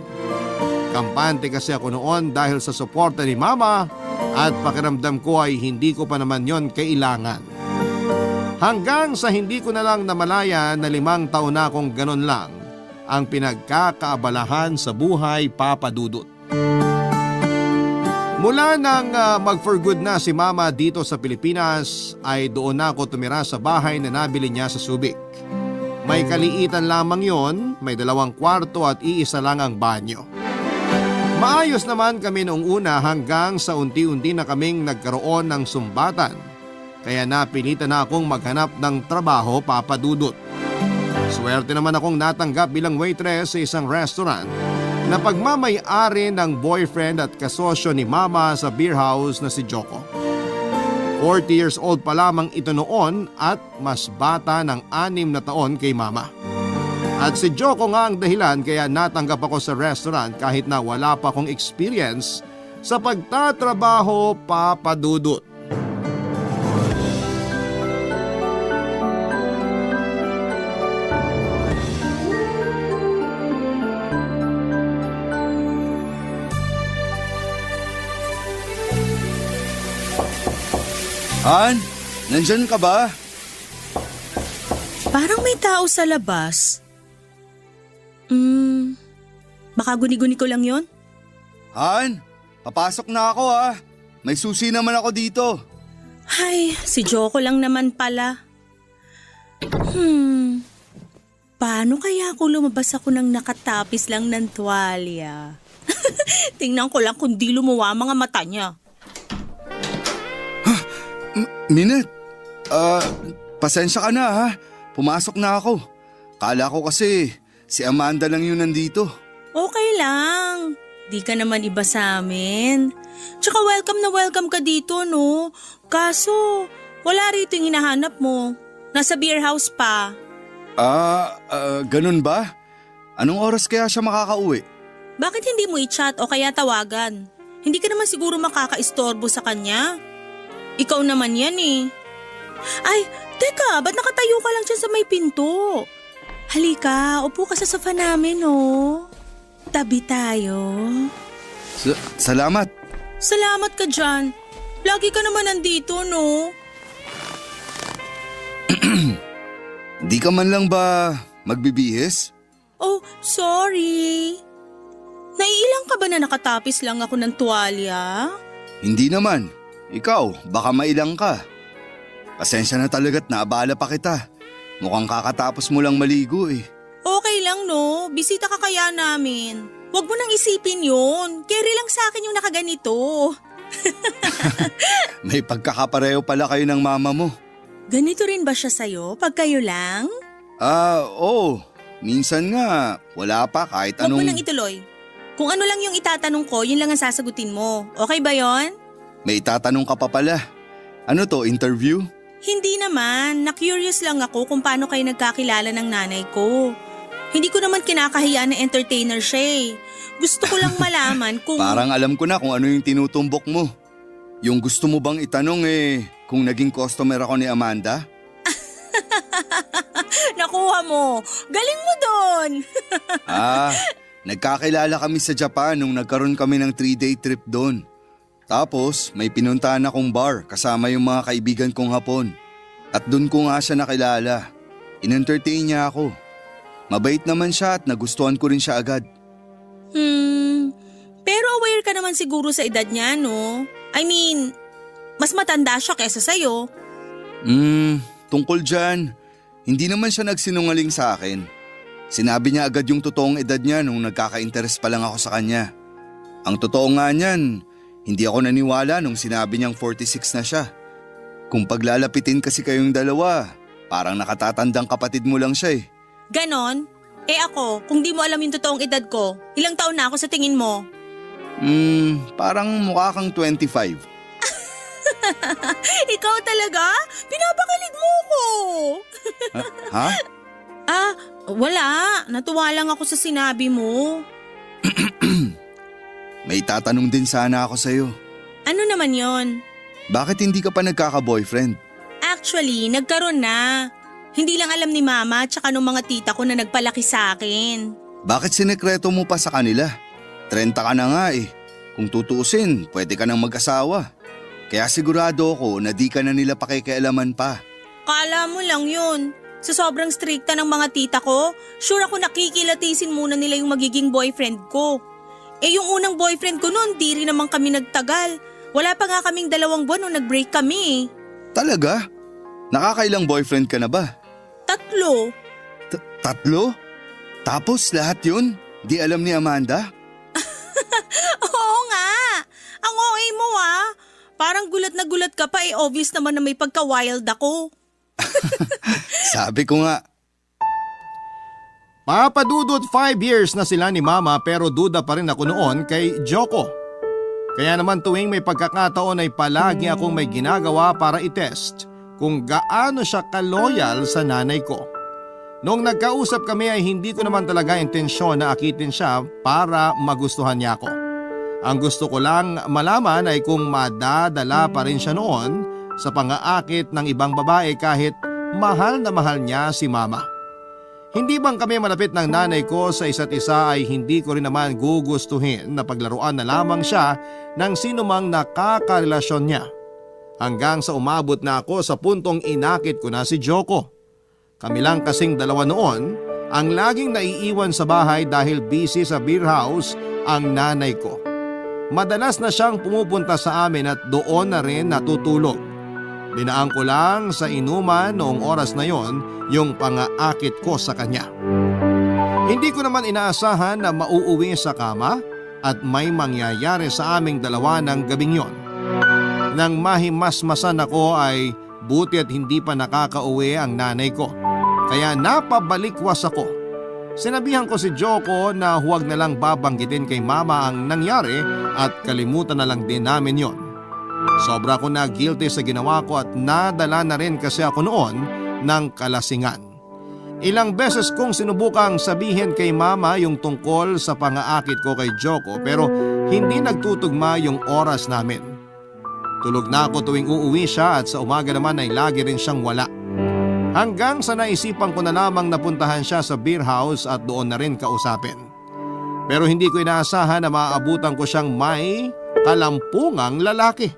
Kampante kasi ako noon dahil sa suporta ni mama at pakiramdam ko ay hindi ko pa naman yon kailangan. Hanggang sa hindi ko na lang namalaya na 5 taon na akong ganon lang ang pinagkakaabalahan sa buhay, Papa Dudut. Mula nang mag-for good na si mama dito sa Pilipinas ay doon na ako tumira sa bahay na nabili niya sa Subic. May kaliitan lamang yon, may 2 kwarto at iisa lang ang banyo. Maayos naman kami noong una hanggang sa unti-unti na kaming nagkaroon ng sumbatan. Kaya napilitan na akong maghanap ng trabaho, Papa Dudut. Swerte naman akong natanggap bilang waitress sa isang restaurant na pagmamay-ari ng boyfriend at kasosyo ni mama sa beer house na si Joko. 40 years old pa lamang ito noon at mas bata ng 6 na taon kay mama. At si Joko nga ang dahilan kaya natanggap ako sa restaurant kahit na wala pa akong experience sa pagtatrabaho, Papa Dudut. Han, nandyan ka ba? Parang may tao sa labas. Baka guni-guni ko lang yon? Han, papasok na ako ha. May susi naman ako dito. Ay, si Joko lang naman pala. Paano kaya kung lumabas ako ng nakatapis lang ng tuwalya? Tingnan ko lang kung di lumuwa ang mga mata niya. Minette, pasensya ka na ha. Pumasok na ako. Kala ko kasi si Amanda lang yun nandito. Okay lang. Di ka naman iba sa amin. Tsaka welcome na welcome ka dito, no? Kaso, wala rito yung hinahanap mo. Nasa beer house pa. Ganun ba? Anong oras kaya siya makakauwi? Bakit hindi mo i-chat o kaya tawagan? Hindi ka naman siguro makakaistorbo sa kanya. Ikaw naman yan eh. Ay, teka, ba't nakatayo ka lang dyan sa may pinto? Halika, upo ka sa sofa namin, oh. Tabi tayo. Salamat. Salamat ka dyan. Lagi ka naman nandito, no? Di ka man lang ba magbibihis? Oh, sorry. Naiilang ka ba na nakatapis lang ako ng tuwalya? Hindi naman. Ikaw, baka mailang ka. Pasensya na talaga't naabala pa kita. Mukhang kakatapos mo lang maligo eh. Okay lang, no? Bisita ka kaya namin. Huwag mo nang isipin yun. Carry lang sa akin yung nakaganito. May pagkakapareho pala kayo ng mama mo. Ganito rin ba siya sa'yo pag kayo lang? Oo. Minsan nga, wala pa kahit Huwag mo anong… nang ituloy. Kung ano lang yung itatanong ko, yun lang ang sasagutin mo. Okay ba yon? May tatanong ka pa pala. Ano to, interview? Hindi naman. Na-curious lang ako kung paano kayo nagkakilala ng nanay ko. Hindi ko naman kinakahiya na entertainer siya eh. Gusto ko lang malaman kung… Parang alam ko na kung ano yung tinutumbok mo. Yung gusto mo bang itanong kung naging customer ako ni Amanda? Nakuha mo. Galing mo doon. Nagkakilala kami sa Japan nung nagkaroon kami ng 3-day trip doon. Tapos may pinuntahan akong bar kasama yung mga kaibigan kong Hapon. At doon ko nga siya nakilala. In-entertain niya ako. Mabait naman siya at nagustuhan ko rin siya agad. Pero aware ka naman siguro sa edad niya, no? I mean, mas matanda siya kesa sa'yo. Tungkol dyan, hindi naman siya nagsinungaling sa akin. Sinabi niya agad yung totoong edad niya nung nagkaka-interest pa lang ako sa kanya. Ang totoo nga niyan, hindi ako naniwala nung sinabi niyang 46 na siya. Kung paglalapitin kasi kayong dalawa, parang nakatatandang kapatid mo lang siya eh. Ganon? Eh ako, kung di mo alam yung totoong edad ko, ilang taon na ako sa tingin mo? Parang mukha kang 25. Ikaw talaga? Pinapakilig mo ko. Ha? Wala. Natuwa lang ako sa sinabi mo. May tatanong din sana ako sa'yo. Ano naman yon? Bakit hindi ka pa nagkaka-boyfriend? Actually, nagkaroon na. Hindi lang alam ni mama at saka nung mga tita ko na nagpalaki sa akin. Bakit sinekreto mo pa sa kanila? 30 ka na nga eh. Kung tutuusin, pwede ka nang mag-asawa. Kaya sigurado ako na di ka na nila pakikialaman pa. Kala mo lang yun. Sa sobrang strikta ng mga tita ko, sure ako nakikilatisin muna nila yung magiging boyfriend ko. Eh yung unang boyfriend ko noon, di rin naman kami nagtagal. Wala pa nga kaming 2 buwan nung nag-break kami. Talaga? Nakakailang boyfriend ka na ba? 3. 3? Tapos lahat yun? Di alam ni Amanda? Oo nga. Ang OA mo ah. Parang gulat na gulat ka pa obvious naman na may pagka-wild ako. Sabi ko nga. Papadudot 5 years na sila ni Mama pero duda pa rin ako noon kay Joko. Kaya naman tuwing may pagkakataon ay palagi akong may ginagawa para itest kung gaano siya kaloyal sa nanay ko. Noong nagkausap kami ay hindi ko naman talaga intensyon na akitin siya para magustuhan niya ako. Ang gusto ko lang malaman ay kung madadala pa rin siya noon sa pang-aakit ng ibang babae kahit mahal na mahal niya si Mama. Hindi bang kami malapit ng nanay ko sa isa't isa ay hindi ko rin naman gugustuhin na paglaruan na lamang siya ng sinumang nakakarelasyon niya. Hanggang sa umabot na ako sa puntong inakit ko na si Joko. Kami lang kasing dalawa noon ang laging naiiwan sa bahay dahil busy sa beer house ang nanay ko. Madalas na siyang pumupunta sa amin at doon na rin natutulog. Dinaan ko lang sa inuman noong oras na yon yung pangaakit ko sa kanya. Hindi ko naman inaasahan na mauuwi sa kama at may mangyayari sa aming dalawa ng gabing yon. Nang mahimasmasan ako ay buti at hindi pa nakakauwi ang nanay ko. Kaya napabalikwas ako. Sinabihan ko si Joko na huwag na lang babanggitin kay mama ang nangyari at kalimutan na lang din namin yon. Sobra ko na guilty sa ginawa ko at nadala na rin kasi ako noon ng kalasingan. Ilang beses kong sinubukang sabihin kay mama yung tungkol sa pangaakit ko kay Joko pero hindi nagtutugma yung oras namin. Tulog na ako tuwing uuwi siya at sa umaga naman ay lagi rin siyang wala. Hanggang sa naisipan ko na lamang napuntahan siya sa beer house at doon na rin kausapin. Pero hindi ko inaasahan na maaabutan ko siyang may kalampungang lalaki.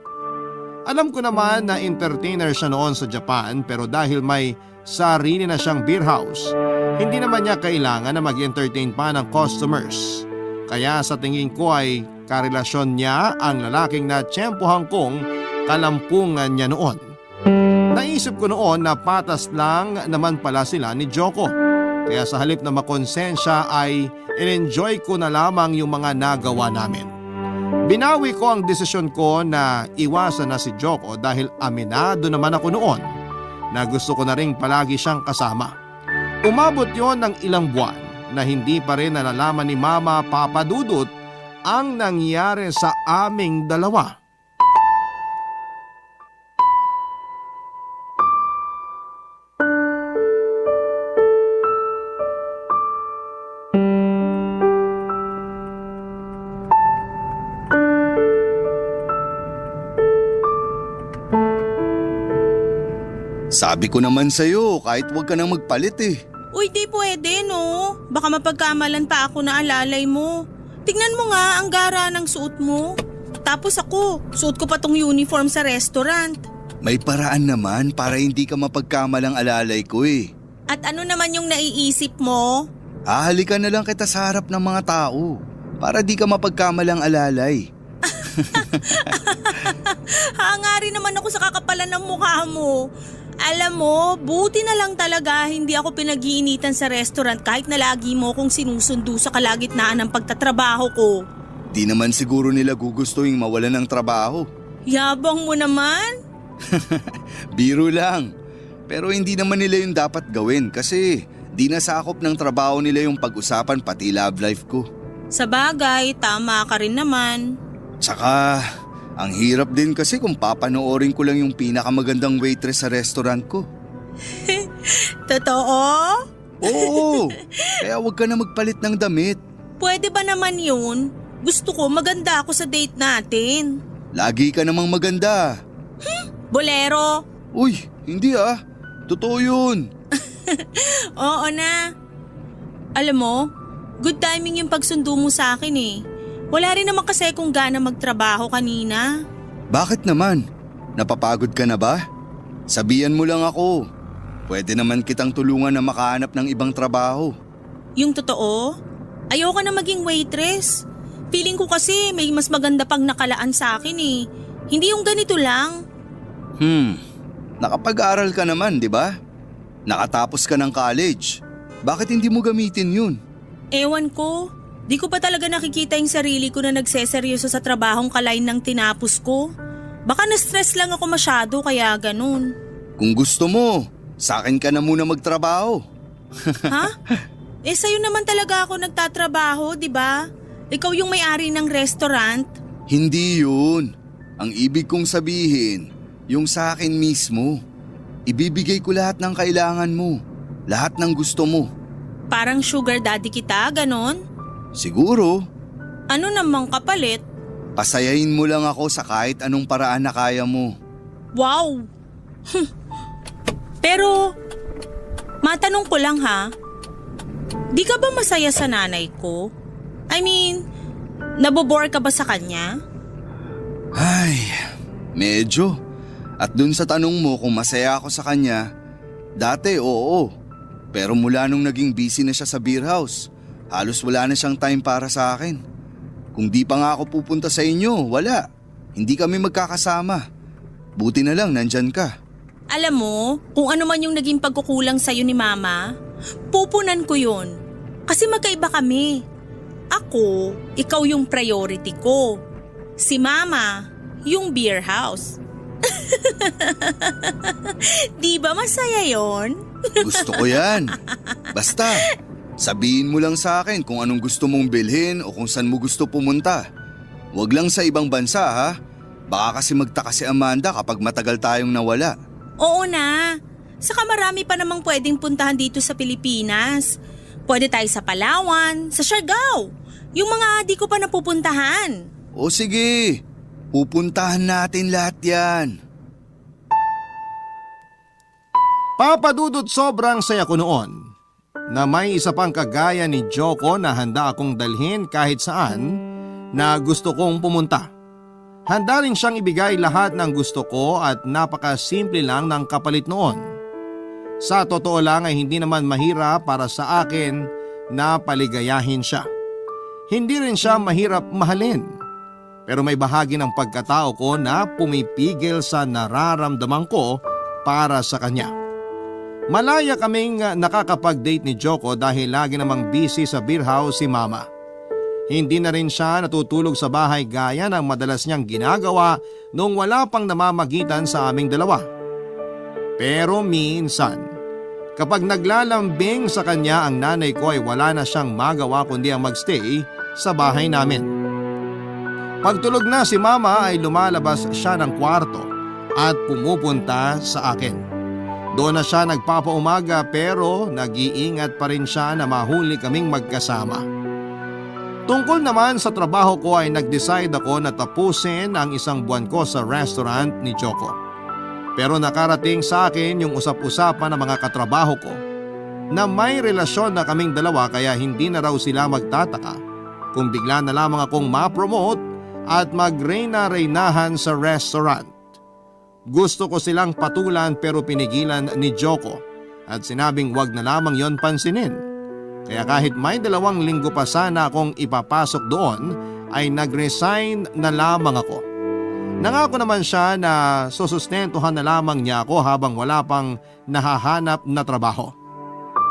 Alam ko naman na entertainer siya noon sa Japan pero dahil may sarili na siyang beer house, hindi naman niya kailangan na mag-entertain pa ng customers. Kaya sa tingin ko ay karelasyon niya ang lalaking na tiyempohan kong kalampungan niya noon. Naisip ko noon na patas lang naman pala sila ni Joko. Kaya sa halip na makonsensya ay in-enjoy ko na lamang yung mga nagawa namin. Binawi ko ang desisyon ko na iwasan na si Joko dahil aminado naman ako noon na gusto ko na rin palagi siyang kasama. Umabot yon ng ilang buwan na hindi pa rin nalalaman ni Mama Papa Dudut ang nangyari sa aming dalawa. Sabi ko naman sa'yo, kahit huwag ka nang magpalit eh. Uy, di pwede no. Baka mapagkamalan pa ako na alalay mo. Tignan mo nga ang gara ng suot mo. Tapos ako, suot ko pa tong uniform sa restaurant. May paraan naman para hindi ka mapagkamalang alalay ko eh. At ano naman yung naiisip mo? Hahalikan na lang kita sa harap ng mga tao para di ka mapagkamalang alalay. Hangarin naman ako sa kakapalan ng mukha mo. Alam mo, buti na lang talaga hindi ako pinag-iinitan sa restaurant kahit na lagi mo kong sinusundo sa kalagitnaan ng pagtatrabaho ko. Di naman siguro nila gugustuhin mawalan ng trabaho. Yabang mo naman. Biro lang. Pero hindi naman nila yung dapat gawin kasi di nasakop ng trabaho nila yung pag-usapan pati love life ko. Sa bagay, tama ka rin naman. Tsaka, ang hirap din kasi kung papanoorin ko lang yung pinakamagandang waitress sa restaurant ko. Totoo? Oo, kaya huwag ka na magpalit ng damit. Pwede ba naman yun? Gusto ko maganda ako sa date natin. Lagi ka namang maganda. Bolero? Uy, hindi ah. Totoo yun. Oo na. Alam mo, good timing yung pagsundo mo sa akin eh. Wala rin naman kasi kung gana magtrabaho kanina. Bakit naman? Napapagod ka na ba? Sabihan mo lang ako. Pwede naman kitang tulungan na makahanap ng ibang trabaho. Yung totoo? Ayoko na maging waitress. Feeling ko kasi may mas maganda pang nakalaan sa akin eh. Hindi yung ganito lang. Nakapag-aral ka naman, di ba? Nakatapos ka ng college. Bakit hindi mo gamitin yun? Ewan ko. Di ko pa talaga nakikita yung sarili ko na nagseseryoso sa trabahong kalain ng tinapos ko. Baka na-stress lang ako masyado kaya ganun. Kung gusto mo, sa akin ka na muna magtrabaho. Ha? Sa'yo naman talaga ako nagtatrabaho, di ba? Ikaw yung may-ari ng restaurant. Hindi yun. Ang ibig kong sabihin, yung sa akin mismo. Ibibigay ko lahat ng kailangan mo. Lahat ng gusto mo. Parang sugar daddy kita, ganon? Siguro. Ano namang kapalit? Pasayahin mo lang ako sa kahit anong paraan na kaya mo. Wow! Pero, matanong ko lang ha, di ka ba masaya sa nanay ko? I mean, nabobore ka ba sa kanya? Ay, medyo. At dun sa tanong mo kung masaya ako sa kanya, dati oo. Pero mula nung naging busy na siya sa beer house, halos wala na siyang time para sa akin. Kung di pa nga ako pupunta sa inyo, wala. Hindi kami magkakasama. Buti na lang nandyan ka. Alam mo, kung ano man yung naging pagkukulang sa'yo ni Mama, pupunan ko yun. Kasi magkaiba kami. Ako, ikaw yung priority ko. Si Mama, yung beer house. Di ba masaya yon? Gusto ko yan. Basta, sabihin mo lang sa akin kung anong gusto mong bilhin o kung saan mo gusto pumunta. Huwag lang sa ibang bansa ha. Baka kasi magtaka si Amanda kapag matagal tayong nawala. Oo na. Saka marami pa namang pwedeng puntahan dito sa Pilipinas. Pwede tayo sa Palawan, sa Siargao. Yung mga di ko pa napupuntahan. O sige, pupuntahan natin lahat yan. Papadudot sobrang saya ko noon na may isa pang kagaya ni Joko na handa akong dalhin kahit saan na gusto kong pumunta. Handa rin siyang ibigay lahat ng gusto ko at napakasimple lang ng kapalit noon. Sa totoo lang ay hindi naman mahirap para sa akin na paligayahin siya. Hindi rin siya mahirap mahalin. Pero may bahagi ng pagkatao ko na pumipigil sa nararamdaman ko para sa kanya. Malaya kaming nakakapag-date ni Joko dahil lagi namang busy sa beer house si Mama. Hindi na rin siya natutulog sa bahay gaya ng madalas niyang ginagawa nung wala pang namamagitan sa aming dalawa. Pero minsan, kapag naglalambing sa kanya ang nanay ko ay wala na siyang magawa kundi ang magstay sa bahay namin. Pagtulog na si Mama ay lumalabas siya ng kwarto at pumupunta sa akin. Doon na siya nagpapaumaga pero nag-iingat pa rin siya na mahuli kaming magkasama. Tungkol naman sa trabaho ko ay nag-decide ako na tapusin ang isang buwan ko sa restaurant ni Joko. Pero nakarating sa akin yung usap-usapan ng mga katrabaho ko na may relasyon na kaming dalawa kaya hindi na raw sila magtataka kung bigla na lamang akong ma-promote at mag-reyna-reynahan sa restaurant. Gusto ko silang patulan pero pinigilan ni Joko at sinabing wag na lamang yon pansinin. Kaya kahit may 2 linggo pa sana akong ipapasok doon ay nag-resign na lamang ako. Nangako naman siya na susustentuhan na lamang niya ako habang wala pang nahahanap na trabaho.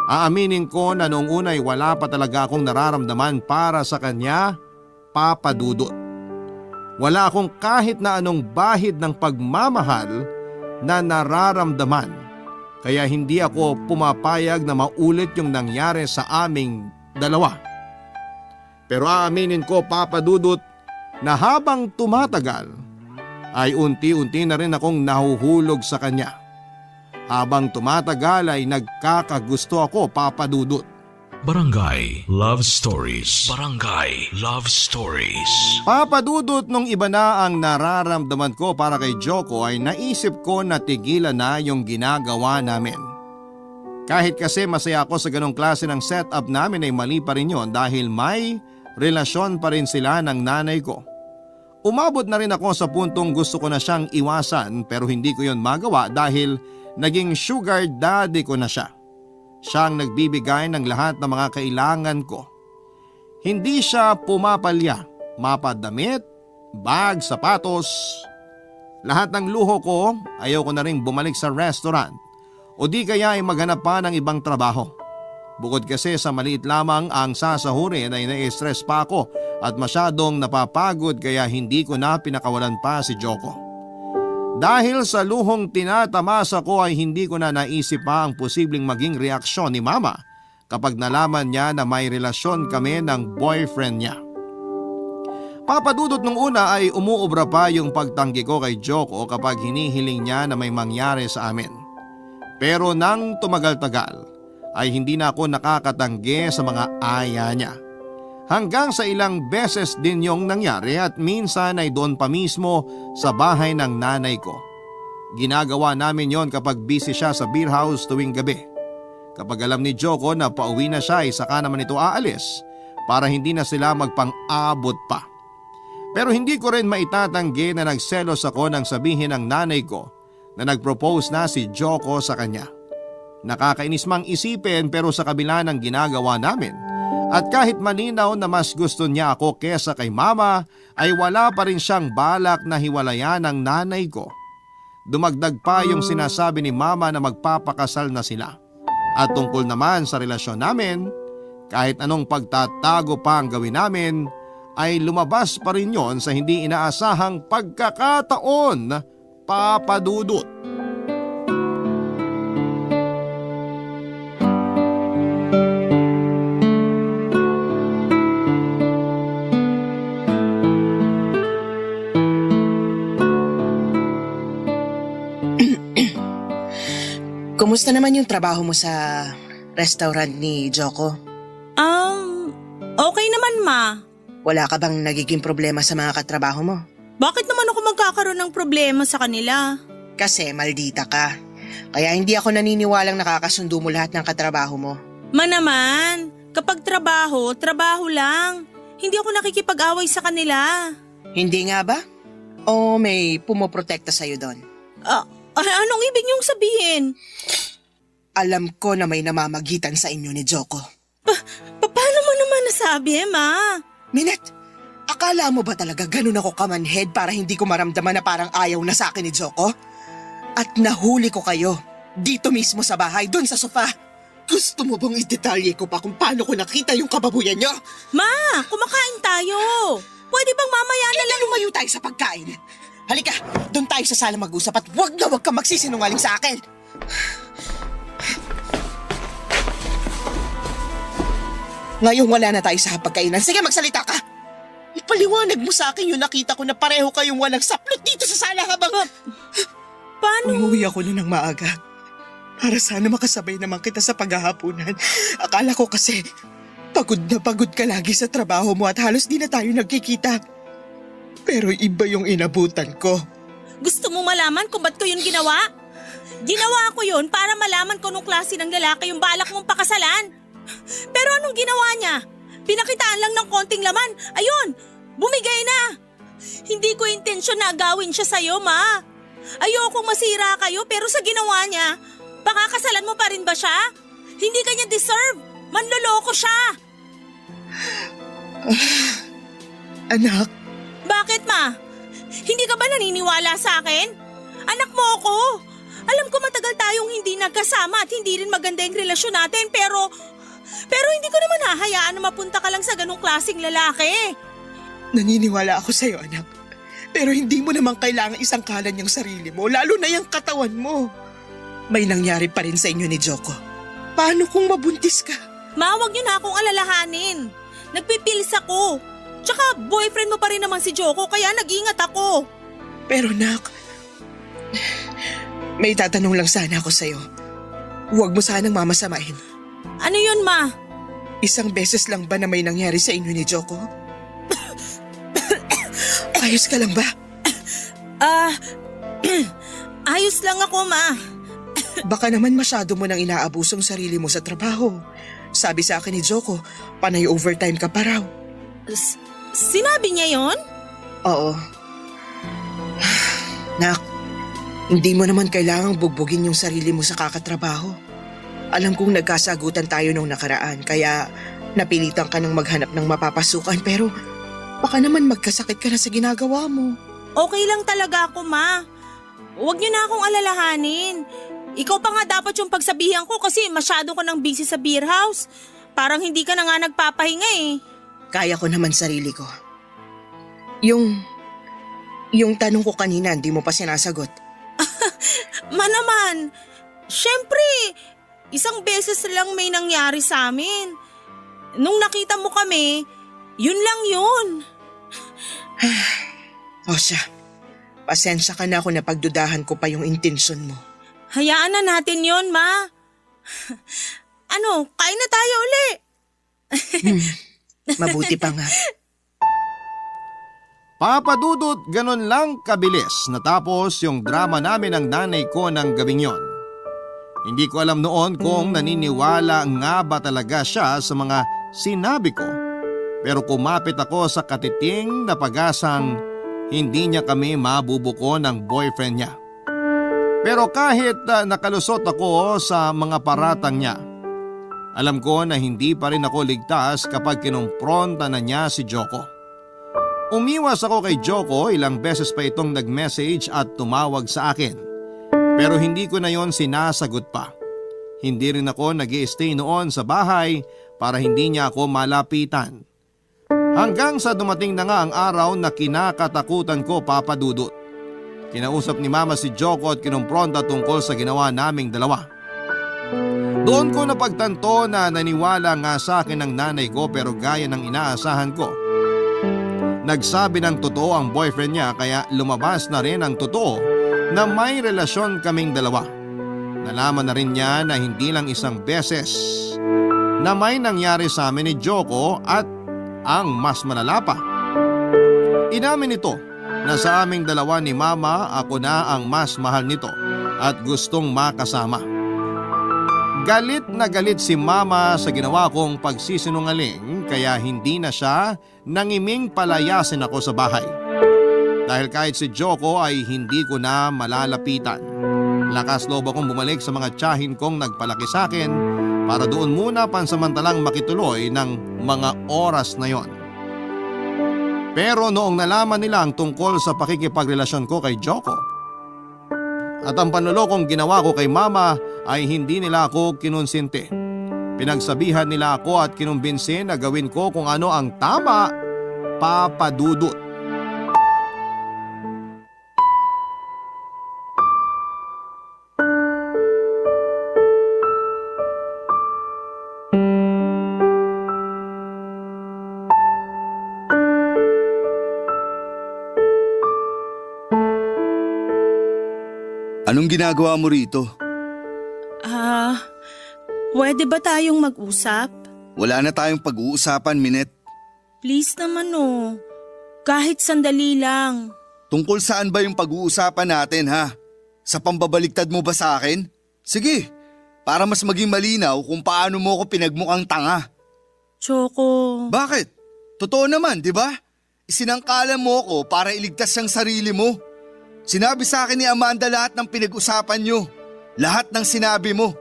Aaminin ko na noong una ay wala pa talaga akong nararamdaman para sa kanya, Papa Dudut. Wala akong kahit na anong bahid ng pagmamahal na nararamdaman. Kaya hindi ako pumapayag na maulit yung nangyari sa aming dalawa. Pero aaminin ko, Papa Dudut, na habang tumatagal ay unti-unti na rin akong nahuhulog sa kanya. Habang tumatagal ay nagkakagusto ako, Papa Dudut. Barangay Love Stories. Barangay Love Stories. Papa Dudut, nung iba na ang nararamdaman ko para kay Joko ay naisip ko na tigilan na yung ginagawa namin. Kahit kasi masaya ako sa ganong klase ng setup namin ay mali pa rin yun dahil may relasyon pa rin sila ng nanay ko. Umabot na rin ako sa puntong gusto ko na siyang iwasan pero hindi ko yun magawa dahil naging sugar daddy ko na siya. Siyang nagbibigay ng lahat ng mga kailangan ko. Hindi siya pumapalya, mapadamit, bag, sapatos. Lahat ng luho ko, ayaw ko na rin bumalik sa restaurant o di kaya ay maghanap pa ng ibang trabaho. Bukod kasi sa maliit lamang ang sasahurin ay nai-stress pa ako at masyadong napapagod kaya hindi ko na pinakawalan pa si Joko. Dahil sa luhong tinatamasa ko ay hindi ko na naisip pa ang posibleng maging reaksyon ni Mama kapag nalaman niya na may relasyon kami ng boyfriend niya. Papa Dudut, nung una ay umuobra pa yung pagtanggi ko kay Joko kapag hinihiling niya na may mangyari sa amin. Pero nang tumagal-tagal ay hindi na ako nakakatanggi sa mga aya niya. Hanggang sa ilang beses din yung nangyari at minsan ay doon pa mismo sa bahay ng nanay ko. Ginagawa namin yon kapag busy siya sa beer house tuwing gabi. Kapag alam ni Joko na pauwi na siya ay saka naman ito aalis para hindi na sila magpang-abot pa. Pero hindi ko rin maitatanggi na nagselos ako nang sabihin ng nanay ko na nag-propose na si Joko sa kanya. Nakakainis mang isipin pero sa kabila ng ginagawa namin At kahit malinaw na mas gusto niya ako kesa kay mama, ay wala pa rin siyang balak na hiwalayan ang nanay ko. Dumagdag pa yung sinasabi ni mama na magpapakasal na sila. At tungkol naman sa relasyon namin, kahit anong pagtatago pa ang gawin namin, ay lumabas pa rin yon sa hindi inaasahang pagkakataon, Papa Dudut. Kumusta naman yung trabaho mo sa restaurant ni Joko? Okay naman, ma. Wala ka bang nagiging problema sa mga katrabaho mo? Bakit naman ako magkakaroon ng problema sa kanila? Kasi maldita ka. Kaya hindi ako naniniwalang nakakasundo mo lahat ng katrabaho mo. Ma naman, kapag trabaho, trabaho lang. Hindi ako nakikipag-away sa kanila. Hindi nga ba? O may pumoprotekta sa'yo doon? Anong ibig niyong sabihin? Alam ko na may namamagitan sa inyo ni Joko. Paano mo naman nasabi, ma? Minette, akala mo ba talaga ganun ako kamanhead para hindi ko maramdaman na parang ayaw na sa akin ni Joko? At nahuli ko kayo, dito mismo sa bahay, dun sa sofa. Gusto mo bang idetalye ko pa kung paano ko nakita yung kababuyan nyo? Ma, kumakain tayo. Pwede bang mamaya na lang? Lumayo tayo sa pagkain. Halika, dun tayo sa sala mag-usap at wag ka magsisinungaling sa akin. Ngayon wala na tayo sa pagkainan. Sige, magsalita ka. Ipaliwanag mo sa akin yung nakita ko na pareho kayong walang saplot dito sa sala habang... Paano? Umuwi ako na ng maaga. Para sana makasabay naman kita sa paghahaponan. Akala ko kasi pagod na pagod ka lagi sa trabaho mo at halos di na tayo nagkikita. Pero iba yung inabutan ko. Gusto mo malaman kung ba't ko yun ginawa? Ginawa ko yun para malaman ko nung klase ng lalaki yung balak mong pakasalan. Pero anong ginawa niya? Pinakitaan lang ng konting laman. Ayun, bumigay na. Hindi ko intensyon na agawin siya sa'yo, ma. Ayokong masira kayo pero sa ginawa niya, pakakasalan mo pa rin ba siya? Hindi ka niya deserve. Manloloko siya. Anak. Bakit, ma? Hindi ka ba naniniwala sa akin? Anak mo ako. Alam ko matagal tayong hindi nagkasama at hindi rin maganda yung relasyon natin pero hindi ko naman hahayaan na mapunta ka lang sa ganong klaseng lalaki. Naniniwala ako sa'yo, anak. Pero hindi mo naman kailangan isangkalan yung sarili mo, lalo na yung katawan mo. May nangyari pa rin sa inyo ni Joko. Paano kung mabuntis ka? Ma, wag niyo na akong alalahanin. Nagpipilis ako. Tsaka boyfriend mo pa rin naman si Joko kaya nag-ingat ako. Pero nak, may tatanong lang sana ako sa'yo. Huwag mo sanang mamasamain. Ano yun, ma? Isang beses lang ba na may nangyari sa inyo ni Joko? Ayos ka lang ba? Ayos lang ako, ma. Baka naman masyado mo nang inaabusong sarili mo sa trabaho. Sabi sa akin ni Joko, panay overtime ka pa raw. Sinabi niya yon? Oo. Nak, hindi mo naman kailangang bugbugin yung sarili mo sa kakatrabaho. Alam kong nagkasagutan tayo nung nakaraan, kaya napilitan ka ng maghanap ng mapapasukan pero baka naman magkasakit ka na sa ginagawa mo. Okay lang talaga ako, ma. Huwag niyo na akong alalahanin. Ikaw pa nga dapat yung pagsabihan ko kasi masyado ko nang busy sa beer house. Parang hindi ka na nga nagpapahinga eh. Kaya ko naman sarili ko. Yung tanong ko kanina, hindi mo pa sinasagot. Ma naman, syempre, isang beses lang may nangyari sa amin. Nung nakita mo kami, yun lang yun. O siya, pasensya ka na ako na pagdudahan ko pa yung intensyon mo. Hayaan na natin yun, ma. Ano, kain na tayo uli. Mabuti pa nga. Papa Dudut, ganun lang kabilis natapos yung drama namin ng nanay ko ng gabing yon. Hindi ko alam noon kung naniniwala nga ba talaga siya sa mga sinabi ko. Pero kumapit ako sa katiting na pag-asang hindi niya kami mabubuko ng boyfriend niya. Pero kahit nakalusot ako sa mga paratang niya, Alam ko na hindi pa rin ako ligtas kapag kinumpronta na niya si Joko. Umiwas ako kay Joko, ilang beses pa itong nag-message at tumawag sa akin. Pero hindi ko na yon sinasagot pa. Hindi rin ako nag-i-stay noon sa bahay para hindi niya ako malapitan. Hanggang sa dumating na nga ang araw na kinakatakutan ko, Papa Dudut. Kinausap ni Mama si Joko at kinumpronta tungkol sa ginawa naming dalawa. Doon ko napagtanto na naniwala nga sa akin ng nanay ko pero gaya ng inaasahan ko. Nagsabi ng totoo ang boyfriend niya kaya lumabas na rin ang totoo na may relasyon kaming dalawa. Nalaman na rin niya na hindi lang isang beses na may nangyari sa amin ni Joko at ang mas malala pa. Inamin ito na sa aming dalawa ni Mama ako na ang mas mahal nito at gustong makasama. Galit na galit si Mama sa ginawa kong pagsisinungaling kaya hindi na siya nangiming palayasin ako sa bahay. Dahil kahit si Joko ay hindi ko na malalapitan. Lakas loob akong bumalik sa mga tiyahin kong nagpalaki sa akin para doon muna pansamantalang makituloy ng mga oras na yon. Pero noong nalaman nila ang tungkol sa pakikipagrelasyon ko kay Joko at ang panlolokong ginawa ko kay Mama ay hindi nila ako kinonsinti. Pinagsabihan nila ako at kinumbinsi na gawin ko kung ano ang tama, Papa Dudut. Anong ginagawa mo rito? Pwede ba tayong mag-usap? Wala na tayong pag-uusapan, Minette. Please naman kahit sandali lang. Tungkol saan ba yung pag-uusapan natin, ha? Sa pambabaliktad mo ba sa akin? Sige, para mas maging malinaw kung paano mo ko pinagmukhang tanga. Choco. Bakit? Totoo naman, di ba? Isinangkalan mo ko para iligtas ang sarili mo. Sinabi sa akin ni Amanda lahat ng pinag-usapan nyo. Lahat ng sinabi mo.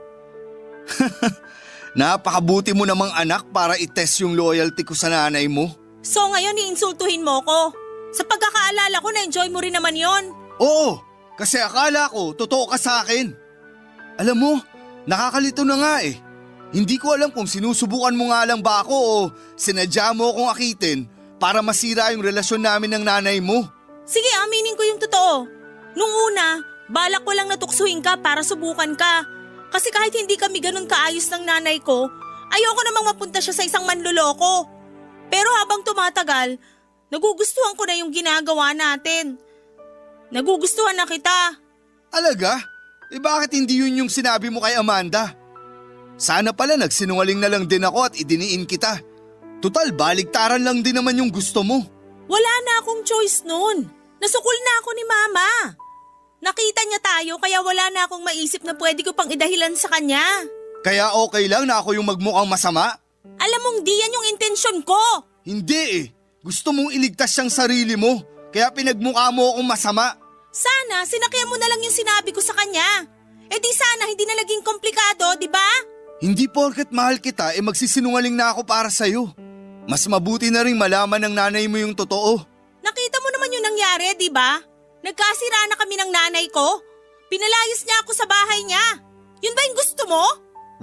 Napakabuti mo namang anak para itest yung loyalty ko sa nanay mo. So ngayon iinsultuhin mo ko? Sa pagkakaalala ko na-enjoy mo rin naman yon. Oo, kasi akala ko totoo ka sa akin. Alam mo, nakakalito na nga eh. Hindi ko alam kung sinusubukan mo nga lang ba ako o sinadya mo akong akitin para masira yung relasyon namin ng nanay mo. Sige, aminin ko yung totoo. Nung una, balak ko lang natuksuhin ka para subukan ka. Kasi kahit hindi kami ganun kaayos ng nanay ko, ayoko namang mapunta siya sa isang manloloko. Pero habang tumatagal, nagugustuhan ko na yung ginagawa natin. Nagugustuhan na kita. Talaga? Bakit hindi yun yung sinabi mo kay Amanda? Sana pala nagsinungaling na lang din ako at idiniin kita. Tutal, baliktaran lang din naman yung gusto mo. Wala na akong choice nun. Nasukol na ako ni Mama. Nakita niya tayo kaya wala na akong maisip na pwede ko pang idahilan sa kanya. Kaya okay lang na ako yung magmukhang masama? Alam mong di yan yung intensyon ko. Hindi eh. Gusto mong iligtas siyang sarili mo. Kaya pinagmukha mo akong masama. Sana sinakyan mo na lang yung sinabi ko sa kanya. Eh di sana hindi na naging komplikado, di ba? Hindi porket mahal kita magsisinungaling na ako para sa'yo. Mas mabuti na rin malaman ng nanay mo yung totoo. Nakita mo naman yung nangyari, di ba? Nagkasira na kami ng nanay ko. Pinalayas niya ako sa bahay niya. Yun ba yung gusto mo?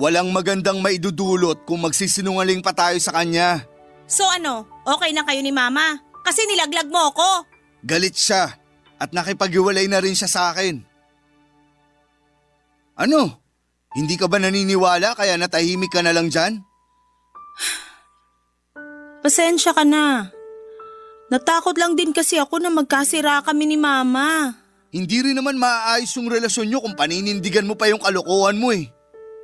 Walang magandang maidudulot kung magsisinungaling pa tayo sa kanya. So ano, okay na kayo ni Mama? Kasi nilaglag mo ako. Galit siya at nakipag-iwalay na rin siya sa akin. Ano? Hindi ka ba naniniwala kaya natahimik ka na lang dyan? Pasensya ka na. Natakot lang din kasi ako na magkasira kami ni Mama. Hindi rin naman maaayos yung relasyon nyo kung paninindigan mo pa yung kalokohan mo eh.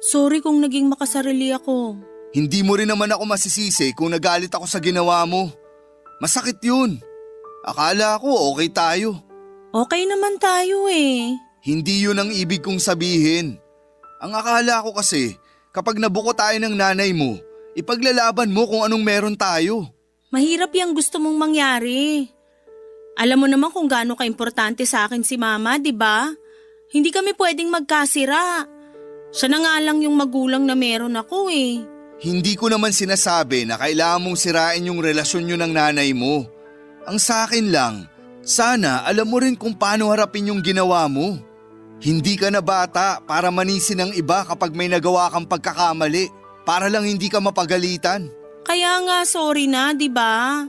Sorry kung naging makasarili ako. Hindi mo rin naman ako masisisi kung nagalit ako sa ginawa mo. Masakit yun. Akala ko okay tayo. Okay naman tayo eh. Hindi yun ang ibig kong sabihin. Ang akala ko kasi, kapag nabuko tayo ng nanay mo, ipaglalaban mo kung anong meron tayo. Mahirap yung gusto mong mangyari. Alam mo naman kung gaano ka-importante sa akin si Mama, di ba? Hindi kami pwedeng magkasira. Siya na nga lang yung magulang na meron ako eh. Hindi ko naman sinasabi na kailangan mong sirain yung relasyon nyo ng nanay mo. Ang sa akin lang, sana alam mo rin kung paano harapin yung ginawa mo. Hindi ka na bata para manisin ng iba kapag may nagawa kang pagkakamali, para lang hindi ka mapagalitan. Kaya nga, sorry na, di ba?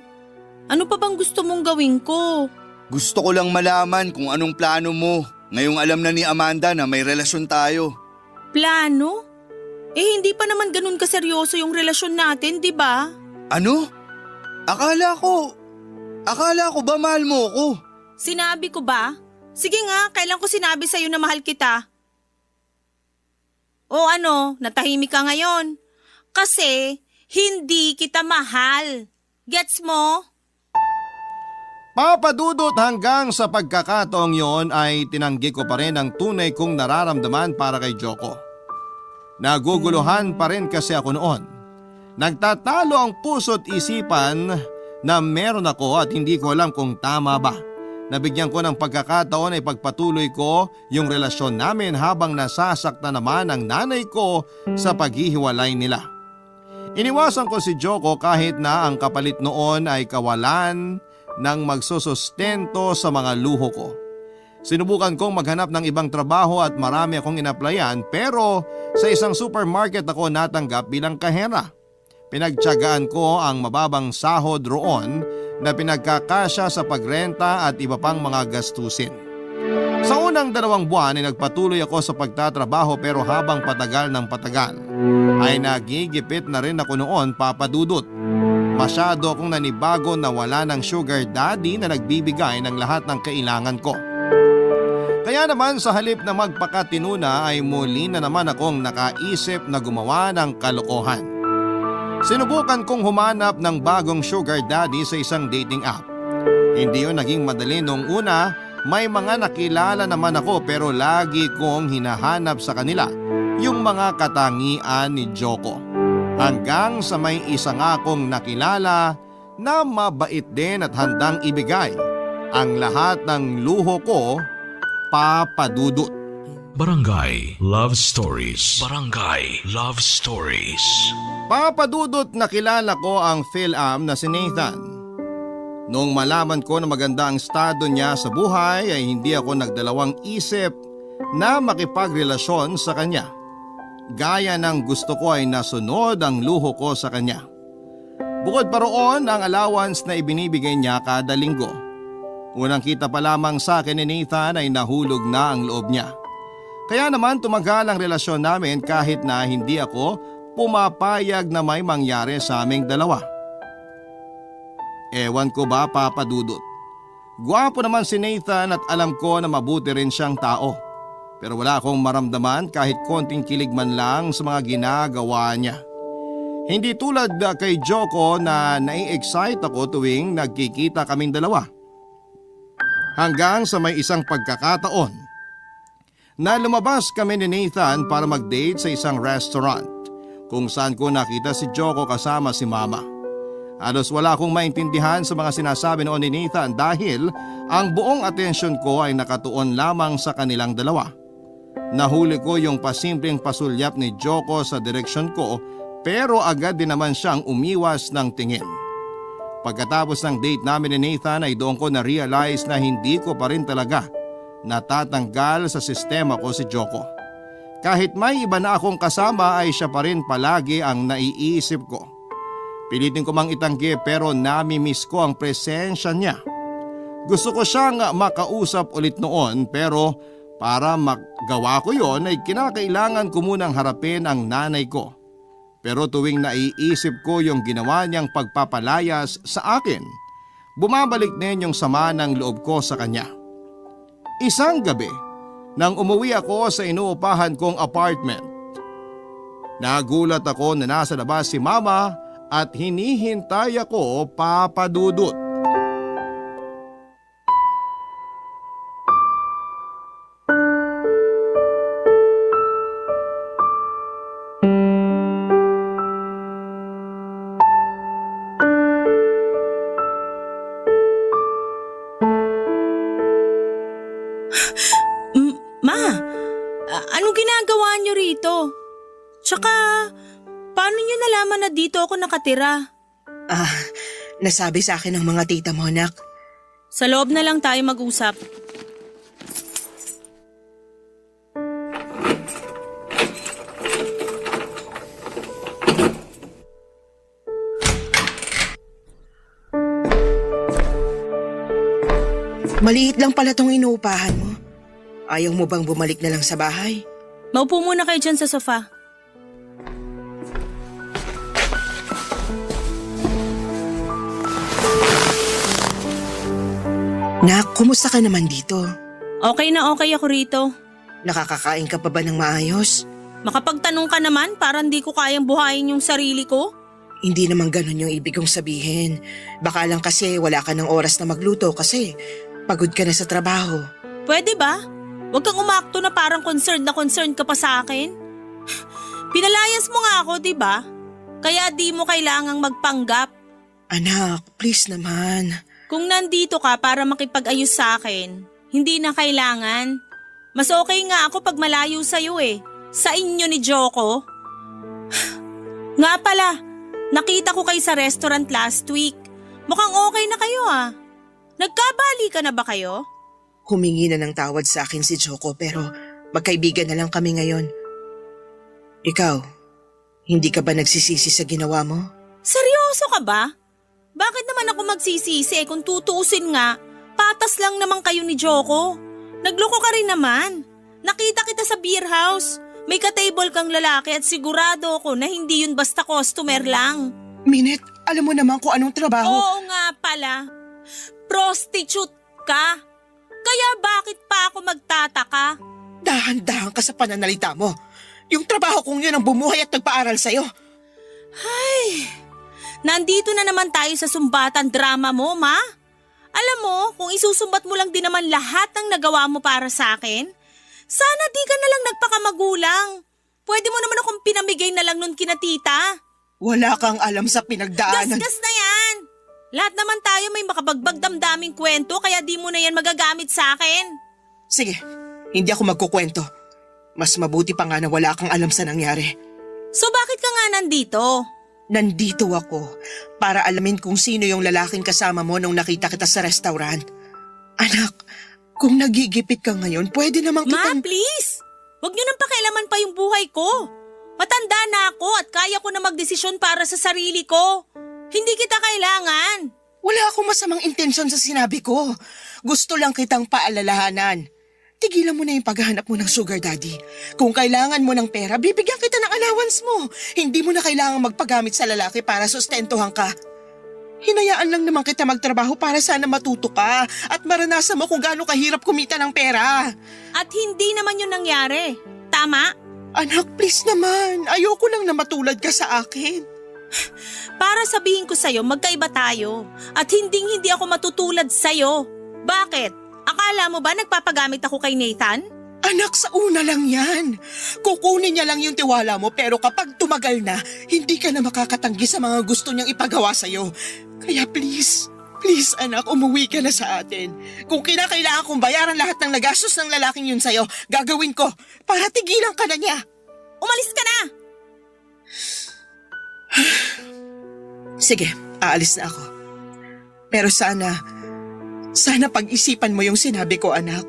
Ano pa bang gusto mong gawin ko? Gusto ko lang malaman kung anong plano mo ngayong alam na ni Amanda na may relasyon tayo. Plano? Hindi pa naman ganun kaseryoso yung relasyon natin, di ba? Ano? Akala ko ba mahal mo ko? Sinabi ko ba? Sige nga, kailan ko sinabi sa'yo na mahal kita? O ano, natahimik ka ngayon? Kasi hindi kita mahal. Gets mo? Papadudot hanggang sa pagkakataong yon ay tinanggi ko pa rin ang tunay kong nararamdaman para kay Joko. Naguguluhan pa rin kasi ako noon. Nagtatalo ang puso't isipan na meron ako at hindi ko alam kung tama ba. Nabigyan ko ng pagkakataon ay pagpatuloy ko yung relasyon namin habang nasasaktan naman ang nanay ko sa paghihiwalay nila. Iniwasan ko si Joko kahit na ang kapalit noon ay kawalan ng magsusustento sa mga luho ko. Sinubukan kong maghanap ng ibang trabaho at marami akong inaplayan pero sa isang supermarket ako natanggap bilang kahera. Pinagtiyagaan ko ang mababang sahod roon na pinagkakasya sa pagrenta at iba pang mga gastusin. Sa unang 2 buwan ay nagpatuloy ako sa pagtatrabaho pero habang patagal ng patagal ay nagigipit na rin ako noon, papadudot. Masyado akong nanibago na wala ng sugar daddy na nagbibigay ng lahat ng kailangan ko. Kaya naman sa halip na magpakatinuna ay muli na naman akong nakaisip na gumawa ng kalokohan. Sinubukan kong humanap ng bagong sugar daddy sa isang dating app. Hindi yun naging madali nung una, may mga nakilala naman ako pero lagi kong hinahanap sa kanila yung mga katangian ni Joko. Hanggang sa may isa nga akong nakilala na mabait din at handang ibigay ang lahat ng luho ko, papadudot. Barangay Love Stories. Barangay Love Stories. Papadudot nakilala ko ang Phil-Am na si Nathan. Noong malaman ko na maganda ang estado niya sa buhay ay hindi ako nagdalawang isip na makipagrelasyon sa kanya. Gaya ng gusto ko ay nasunod ang luho ko sa kanya. Bukod pa roon ang allowance na ibinibigay niya kada linggo. Unang kita pa lamang sa akin ni Nathan ay nahulog na ang loob niya. Kaya naman tumagal ang relasyon namin kahit na hindi ako pumapayag na may mangyari sa aming dalawa. Ewan ko ba, papadudot. Gwapo naman si Nathan at alam ko na mabuti rin siyang tao. Pero wala akong maramdaman kahit konting kilig man lang sa mga ginagawa niya. Hindi tulad kay Joko na nai-excite ako tuwing nagkikita kaming dalawa. Hanggang sa may isang pagkakataon na lumabas kami ni Nathan para mag-date sa isang restaurant kung saan ko nakita si Joko kasama si Mama. Halos wala akong maintindihan sa mga sinasabi noon ni Nathan dahil ang buong atensyon ko ay nakatuon lamang sa kanilang dalawa. Nahuli ko yung pasimpleng pasulyap ni Joko sa direksyon ko pero agad din naman siyang umiwas ng tingin. Pagkatapos ng date namin ni Nathan ay doon ko na-realize na hindi ko pa rin talaga natatanggal sa sistema ko si Joko. Kahit may iba na akong kasama ay siya pa rin palagi ang naiisip ko. Pilitin ko mang itanggi pero nami-miss ko ang presensya niya. Gusto ko siyang makausap ulit noon pero para magawa ko yon ay kinakailangan ko munang harapin ang nanay ko. Pero tuwing naiisip ko yung ginawa niyang pagpapalayas sa akin, bumabalik din yung sama ng loob ko sa kanya. Isang gabi, nang umuwi ako sa inuupahan kong apartment, nagulat ako na nasa labas si Mama at hinihintay ako, papadudot. Anong ginagawa niyo rito? Tsaka, Paano niyo nalaman na dito ako nakatira? Nasabi sa akin ng mga tita mo, anak. Sa loob na lang tayo mag-usap. Maliit lang pala tong inuupahan mo. Ayaw mo bang bumalik na lang sa bahay? Maupo muna kayo dyan sa sofa. Nak, kumusta ka naman dito? Okay na okay ako rito. Nakakakain ka pa ba ng maayos? Makapagtanong ka naman, parang di ko kayang buhayin yung sarili ko. Hindi naman ganun yung ibig kong sabihin. Baka lang kasi wala ka ng oras na magluto kasi pagod ka na sa trabaho. Pwede ba? Huwag kang umakto na parang concerned ka pa sa akin. Pinalayas mo nga ako, di ba? Kaya di mo kailangang magpanggap. Anak, please naman. Kung nandito ka para makipag-ayos sa akin, hindi na kailangan. Mas okay nga ako pag malayo sa'yo eh. Sa inyo ni Joko. Nga pala, nakita ko kayo sa restaurant last week. Mukhang okay na kayo ah. Nagkabali ka na ba kayo? Humingi na ng tawad sa akin si Joko pero magkaibigan na lang kami ngayon. Ikaw, hindi ka ba nagsisisi sa ginawa mo? Seryoso ka ba? Bakit naman ako magsisisi kung tutuusin nga, patas lang naman kayo ni Joko. Nagloko ka rin naman. Nakita kita sa beer house. May ka-table kang lalaki at sigurado ako na hindi yun basta customer lang. Minette, alam mo naman kung anong trabaho. Oo nga pala. Prostitute ka. Kaya bakit pa ako magtataka? Dahan-dahan ka sa pananalita mo. Yung trabaho kong yun ang bumuhay at nagpaaral sa'yo. Ay, nandito na naman tayo sa sumbatan drama mo, ma. Alam mo, kung isusumbat mo lang din naman lahat ng nagawa mo para sa akin, sana di ka na lang nagpakamagulang. Pwede mo naman akong pinamigay na lang nun kina tita. Wala kang alam sa pinagdaanan. Gasgas na yan. Lahat naman tayo may makabagbag damdaming kwento kaya di mo na yan magagamit sa akin. Sige, hindi ako magkukwento. Mas mabuti pa nga na wala kang alam sa nangyari. So bakit ka nga nandito? Nandito ako para alamin kung sino yung lalaking kasama mo nung nakita kita sa restaurant. Anak, kung nagigipit ka ngayon, pwede namang Ma, kitang... please! Huwag niyo nang pakialaman pa yung buhay ko. Matanda na ako at kaya ko na magdesisyon para sa sarili ko. Hindi kita kailangan. Wala akong masamang intensyon sa sinabi ko. Gusto lang kitang paalalahanan. Tigilan mo na yung paghahanap mo ng sugar daddy. Kung kailangan mo ng pera, bibigyan kita ng allowance mo. Hindi mo na kailangan magpagamit sa lalaki para sustentuhan ka. Hinayaan lang naman kita magtrabaho para sana matuto ka at maranasan mo kung gaano kahirap kumita ng pera. At hindi naman yun nangyari. Tama? Anak, please naman. Ayoko lang na matulad ka sa akin. Para sabihin ko sa'yo, magkaiba tayo. At hindi ako matutulad sa'yo. Bakit? Akala mo ba nagpapagamit ako kay Nathan? Anak, sa una lang yan. Kukunin niya lang yung tiwala mo pero kapag tumagal na, hindi ka na makakatanggi sa mga gusto niyang ipagawa sa'yo. Kaya please anak, umuwi ka na sa atin. Kung kinakailangan kong bayaran lahat ng nagastos ng lalaking yun sa'yo, gagawin ko para tigilan ka na niya. Umalis ka na! Sige, aalis na ako. Pero sana pag-isipan mo yung sinabi ko, anak.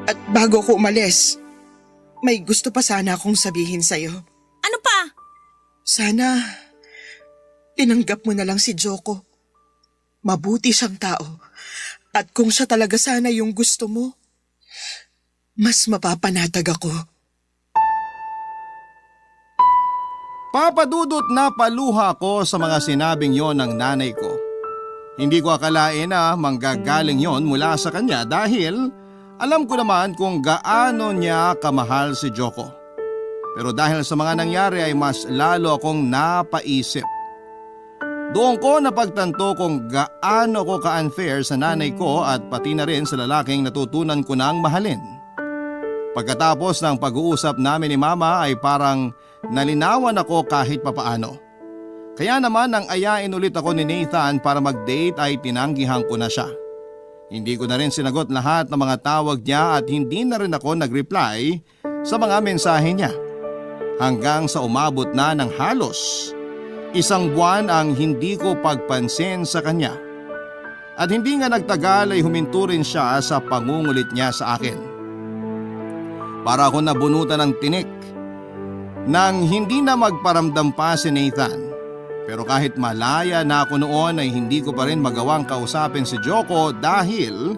At bago ko umalis, may gusto pa sana akong sabihin sa'yo. Ano pa? Sana tinanggap mo na lang si Joko. Mabuti siyang tao. At kung siya talaga sana yung gusto mo, mas mapapanatag ako. Papadudot na paluha ko sa mga sinabing yon ng nanay ko. Hindi ko akalain na manggagaling yon mula sa kanya dahil alam ko naman kung gaano niya kamahal si Joko. Pero dahil sa mga nangyari ay mas lalo akong napaisip. Doon ko napagtanto kung gaano ko ka-unfair sa nanay ko at pati na rin sa lalaking natutunan ko nang mahalin. Pagkatapos ng pag-uusap namin ni Mama ay parang nalinawan ako kahit papaano. Kaya naman nang ayain ulit ako ni Nathan para mag-date ay tinanggihan ko na siya. Hindi ko na rin sinagot lahat ng mga tawag niya at hindi na rin ako nag-reply sa mga mensahe niya. hanggang sa umabot na ng halos 1 buwan ang hindi ko pagpansin sa kanya. At hindi nga nagtagal ay huminto rin siya sa pangungulit niya sa akin. Para ako nabunutan ng tinik nang hindi na magparamdam pa si Nathan. Pero kahit malaya na ako noon ay hindi ko pa rin magawang kausapin si Joko dahil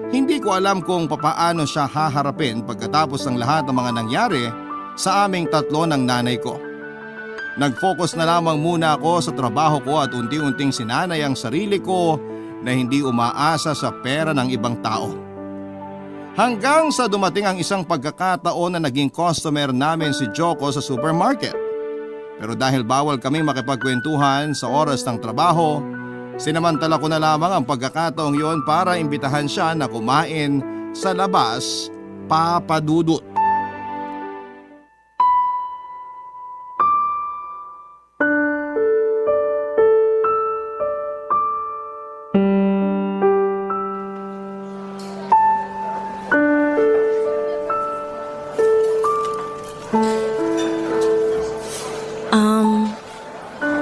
hindi ko alam kung papaano siya haharapin pagkatapos ng lahat ng mga nangyari sa aming tatlo ng nanay ko. Nag-focus na lamang muna ako sa trabaho ko at unti-unting sinanay ang sarili ko na hindi umaasa sa pera ng ibang tao. Hanggang sa dumating ang isang pagkakataon na naging customer namin si Joko sa supermarket. Pero dahil bawal kami makipagkwentuhan sa oras ng trabaho, sinamantala ko na lamang ang pagkakataong yon para imbitahan siya na kumain sa labas, Papa Dudut.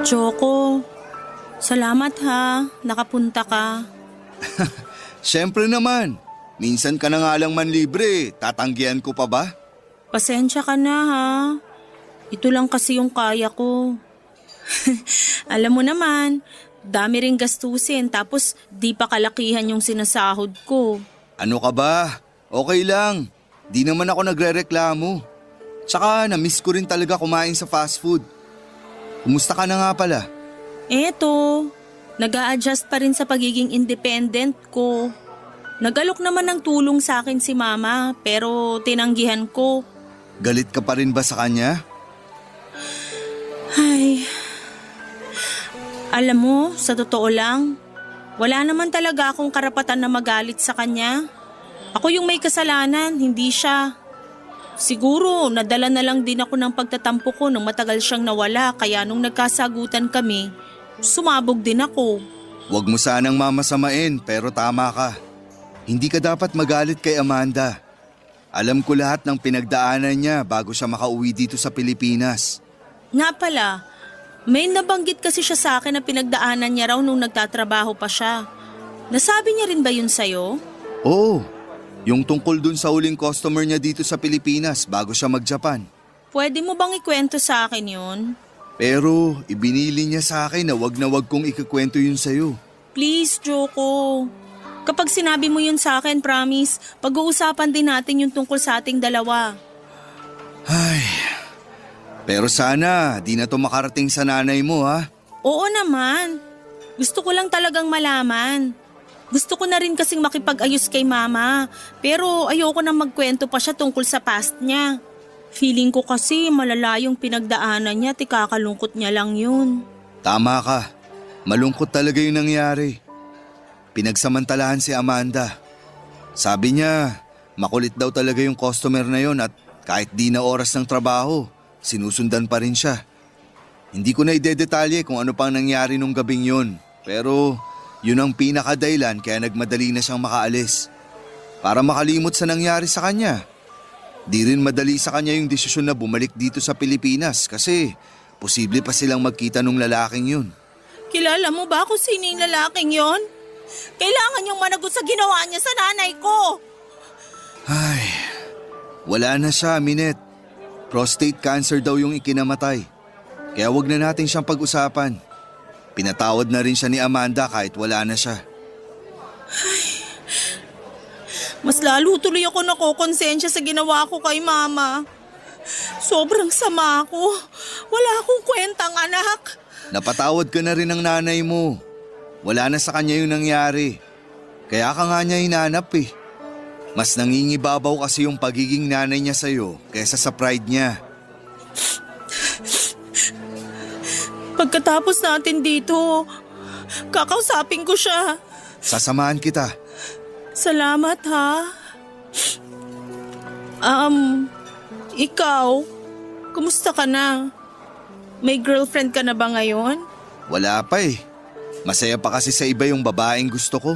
Joko, salamat ha, nakapunta ka. Siyempre naman. Minsan ka na nga lang manlibre. Tatanggihan ko pa ba? Pasensya ka na ha. Ito lang kasi yung kaya ko. Alam mo naman, dami ring gastusin tapos di pa kalakihan yung sinasahod ko. Ano ka ba? Okay lang. Di naman ako nagrereklamo. Tsaka na-miss ko rin talaga kumain sa fast food. Kumusta ka na nga pala? Eto, nag-a-adjust pa rin sa pagiging independent ko. Nagalok naman ng tulong sa akin si mama pero tinanggihan ko. Galit ka pa rin ba sa kanya? Ay, alam mo, sa totoo lang, wala naman talaga akong karapatan na magalit sa kanya. Ako yung may kasalanan, hindi siya. Siguro, nadala na lang din ako ng pagtatampo ko nung matagal siyang nawala kaya nung nagkasagutan kami, sumabog din ako. Huwag mo sanang mamasamain pero tama ka. Hindi ka dapat magalit kay Amanda. Alam ko lahat ng pinagdaanan niya bago siya makauwi dito sa Pilipinas. Nga pala, may nabanggit kasi siya sa akin na pinagdaanan niya raw nung nagtatrabaho pa siya. Nasabi niya rin ba yun sa'yo? Oo, yung tungkol dun sa huling customer niya dito sa Pilipinas bago siya mag-Japan. Pwede mo bang ikwento sa akin yun? Pero ibinili niya sa akin na wag kong ikikwento yun sa'yo. Please, Joko. Kapag sinabi mo yun sa akin, promise, pag-uusapan din natin yung tungkol sa ating dalawa. Ay, pero sana di na to makarating sa nanay mo ha. Oo naman. Gusto ko lang talagang malaman. Gusto ko na rin kasing makipag-ayos kay mama, pero ayoko na magkwento pa siya tungkol sa past niya. Feeling ko kasi malala yung pinagdaanan niya at ikakalungkot niya lang yun. Tama ka. Malungkot talaga yung nangyari. Pinagsamantalahan si Amanda. Sabi niya, makulit daw talaga yung customer na yon at kahit di na oras ng trabaho, sinusundan pa rin siya. Hindi ko na idedetalye kung ano pang nangyari nung gabing yon, pero yun ang pinakadahilan kaya nagmadali na siyang makaalis. Para makalimot sa nangyari sa kanya. Di rin madali sa kanya yung desisyon na bumalik dito sa Pilipinas kasi posible pa silang magkita nung lalaking yun. Kilala mo ba kung sino yung lalaking yon? Kailangan niyang managot sa ginawa niya sa nanay ko. Ay, wala na siya, Minette. Prostate cancer daw yung ikinamatay. Kaya wag na natin siyang pag-usapan. Pinatawad na rin siya ni Amanda kahit wala na siya. Mas lalo tuloy ako nakokonsensya sa ginawa ko kay mama. Sobrang sama ako. Wala akong kwentang anak. Napatawad ka na rin ng nanay mo. Wala na sa kanya yung nangyari. Kaya ka nga niya hinanap eh. Mas nangingibabaw kasi yung pagiging nanay niya sa'yo kaysa sa pride niya. Pagkatapos natin dito, kakausapin ko siya. Sasamahan kita. Salamat ha. Ikaw, kumusta ka na? May girlfriend ka na ba ngayon? Wala pa eh. Masaya pa kasi sa iba yung babaeng gusto ko.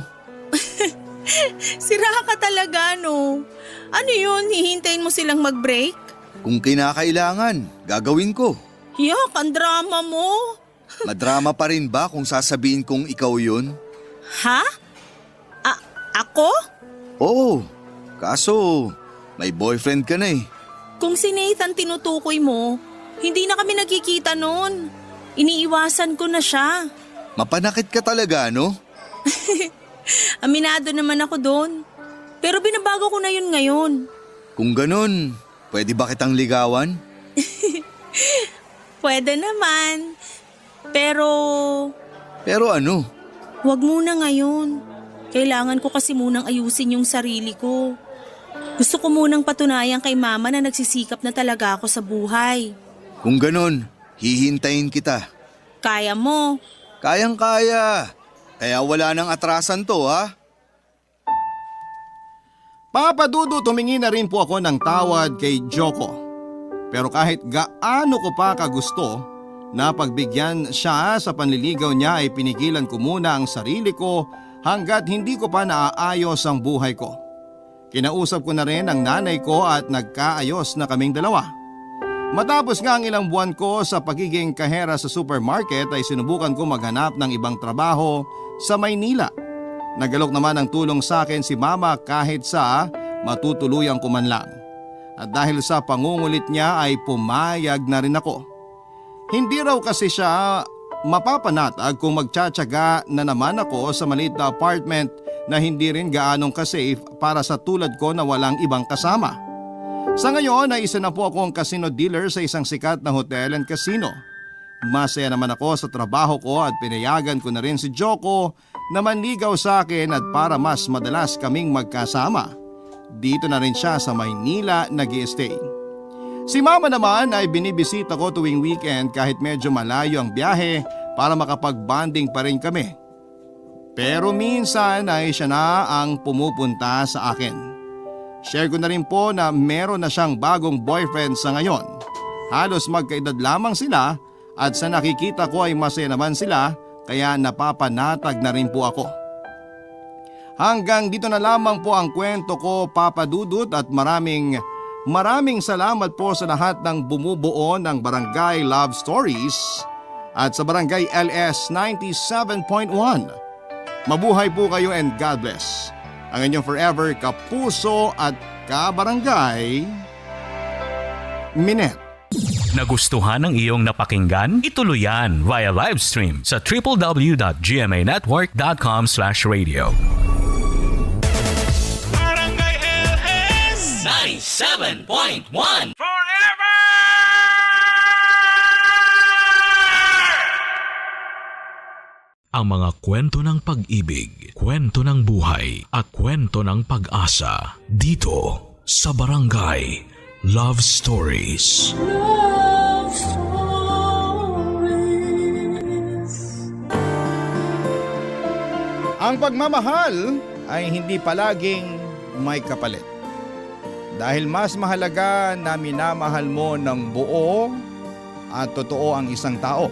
Sira ka talaga no. Ano yun, hihintayin mo silang mag-break? Kung kinakailangan, gagawin ko. Yak, ang drama mo. Madrama pa rin ba kung sasabihin kong ikaw yun? Ha? Ako? Oo, kaso may boyfriend ka na eh. Kung si Nathan tinutukoy mo, hindi na kami nagkikita noon. Iniiwasan ko na siya. Mapanakit ka talaga, no? Aminado naman ako doon. Pero binabago ko na yun ngayon. Kung ganun, pwede ba kitang ligawan? Pwede naman. Pero Pero ano? wag muna ngayon. Kailangan ko kasi munang ayusin yung sarili ko. Gusto ko munang patunayan kay mama na nagsisikap na talaga ako sa buhay. Kung ganun, hihintayin kita. Kaya mo. Kayang-kaya. Kaya wala nang atrasan to, ha? Papa Dudu, tumingi na rin po ako ng tawad kay Joko. Pero kahit gaano ko pa kagusto na pagbigyan siya sa panliligaw niya ay pinigilan ko muna ang sarili ko hanggat hindi ko pa naaayos ang buhay ko. Kinausap ko na rin ang nanay ko at nagkaayos na kaming dalawa. Matapos nga ang ilang buwan ko sa pagiging kahera sa supermarket ay sinubukan ko maghanap ng ibang trabaho sa Maynila. Nagalok naman ang tulong sa akin si mama kahit sa matutuluyan ko man lang. At dahil sa pangungulit niya ay pumayag na rin ako. Hindi raw kasi siya mapapanatag kung magtsatsaga na naman ako sa maliit na apartment na hindi rin gaanong kasafe para sa tulad ko na walang ibang kasama. Sa ngayon ay isa na po akong casino dealer sa isang sikat na hotel and casino. Masaya naman ako sa trabaho ko at pinayagan ko na rin si Joko na manligaw sa akin at para mas madalas kaming magkasama. Dito na rin siya sa Maynila nag-i-stay. Si mama naman ay binibisita ko tuwing weekend kahit medyo malayo ang biyahe para makapag-bonding pa rin kami. Pero minsan ay siya na ang pumupunta sa akin. Share ko na rin po na meron na siyang bagong boyfriend sa ngayon. Halos magkaedad lamang sila at sa nakikita ko ay masaya naman sila kaya napapanatag na rin po ako. Hanggang dito na lamang po ang kwento ko, Papa Dudut, at maraming salamat po sa lahat ng bumubuo ng Barangay Love Stories at sa Barangay LS 97.1. Mabuhay po kayo and God bless. Ang inyong forever kapuso at kabarangay, Minet. Nagustuhan ng iyong napakinggan? Ituloy yan via live stream sa www.gmanetwork.com/radio. Barangay LS 97.1 Forever! Ang mga kwento ng pag-ibig, kwento ng buhay at kwento ng pag-asa dito sa Barangay Love Stories. Love Stories. Ang pagmamahal ay hindi palaging may kapalit. Dahil mas mahalaga na minamahal mo ng buo at totoo ang isang tao.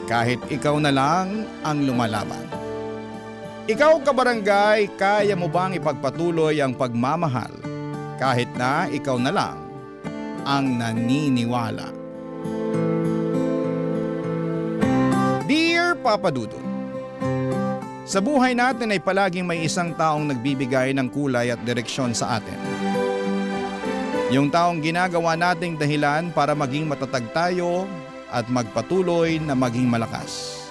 Kahit ikaw na lang ang lumalaban. Ikaw, kabarangay, kaya mo bang ipagpatuloy ang pagmamahal kahit na ikaw na lang ang naniniwala? Dear Papa Dudut, sa buhay natin ay palaging may isang taong nagbibigay ng kulay at direksyon sa atin. Yung taong ginagawa nating dahilan para maging matatag tayo at magpatuloy na maging malakas.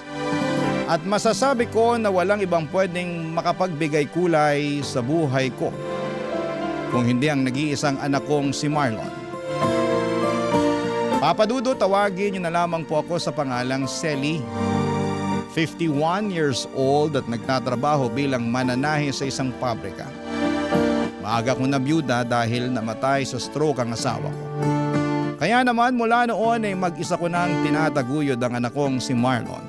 At masasabi ko na walang ibang pwedeng makapagbigay kulay sa buhay ko kung hindi ang nag-iisang anak kong si Marlon. Papa Dudu, tawagin niyo na lamang po ako sa pangalang Selly. 51 years old at nagtatrabaho bilang mananahe sa isang pabrika. Maaga kong nabiyuda dahil namatay sa stroke ang asawa ko. Kaya naman mula noon ay mag-isa ko nang tinataguyod ang anak kong si Marlon.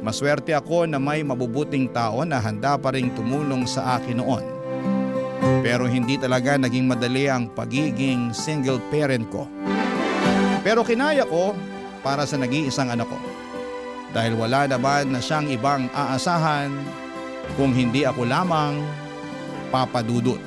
Maswerte ako na may mabubuting tao na handa pa ring tumulong sa akin noon. Pero hindi talaga naging madali ang pagiging single parent ko. Pero kinaya ko para sa nag-iisang anak ko. Dahil wala naman na siyang ibang aasahan kung hindi ako lamang, Papa Dudut.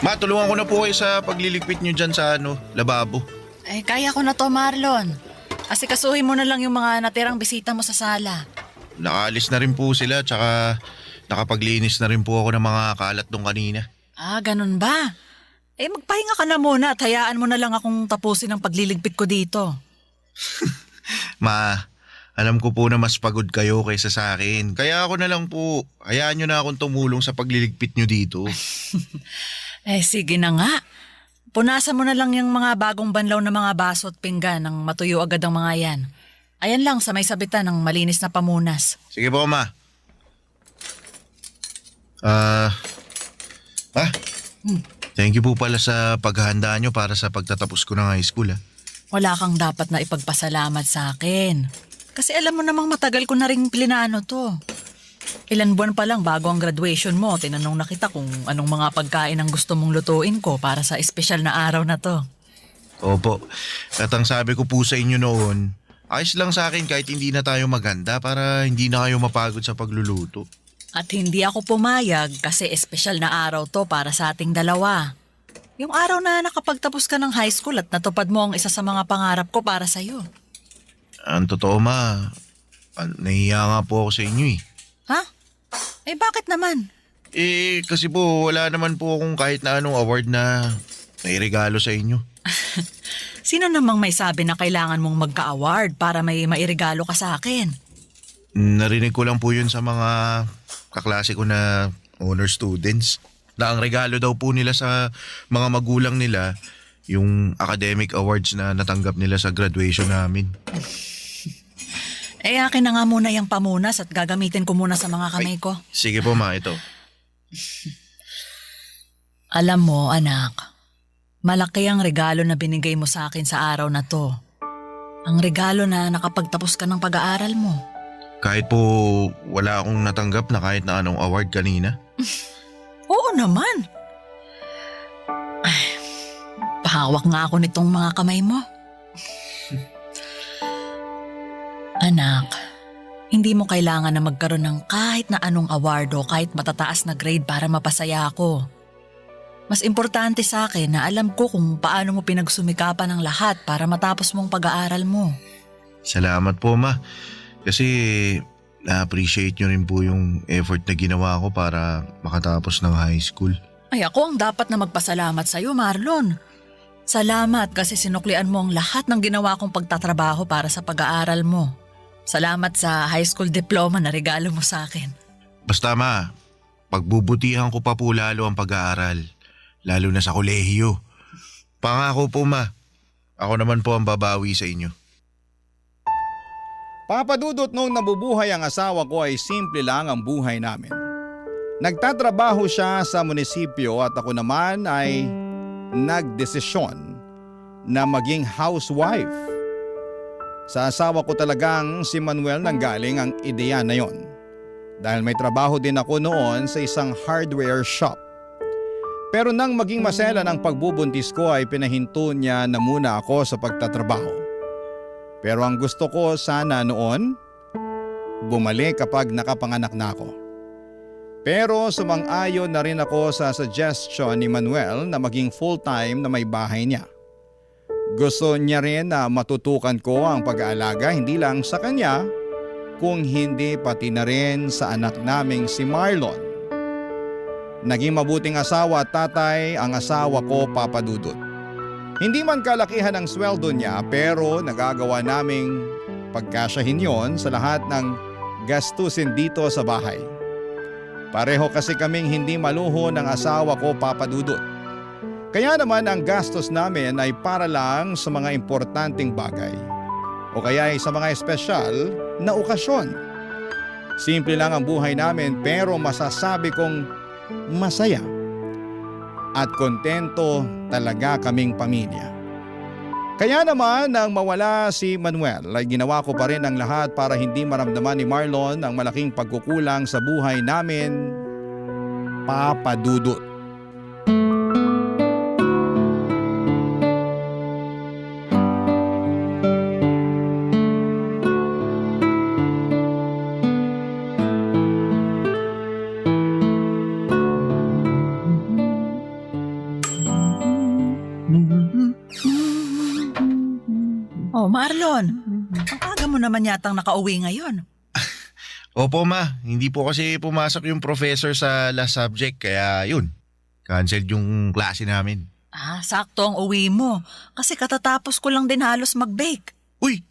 Ma, tulungan ko na po kayo sa pagliligpit nyo dyan sa lababo. Ay, kaya ko na to, Marlon. Asikasuhin mo na lang yung mga natirang bisita mo sa sala. Nakaalis na rin po sila, tsaka nakapaglinis na rin po ako ng mga kalat doon kanina. Ah, ganun ba? Eh, magpahinga ka na muna at hayaan mo na lang akong tapusin ang pagliligpit ko dito. Ma, alam ko po na mas pagod kayo kaysa sa akin. Kaya ako na lang po, hayaan nyo na akong tumulong sa pagliligpit nyo dito. Eh, sige na nga. Punasan mo na lang yung mga bagong banlaw na mga baso at pinggan nang matuyo agad ang mga yan. Ayan lang sa may sabitan ng malinis na pamunas. Sige po, Ma. Thank you po pala sa paghahanda nyo para sa pagtatapos ko ng high school. Wala kang dapat na ipagpasalamat sa akin. Kasi alam mo namang matagal ko na rin plinano to. Ilan buwan pa lang bago ang graduation mo, tinanong na kita kung anong mga pagkain ang gusto mong lutuin ko para sa espesyal na araw na to. Opo. At ang sabi ko po sa inyo noon, ayos lang sa akin kahit hindi na tayo maganda para hindi na kayo mapagod sa pagluluto. At hindi ako pumayag kasi espesyal na araw to para sa ating dalawa. Yung araw na nakapagtapos ka ng high school at natupad mo ang isa sa mga pangarap ko para sa'yo. Ang totoo, Ma, nahiya nga po ako sa inyo eh. Ha? Eh bakit naman? Eh kasi po wala naman po akong kahit na anong award na nairegalo sa inyo. Sino namang may sabi na kailangan mong magka-award para may mairegalo ka sa akin? Narinig ko lang po yun sa mga kaklase ko na honor students. Na ang regalo daw po nila sa mga magulang nila yung academic awards na natanggap nila sa graduation namin. Eh akin na nga muna yung pamunas at gagamitin ko muna sa mga kamay ko. Sige po, Ma, ito. Alam mo, anak, malaki ang regalo na binigay mo sa akin sa araw na to. Ang regalo na nakapagtapos ka ng pag-aaral mo. Kahit po wala akong natanggap na kahit na anong award kanina. Oo naman. Ay, pahawak nga ako nitong mga kamay mo. Anak, hindi mo kailangan na magkaroon ng kahit na anong award o kahit matataas na grade para mapasaya ako. Mas importante sa akin na alam ko kung paano mo pinagsumikapan ang lahat para matapos mong pag-aaral mo. Salamat po, Ma. Kasi na-appreciate nyo rin po yung effort na ginawa ko para makatapos ng high school. Ay, ako ang dapat na magpasalamat sa'yo, Marlon. Salamat kasi sinuklian mo ang lahat ng ginawa kong pagtatrabaho para sa pag-aaral mo. Salamat sa high school diploma na regalo mo sa akin. Basta, Ma, pagbubutihan ko pa po lalo ang pag-aaral. Lalo na sa kolehiyo. Pangako po, Ma. Ako naman po ang babawi sa inyo. Papadudot nung nabubuhay ang asawa ko ay simple lang ang buhay namin. Nagtatrabaho siya sa munisipyo at ako naman ay nagdesisyon na maging housewife. Sa asawa ko talagang si Manuel nanggaling ang ideya na yon. Dahil may trabaho din ako noon sa isang hardware shop. Pero nang maging masela ng pagbubuntis ko ay pinahinto niya na muna ako sa pagtatrabaho. Pero ang gusto ko sana noon, bumalik kapag nakapanganak na ako. Pero sumang-ayon na rin ako sa suggestion ni Manuel na maging full-time na may bahay niya. Gusto niya rin na matutukan ko ang pag-aalaga hindi lang sa kanya, kung hindi pati na rin sa anak naming si Marlon. Naging mabuting asawa at tatay ang asawa ko, Papa Dudut. Hindi man kalakihan ang sweldo niya pero nagagawa naming pagkasyahin yon sa lahat ng gastusin dito sa bahay. Pareho kasi kaming hindi maluho ng asawa ko, Papa Dudut. Kaya naman ang gastos namin ay para lang sa mga importanteng bagay o kaya ay sa mga espesyal na okasyon. Simple lang ang buhay namin pero masasabi kong masaya at kontento talaga kaming pamilya. Kaya naman nang mawala si Manuel ay ginawa ko pa rin ang lahat para hindi maramdaman ni Marlon ang malaking pagkukulang sa buhay namin, Papa Dudut. Marlon, ang aga mo naman yatang nakauwi ngayon. Opo ma, hindi po kasi pumasok yung professor sa last subject kaya yun. Cancelled yung klase namin. Sakto ang uwi mo. Kasi katatapos ko lang din halos mag-bake. Uy,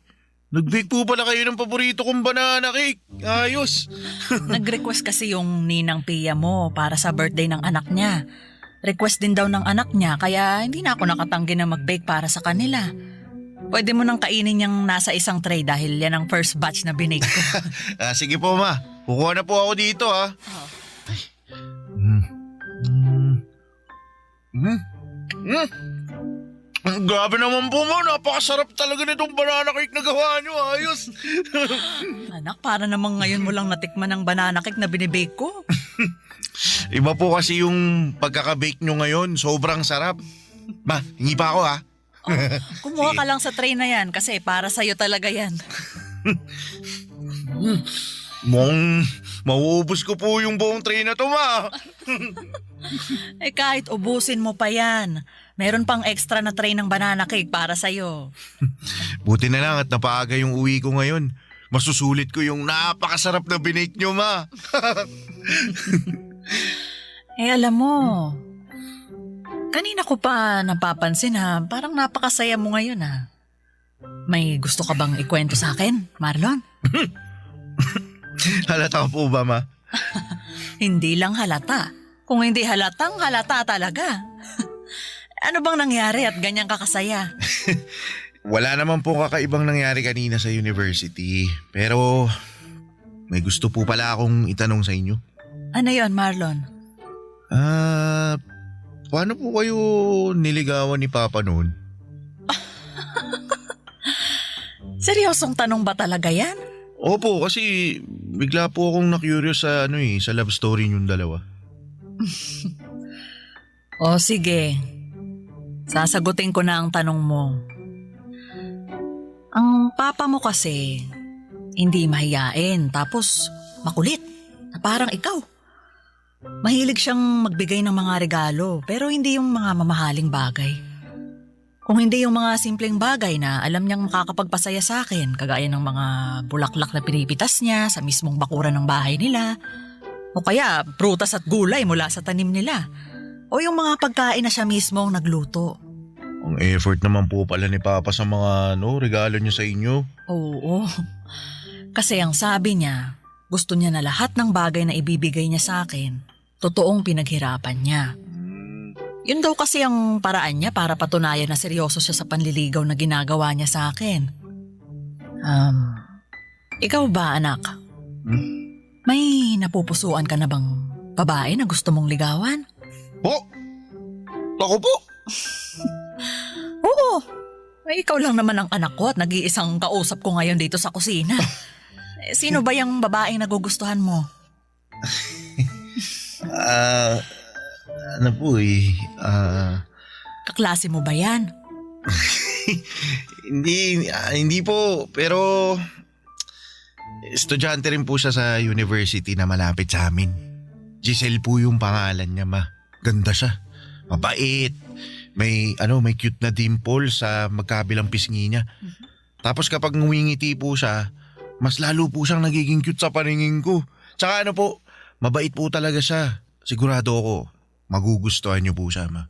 nag-bake po pala kayo ng paborito kong banana cake. Ayos. Nag-request kasi yung ninang Pia mo para sa birthday ng anak niya. Request din daw ng anak niya kaya hindi na ako nakatanggi na mag-bake para sa kanila. Pwede mo nang kainin yung nasa isang tray dahil yan ang first batch na binake ko. Sige po ma, kukuha na po ako dito ha. Grabe naman po mo, napakasarap talaga nitong banana cake na gawa nyo, ayos. Anak, para namang ngayon mo lang natikman ang banana cake na binibake ko. Iba po kasi yung pagkaka-bake nyo ngayon, sobrang sarap. Ma, hingi pa ako ha. Kumuha ka lang sa tray na yan kasi para sa'yo talaga yan. Mauubos ko po yung buong tray na to ma. Kahit ubusin mo pa yan, meron pang extra na tray ng banana cake para sa'yo. Buti na lang at napaaga yung uwi ko ngayon. Masusulit ko yung napakasarap na binake nyo ma. Alam mo, kanina ko pa napapansin parang napakasaya mo ngayon May gusto ka bang ikwento sa akin, Marlon? Halata po ba ma? Hindi lang halata. Kung hindi halatang halata talaga. Ano bang nangyari at ganyan kakasaya? Wala naman po kakaibang nangyari kanina sa university. Pero may gusto po pala akong itanong sa inyo. Ano yon, Marlon? Paano po kayo niligawan ni Papa noon? Seryosong tanong ba talaga yan? Opo, kasi bigla po akong na-curious sa sa love story niyong dalawa. O sige, sasagutin ko na ang tanong mo. Ang papa mo kasi, hindi mahiyain tapos makulit, na parang ikaw. Mahilig siyang magbigay ng mga regalo pero hindi yung mga mamahaling bagay. Kung hindi yung mga simpleng bagay na alam niyang makakapagpasaya sa akin, kagaya ng mga bulaklak na pinipitas niya sa mismong bakuran ng bahay nila, o kaya prutas at gulay mula sa tanim nila, o yung mga pagkain na siya mismo ang nagluto. Ang effort naman po pala ni Papa sa mga regalo niya sa inyo. Oo, kasi ang sabi niya, gusto niya na lahat ng bagay na ibibigay niya sa akin, totoong pinaghirapan niya. Yun daw kasi ang paraan niya para patunayan na seryoso siya sa panliligaw na ginagawa niya sa akin. Ikaw ba, anak? May napupusuan ka na bang babae na gusto mong ligawan? Po? Ako po? Oo. Ikaw lang naman ang anak ko at nag-iisang kausap ko ngayon dito sa kusina. Sino ba yung babaeng nagugustuhan mo? Kaklase mo ba yan? Hindi po, pero estudyante rin po siya sa university na malapit sa amin. Giselle po yung pangalan niya, ma. Ganda siya. Mabait. May cute na dimple sa magkabilang pisngi niya. Tapos kapag ngumingiti po siya, mas lalo po siyang nagiging cute sa paningin ko. Tsaka mabait po talaga siya. Sigurado ako, magugustuhan niyo po siya, ma.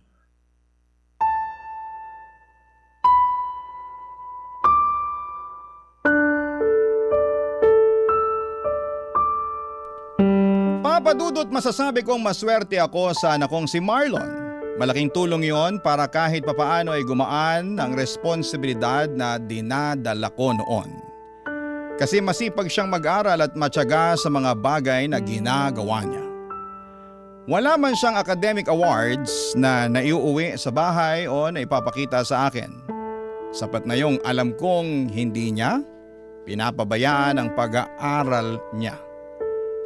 Papadudot masasabi kong maswerte ako sa anak kong si Marlon. Malaking tulong yon para kahit papaano ay gumaan ang responsibilidad na dinadala ko noon. Kasi masipag siyang mag-aral at matyaga sa mga bagay na ginagawa niya. Wala man siyang academic awards na naiuuwi sa bahay o naipapakita sa akin. Sapat na yung alam kong hindi niya pinapabayaan ang pag-aaral niya.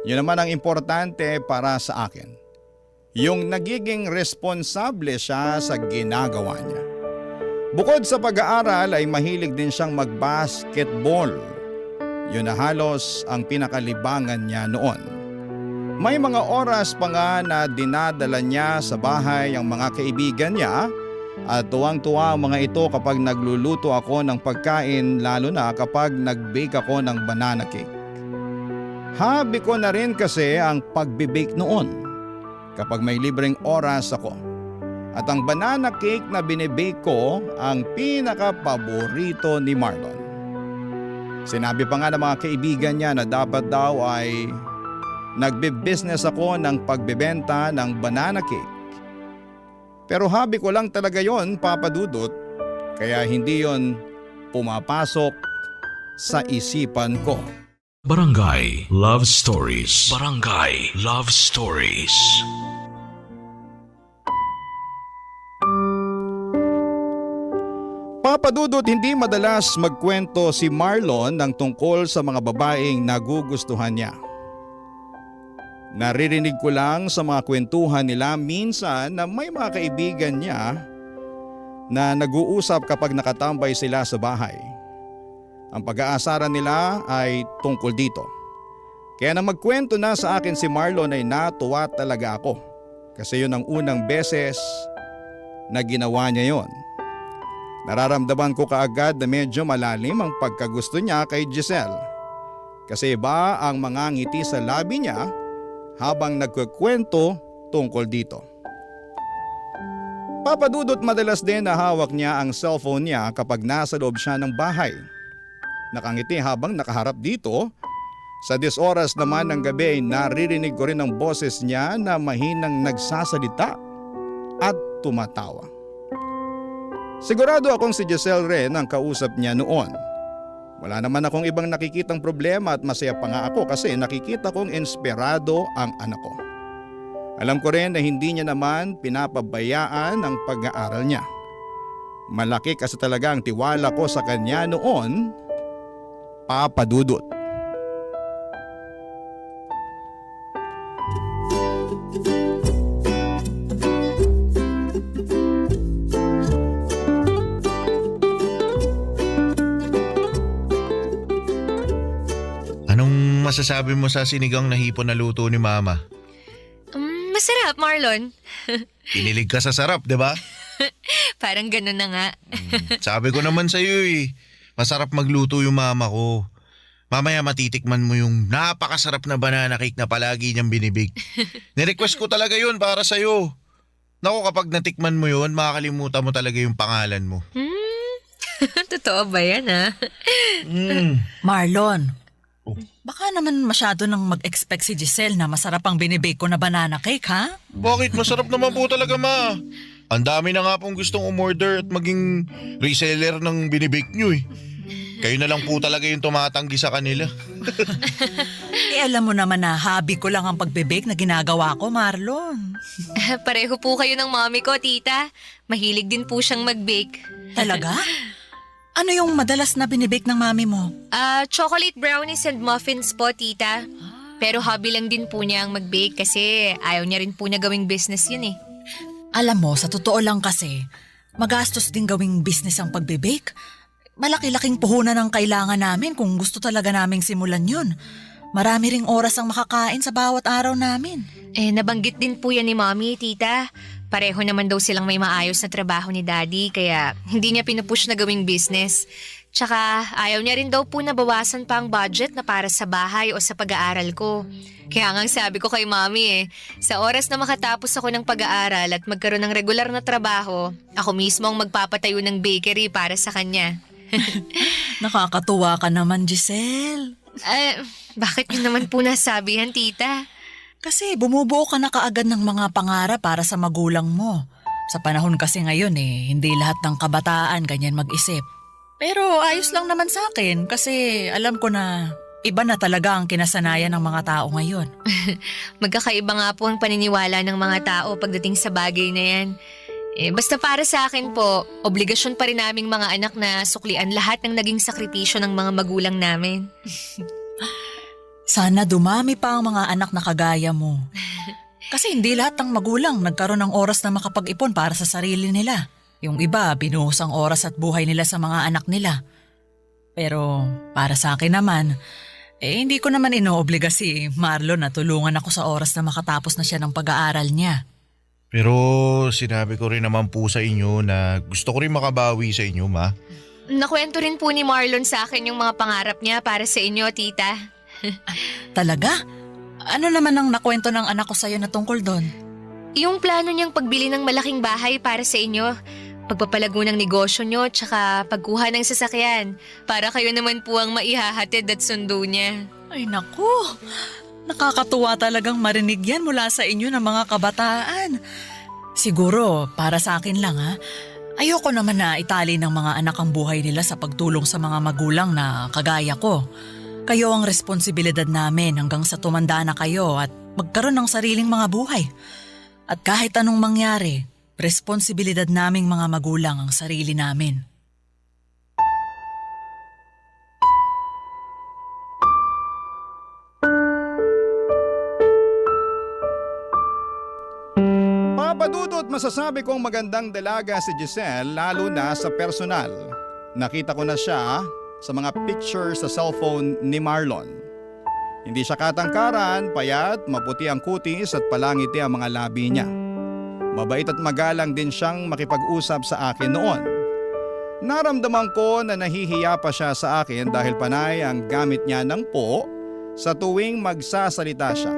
Yun naman ang importante para sa akin. Yung nagiging responsable siya sa ginagawa niya. Bukod sa pag-aaral ay mahilig din siyang mag-basketball. Yun na halos ang pinakalibangan niya noon. May mga oras pa nga na dinadala niya sa bahay ang mga kaibigan niya At tuwang-tuwa ang mga ito kapag nagluluto ako ng pagkain, lalo na kapag nag-bake ako ng banana cake. Hobby ko na rin kasi ang pagbe-bake noon kapag may libreng oras ako. At ang banana cake na binibake ko ang pinaka-paborito ni Marlon. Sinabi pa nga ng mga kaibigan niya na dapat daw ay nagbe-business ako ng pagbebenta ng banana cake. Pero hobby ko lang talaga yon, Papa Dudut, kaya hindi yon pumapasok sa isipan ko. Barangay Love Stories. Barangay Love Stories. Papa Dudut, hindi madalas magkwento si Marlon ng tungkol sa mga babaeng nagugustuhan niya. Naririnig ko lang sa mga kwentuhan nila minsan na may mga kaibigan niya na nag-uusap kapag nakatambay sila sa bahay. Ang pag-aasaran nila ay tungkol dito. Kaya nang magkwento na sa akin si Marlon ay natuwa talaga ako. Kasi yun ang unang beses na ginawa niya yon. Nararamdaman ko kaagad na medyo malalim ang pagkagusto niya kay Giselle. Kasi iba ang mga ngiti sa labi niya habang nagkukwento tungkol dito. Papa Dudut, madalas din na hawak niya ang cellphone niya kapag nasa loob siya ng bahay. Nakangiti habang nakaharap dito. Sa 10 oras naman ng gabi ay naririnig ko rin ang boses niya na mahinang nagsasalita at tumatawa. Sigurado akong si Giselle rin ang kausap niya noon. Wala naman akong ibang nakikitang problema at masaya pa nga ako kasi nakikita kong inspirado ang anak ko. Alam ko rin na hindi niya naman pinapabayaan ang pag-aaral niya. Malaki kasi talaga ang tiwala ko sa kanya noon, Papa Dudut. Masasabi mo sa sinigang na hipon na luto ni Mama? Masarap, Marlon. Kinilig ka sa sarap, di ba? Parang ganun na nga. Sabi ko naman sa iyo masarap magluto yung mama ko. Mamaya matitikman mo yung napakasarap na banana cake na palagi niyang binibig. Nirequest ko talaga yun para sa iyo. Naku, kapag natikman mo yun, makakalimutan mo talaga yung pangalan mo. Totoo ba yan, ha? Marlon, baka naman masyado nang mag-expect si Giselle na masarap ang binibake ko na banana cake, ha? Bakit? Masarap naman po talaga, Ma. Ang dami na nga pong gustong umorder at maging reseller ng binibake nyo eh. Kayo na lang po talaga yung tumatanggi sa kanila. Alam mo naman na hobby ko lang ang pagbibake na ginagawa ko, Marlon. Pareho po kayo ng mommy ko, tita. Mahilig din po siyang mag-bake. Talaga? Ano yung madalas na binibake ng mami mo? Chocolate brownies and muffins po, tita. Pero hobby lang din po niya ang mag-bake kasi ayaw niya rin po niya gawing business yun eh. Alam mo, sa totoo lang kasi, magastos din gawing business ang pagbibake. Malaki-laking puhunan ang kailangan namin kung gusto talaga naming simulan yun. Marami ring oras ang makakain sa bawat araw namin. Nabanggit din po yan ni mommy, tita. Pareho naman daw silang may maayos na trabaho ni daddy kaya hindi niya pinupush na gawing business. Tsaka ayaw niya rin daw po na bawasan pa ang budget na para sa bahay o sa pag-aaral ko. Kaya nga sabi ko kay mommy sa oras na makatapos ako ng pag-aaral at magkaroon ng regular na trabaho, ako mismo ang magpapatayo ng bakery para sa kanya. Nakakatuwa ka naman, Giselle. Bakit yun naman po nasabihan, tita? Kasi bumubuo ka na kaagad ng mga pangarap para sa magulang mo. Sa panahon kasi ngayon hindi lahat ng kabataan ganyan mag-isip. Pero ayos lang naman sa akin kasi alam ko na iba na talaga ang kinasanayan ng mga tao ngayon. Magkakaiba nga po ang paniniwala ng mga tao pagdating sa bagay na yan. Basta para sa akin po, obligasyon pa rin naming mga anak na suklian lahat ng naging sakripisyo ng mga magulang namin. Sana dumami pa ang mga anak na kagaya mo. Kasi hindi lahat ng magulang nagkaroon ng oras na makapag-ipon para sa sarili nila. Yung iba, binuhos ang oras at buhay nila sa mga anak nila. Pero para sa akin naman, hindi ko naman inoobliga si Marlon na tulungan ako sa oras na makatapos na siya ng pag-aaral niya. Pero sinabi ko rin naman po sa inyo na gusto ko rin makabawi sa inyo, ma. Nakwento rin po ni Marlon sa akin yung mga pangarap niya para sa inyo, tita. Talaga? Ano naman ang nakwento ng anak ko sa'yo na tungkol doon? Yung plano niyang pagbili ng malaking bahay para sa inyo, pagpapalago ng negosyo niyo, tsaka pagkuha ng sasakyan, para kayo naman po ang maihahatid at sundo niya. Ay naku, nakakatuwa talagang marinig yan mula sa inyo ng mga kabataan. Siguro, para sa akin lang ha, ayoko naman na itali ng mga anak ang buhay nila sa pagtulong sa mga magulang na kagaya ko. Kayo ang responsibilidad namin hanggang sa tumanda na kayo at magkaroon ng sariling mga buhay. At kahit anong mangyari, responsibilidad naming mga magulang ang sarili namin. Papadudot masasabi kong magandang dalaga si Giselle lalo na sa personal. Nakita ko na siya sa mga pictures sa cellphone ni Marlon. Hindi siya katangkaran, payat, maputi ang kutis at palangiti ang mga labi niya. Mabait at magalang din siyang makipag-usap sa akin noon. Naramdaman ko na nahihiya pa siya sa akin dahil panay ang gamit niya ng po sa tuwing magsasalita siya.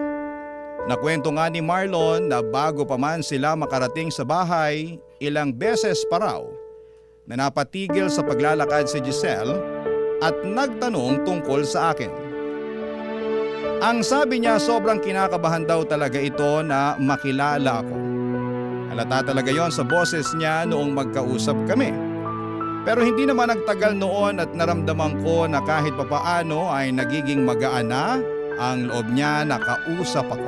Nakwento nga ni Marlon na bago pa man sila makarating sa bahay, ilang beses pa raw na napatigil sa paglalakad si Giselle at nagtanong tungkol sa akin. Ang sabi niya sobrang kinakabahan daw talaga ito na makilala ako. Halata talaga yon sa boses niya noong magkausap kami. Pero hindi naman nagtagal noon at naramdaman ko na kahit papaano ay nagiging magaan na ang loob niya na kausap ako.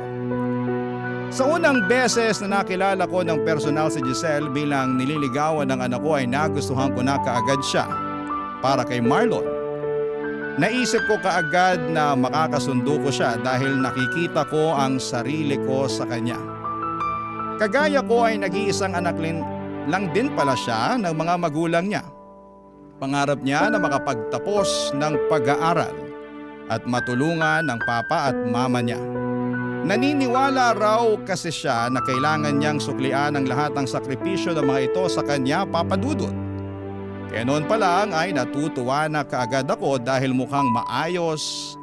Sa unang beses na nakilala ko ng personal si Giselle bilang nililigawan ng anak ko ay nagustuhan ko na kaagad siya para kay Marlon. Naisip ko kaagad na makakasundo ko siya dahil nakikita ko ang sarili ko sa kanya. Kagaya ko ay nag-iisang anak lang din pala siya ng mga magulang niya. Pangarap niya na makapagtapos ng pag-aaral at matulungan ng papa at mama niya. Naniniwala raw kasi siya na kailangan niyang suklian ang lahat ng sakripisyo ng mga ito sa kanya, Papa Dudut. Kaya noon pa lang ay natutuwa na kaagad ako dahil mukhang maayos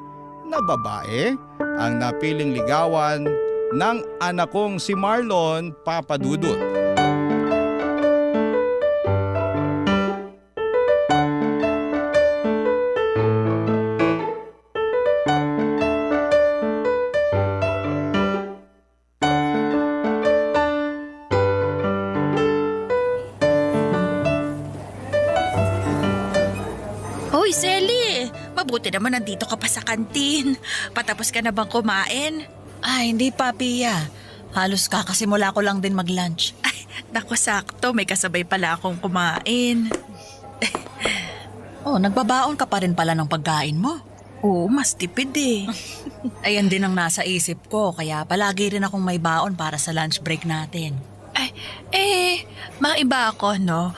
na babae ang napiling ligawan ng anak kong si Marlon, Papa Dudut. Hoy, Selly! Mabuti naman nandito ka pa sa kantin. Patapos ka na bang kumain? Ay, hindi pa, Pia. Halos kakasimula ko lang din mag-lunch. Ay, naku sakto. May kasabay pala akong kumain. Oh, nagbabaon ka pa rin pala ng pagkain mo. Oo, mas tipid eh. Ayan din ang nasa isip ko, kaya palagi rin akong may baon para sa lunch break natin. Maiba ako, no?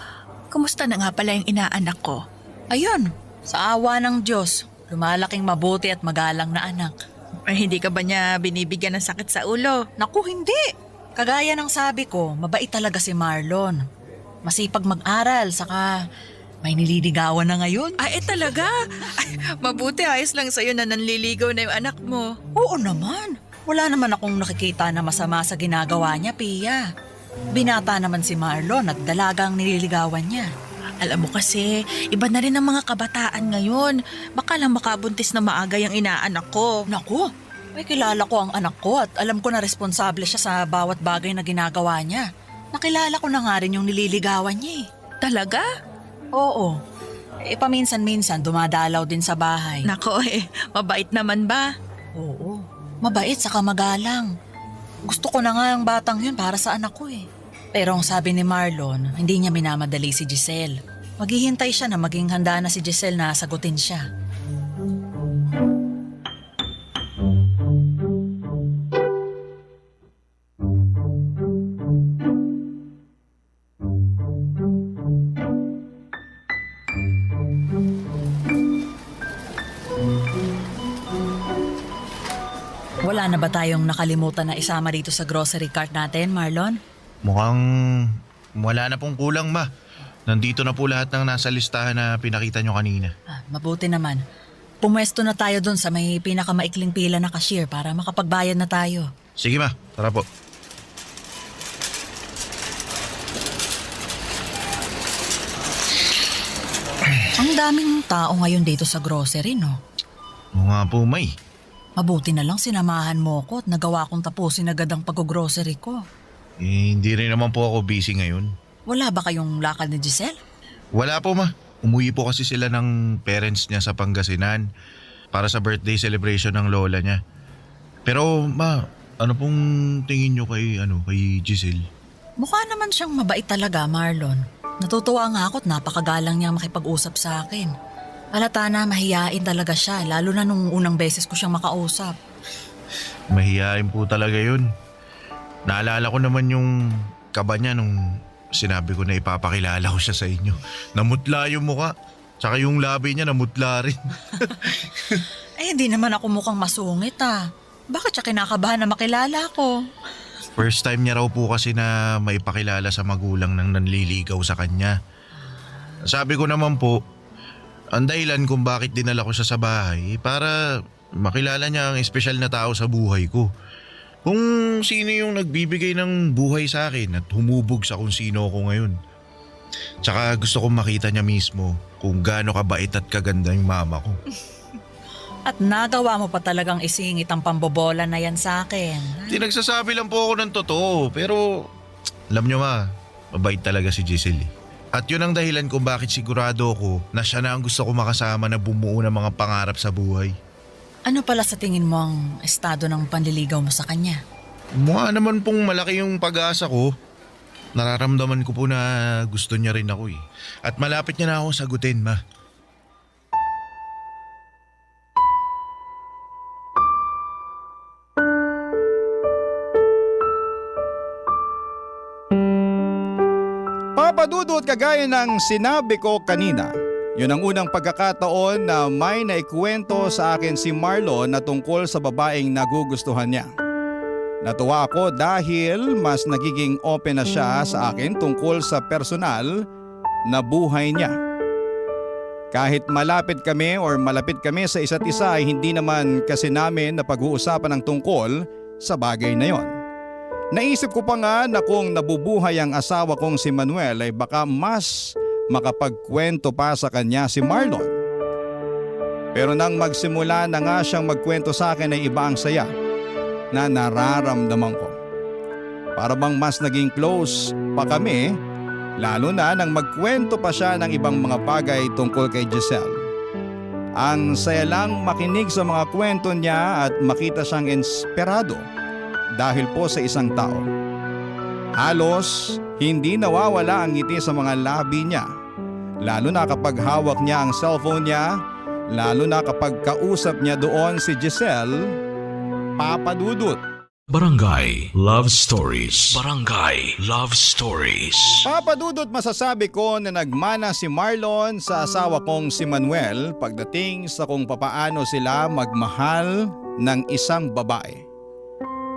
Kumusta na nga pala yung inaanak ko? Ayun, sa awa ng Diyos, lumalaking mabuti at magalang na anak. Ay, hindi ka ba niya binibigyan ng sakit sa ulo? Naku, hindi. Kagaya ng sabi ko, mabait talaga si Marlon. Masipag mag-aral, saka may nililigawan na ngayon. Ay, talaga? Ay, mabuti ayos lang sa'yo na nanliligaw na yung anak mo. Oo naman. Wala naman akong nakikita na masama sa ginagawa niya, Pia. Binata naman si Marlon at dalagang nililigawan niya. Alam mo kasi, iba na rin ang mga kabataan ngayon. Baka lang makabuntis na maaga yung inaanak ko. Naku, may kilala ko ang anak ko at alam ko na responsable siya sa bawat bagay na ginagawa niya. Nakilala ko na nga rin yung nililigawan niya eh. Talaga? Oo. Paminsan-minsan dumadalaw din sa bahay. Nako mabait naman ba? Oo, mabait saka magalang. Gusto ko na nga ang batang yun para sa anak ko eh. Pero ang sabi ni Marlon, hindi niya minamadali si Giselle. Maghihintay siya na maging handa na si Giselle na sagutin siya. Wala na ba tayong nakalimutan na isama dito sa grocery cart natin, Marlon? Mukhang wala na pong kulang, ma. Nandito na po lahat ng nasa listahan na pinakita nyo kanina. Mabuti naman. Pumwesto na tayo dun sa may pinakamaikling pila na cashier para makapagbayad na tayo. Sige, ma. Tara po. Ang daming tao ngayon dito sa grocery, no? Oo nga po, May. Mabuti na lang sinamahan mo ko at nagawa kong tapusin agad ang pag-grocery ko. Hindi rin naman po ako busy ngayon. Wala ba kayong lakad ni Giselle? Wala po, ma. Umuwi po kasi sila ng parents niya sa Pangasinan para sa birthday celebration ng lola niya. Pero, ma, ano pong tingin nyo kay Giselle? Mukha naman siyang mabait talaga, Marlon. Natutuwa nga ako at napakagalang niya makipag-usap sa akin. Halata na mahiyain talaga siya, lalo na nung unang beses ko siyang makausap. Mahihain po talaga yun. Naalala ko naman yung kaba niya nung sinabi ko na ipapakilala ko siya sa inyo. Namutla yung muka. Tsaka yung labi niya namutla rin. Hindi naman ako mukhang masungit Bakit siya kinakabahan na makilala ko? First time niya raw po kasi na maipakilala sa magulang ng nanliligaw sa kanya. Sabi ko naman po, ang dahilan kung bakit dinala ko siya sa bahay para makilala niya ang espesyal na tao sa buhay ko. Kung sino yung nagbibigay ng buhay sa akin at humubog sa kung sino ako ngayon. Tsaka gusto kong makita niya mismo kung gaano kabait at kaganda yung mama ko. At nagawa mo pa talagang isingit ang pambobola na yan sa akin. Nagsasabi lang po ako ng totoo pero alam niyo ma, mabait talaga si Giselle. At yun ang dahilan kung bakit sigurado ako na siya na ang gusto ko makasama na bumuo ng mga pangarap sa buhay. Ano pala sa tingin mo ang estado ng panliligaw mo sa kanya? Mukha naman pong malaki yung pag-asa ko. Nararamdaman ko po na gusto niya rin ako . At malapit niya na ako sagutin, ma. Papadudot kagaya ng sinabi ko kanina. Yun ang unang pagkakataon na may naikwento sa akin si Marlon na tungkol sa babaeng nagugustuhan niya. Natuwa ako dahil mas nagiging open na siya sa akin tungkol sa personal na buhay niya. Kahit malapit kami sa isa't isa ay hindi naman kasi namin na pag-uusapan ang tungkol sa bagay na yon. Naisip ko pa nga na kung nabubuhay ang asawa kong si Manuel ay baka mas makapagkwento pa sa kanya si Marlon. Pero nang magsimula na nga siyang magkwento sa akin ay iba ang saya na nararamdaman ko. Para bang mas naging close pa kami, lalo na nang magkwento pa siya ng ibang mga bagay tungkol kay Giselle. Ang saya lang makinig sa mga kwento niya at makita siyang inspirado dahil po sa isang tao. Halos hindi nawawala ang ngiti sa mga labi niya, lalo na kapag hawak niya ang cellphone niya, lalo na kapag kausap niya doon si Giselle. Papadudot. Barangay Love Stories. Barangay Love Stories. Papadudot, masasabi ko na nagmana si Marlon sa asawa kong si Manuel pagdating sa kung papaano sila magmahal ng isang babae.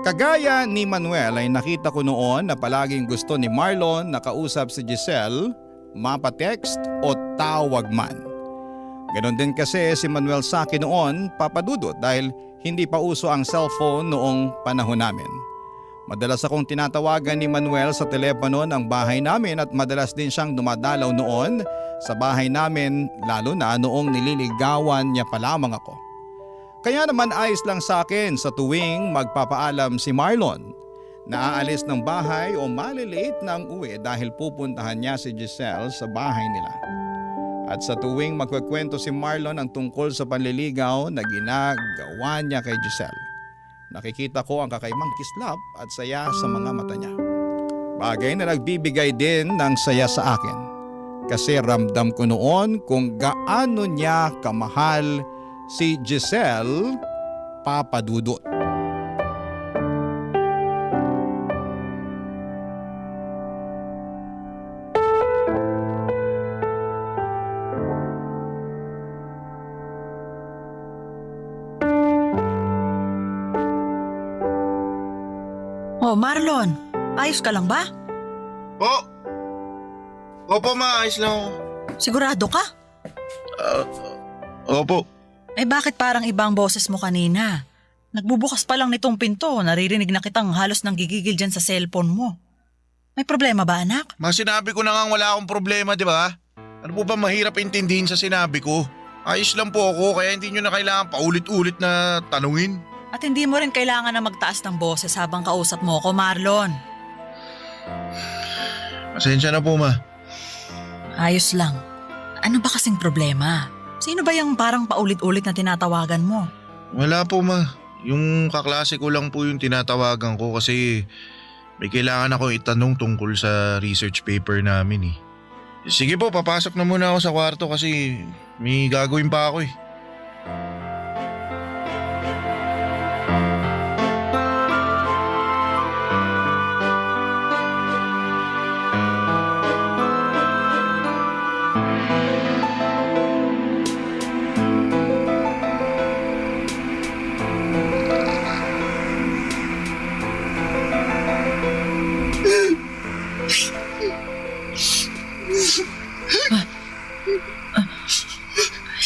Kagaya ni Manuel ay nakita ko noon na palaging gusto ni Marlon na kausap si Giselle, mapatext o tawag man. Ganon din kasi si Manuel sa akin noon, papadudot, dahil hindi pa uso ang cellphone noong panahon namin. Madalas akong tinatawagan ni Manuel sa telepono ng bahay namin at madalas din siyang dumadalaw noon sa bahay namin, lalo na noong nililigawan niya pa lamang ako. Kaya naman ayos lang sa akin sa tuwing magpapaalam si Marlon na aalis ng bahay o malilate na ang uwi dahil pupuntahan niya si Giselle sa bahay nila. At sa tuwing magkukwento si Marlon ang tungkol sa panliligaw na ginagawa niya kay Giselle, nakikita ko ang kakaibang kislap at saya sa mga mata niya. Bagay na nagbibigay din ng saya sa akin kasi ramdam ko noon kung gaano niya kamahal si Giselle, papadudot. Oh, Marlon, ayos ka lang ba? Oh! Opo ma, ayos lang ako. Sigurado ka? Opo. Eh bakit parang ibang boses mo kanina? Nagbubukas pa lang nitong pinto, naririnig na kitang halos nanggigigil dyan sa cellphone mo. May problema ba anak? Ma, sinabi ko na nga wala akong problema, di ba? Ano po ba mahirap intindihin sa sinabi ko? Ayos lang po ako, kaya hindi nyo na kailangan paulit-ulit na tanungin. At hindi mo rin kailangan na magtaas ng boses habang kausap mo ko, Marlon. Pasensya na po ma. Ayos lang. Ano ba kasing problema? Sino ba yung parang paulit-ulit na tinatawagan mo? Wala po ma. Yung kaklase ko lang po yung tinatawagan ko kasi may kailangan ako itanong tungkol sa research paper namin eh. Sige po, papasok na muna ako sa kwarto kasi may gagawin pa ako eh.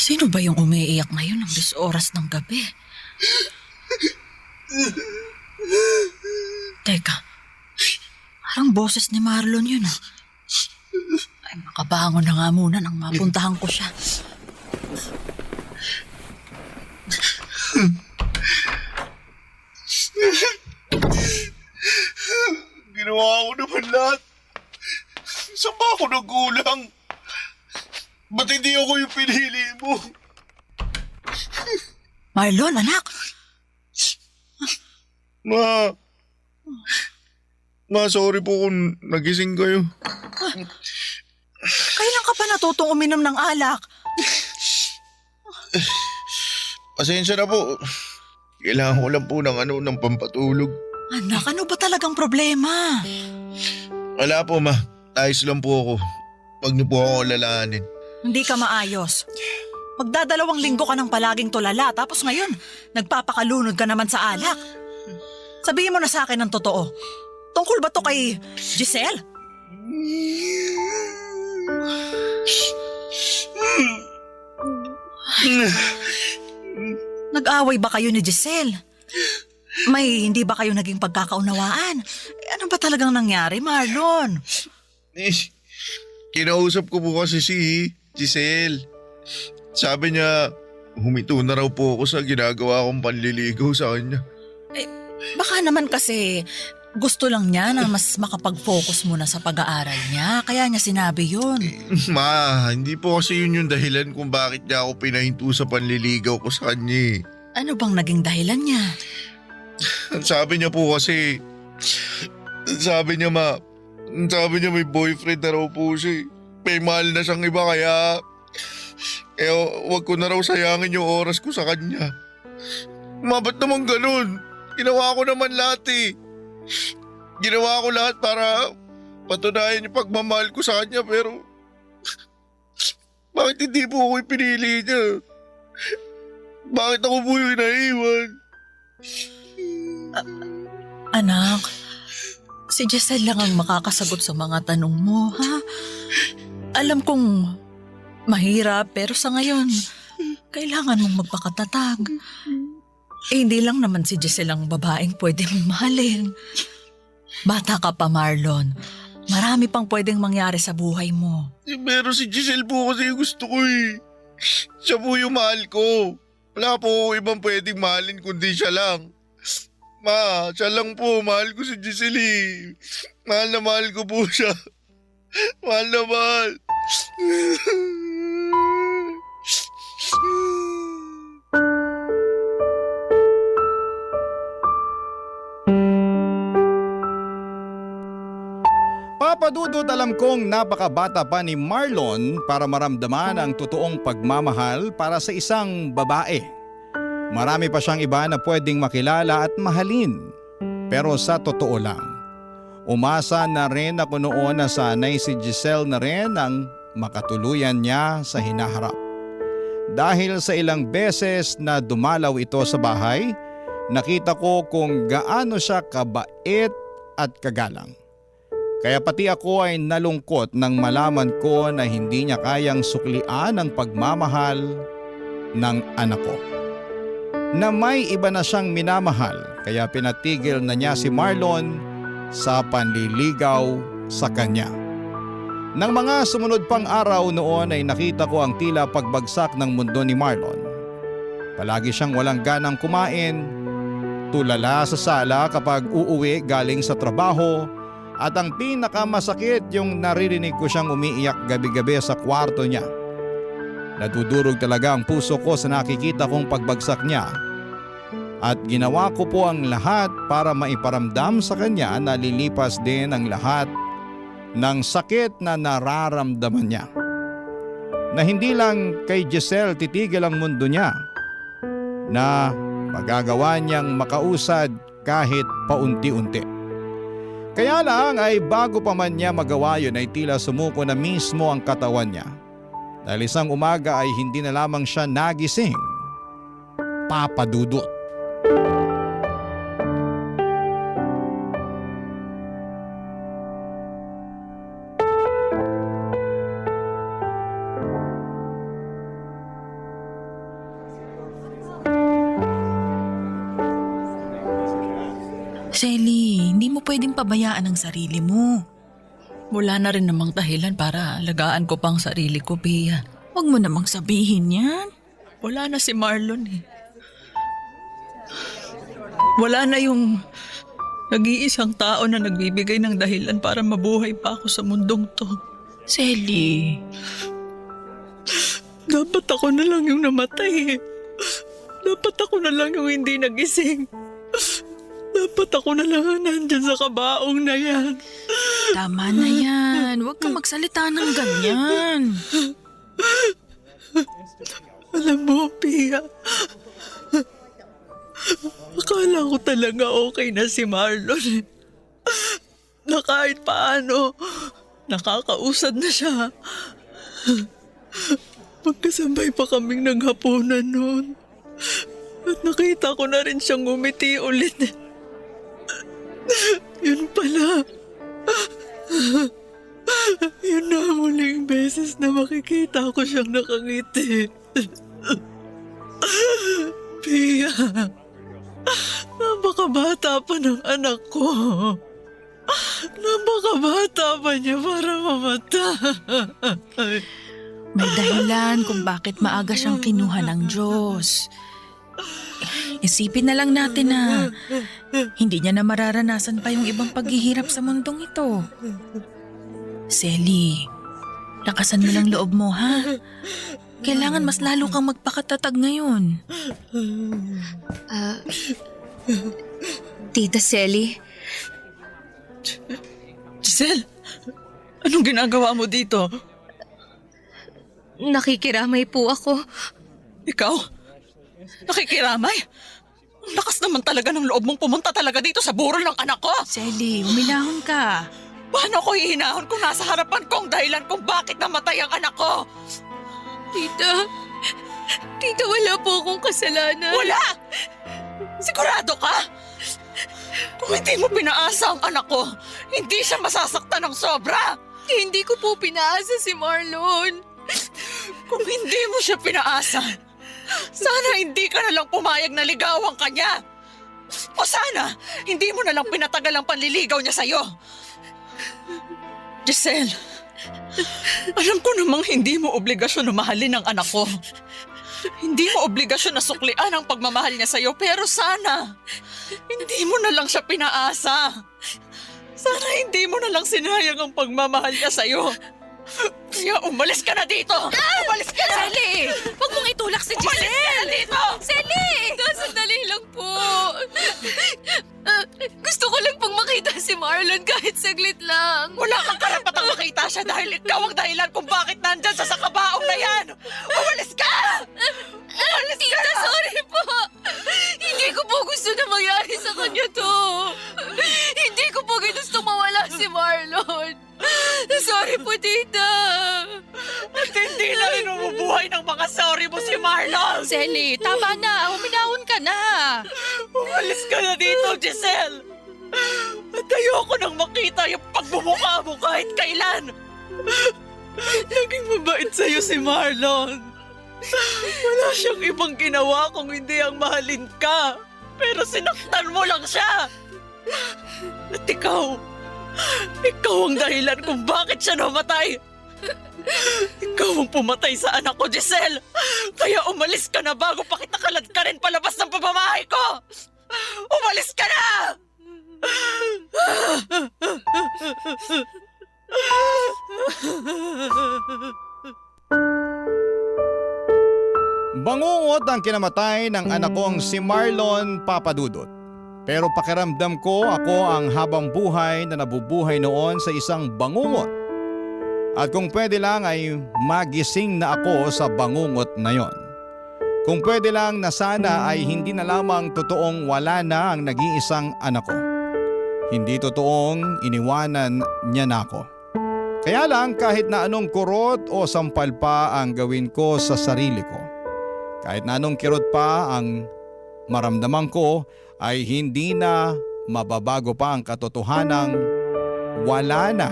Sino ba yung umiiyak ngayon ng 10 oras ng gabi? Teka, parang boses ni Marlon yun ah. Ay, makabangon na nga muna nang mapuntahan ko siya. Ginawa ko naman lahat. Saan ba ako nagkulang? Ba't hindi ako yung pinili mo? Marlon, anak! Ma, sorry po kung nagising kayo. Kailan ka pa natutong uminom ng alak? Pasensya na po. Kailangan ko lang po ng pampatulog. Anak, ano ba talagang problema? Wala po ma, ayos lang po ako. Huwag niyo po ako lalahanin. Hindi ka maayos. Magdadalawang linggo ka ng palaging tulala tapos ngayon, nagpapakalunod ka naman sa alak. Sabihin mo na sa akin ng totoo. Tungkol ba to kay Giselle? Nag-away ba kayo ni Giselle? May hindi ba kayo naging pagkakaunawaan? Ano ba talagang nangyari, Marlon? Kinausap ko po kasi si Giselle. Sabi niya, huminto na raw po ako sa ginagawa kong panliligaw sa kanya. Baka naman kasi gusto lang niya na mas makapag-focus muna sa pag-aaral niya. Kaya niya sinabi yun. Ma, hindi po kasi yun yung dahilan kung bakit niya ako pinahinto sa panliligaw ko sa kanya. Ano bang naging dahilan niya? Sabi niya po kasi, sabi niya may boyfriend na raw po siya. May mahal na siyang iba kaya wag ko na raw sayangin yung oras ko sa kanya. Ma, ba't naman ganun? Ginawa ko naman lahat eh. Ginawa ko lahat para patunayan yung pagmamahal ko sa kanya pero bakit hindi po ako pinili niya? Bakit ako po yung naiwan? Anak, si Giselle lang ang makakasagot sa mga tanong mo, ha? Alam kong mahirap pero sa ngayon, kailangan mong magpakatatag. Hindi lang naman si Giselle ang babaeng pwede mong mahalin. Bata ka pa, Marlon. Marami pang pwedeng mangyari sa buhay mo. Pero si Giselle po kasi gusto ko eh. Siya po yung mahal ko. Wala po ibang pwedeng mahalin kundi siya lang. Ma, siya lang po. Mahal ko si Giselle eh. Mahal na mahal ko po siya. Mahal na mahal. Papadudot, alam kong napakabata pa ni Marlon para maramdaman ang totoong pagmamahal para sa isang babae. Marami pa siyang iba na pwedeng makilala at mahalin. Pero sa totoo lang, umasa na rin ako noon na sanay si Giselle na rin ang makatuluyan niya sa hinaharap. Dahil sa ilang beses na dumalaw ito sa bahay, nakita ko kung gaano siya kabait at kagalang. Kaya pati ako ay nalungkot nang malaman ko na hindi niya kayang suklian ang pagmamahal ng anak ko. Na may iba na siyang minamahal kaya pinatigil na niya si Marlon sa panliligaw sa kanya. Nang mga sumunod pang araw noon ay nakita ko ang tila pagbagsak ng mundo ni Marlon. Palagi siyang walang ganang kumain, tulala sa sala kapag uuwi galing sa trabaho, at ang pinakamasakit yung naririnig ko siyang umiiyak gabi-gabi sa kwarto niya. Nadudurog talaga ang puso ko sa nakikita kong pagbagsak niya. At ginawa ko po ang lahat para maiparamdam sa kanya na lilipas din ang lahat ng sakit na nararamdaman niya. Na hindi lang kay Giselle titigil ang mundo niya, na magagawa niyang makausad kahit paunti-unti. Kaya lang ay bago pa man niya magawa yun ay tila sumuko na mismo ang katawan niya. Dahil isang umaga ay hindi na lamang siya nagising. Papa Dudut. Shelly, hindi mo pwedeng pabayaan ang sarili mo. Wala na rin namang dahilan para alagaan ko pang sarili ko, Pia. Huwag mo namang sabihin yan. Wala na si Marlon eh. Wala na yung nag-iisang tao na nagbibigay ng dahilan para mabuhay pa ako sa mundong to. Shelly, dapat ako na lang yung namatay eh. Dapat ako na lang yung hindi nagising. Dapat ako na lang ang nandyan sa kabaong na yan. Tama na yan. Huwag ka magsalita ng ganyan. Alam mo, Pia, akala ko talaga okay na si Marlon. Na kahit paano, nakakausad na siya. Magkasabay pa kaming naghapunan noon. At nakita ko na rin siyang ngumiti ulit. Yun pala. Yun na ang huling beses na makikita ko siyang nakangiti. Pia, napakabata pa ng anak ko. Napakabata pa niya para mamatay. May dahilan kung bakit maaga siyang kinuha ng Diyos. Isipin na lang natin na hindi niya na mararanasan pa yung ibang paghihirap sa mundong ito. Sally, lakasan mo lang loob mo, ha? Kailangan mas lalo kang magpakatatag ngayon. Tita Selly. Giselle, anong ginagawa mo dito? Nakikiramay po ako. Ikaw? Nakikiramay? Ang lakas naman talaga ng loob mong pumunta talaga dito sa burol ng anak ko. Sally, uminahon ka. Paano ko hihinahon kung nasa harapan ko ang dahilan kung bakit namatay ang anak ko? Tita, wala po akong kasalanan. Wala! Sigurado ka? Kung hindi mo pinaasa ang anak ko, hindi siya masasaktan ng sobra. Hindi ko po pinaasa si Marlon. Kung hindi mo siya pinaasa, sana hindi ka na lang pumayag na ligawan ka niya. O sana, hindi mo na lang pinatagal ang panliligaw niya sa'yo. Giselle, alam ko namang hindi mo obligasyon na mahalin ang anak ko. Hindi mo obligasyon na suklian ang pagmamahal niya sa'yo, pero sana, hindi mo na lang siya pinaasa. Sana hindi mo na lang sinayang ang pagmamahal niya sa'yo. Kaya umalis ka na dito! Umalis ka na! Sally! Huwag mong itulak si Giselle! Umalis ka na dito! Sally! Sandali lang po. Gusto ko lang pong makita si Marlon kahit saglit lang. Wala kang karapatang makita siya dahil ikaw ang dahilan kung bakit nandyan sa kabaong na yan! Umalis ka! Umalis ka Tita, na! sorry po. Hindi ko po gusto na mangyari sa kanya to. Hindi ko po gusto mawala si Marlon. Sorry po, Tita. At hindi na rin umubuhay ng mga sorry mo si Marlon! Sally, tama na. Huminahon ka na. Umalis ka na dito, Giselle! At ayoko nang makita yung pagmumukha mo kahit kailan. Naging mabait sa'yo si Marlon. Wala siyang ibang ginawa kung hindi ang mahalin ka. Pero sinaktan mo lang siya. At ikaw ang dahilan kung bakit siya namatay. Ikaw ang pumatay sa anak ko, Giselle. Kaya umalis ka na bago pa kita kaladkarin palabas ng pamamahay ko. Umalis ka na! Bangungot ang kinamatay ng anak kong si Marlon Papadudot. Pero pakiramdam ko ako ang habang buhay na nabubuhay noon sa isang bangungot. At kung pwede lang ay magising na ako sa bangungot na yon. Kung pwede lang na sana ay hindi na lamang totoong wala na ang nag-iisang anak ko. Hindi totoong iniwanan niya na ako. Kaya lang kahit na anong kurot o sampal pa ang gawin ko sa sarili ko. Kahit na anong kirot pa ang maramdaman ko ay hindi na mababago pa ang katotohanang wala na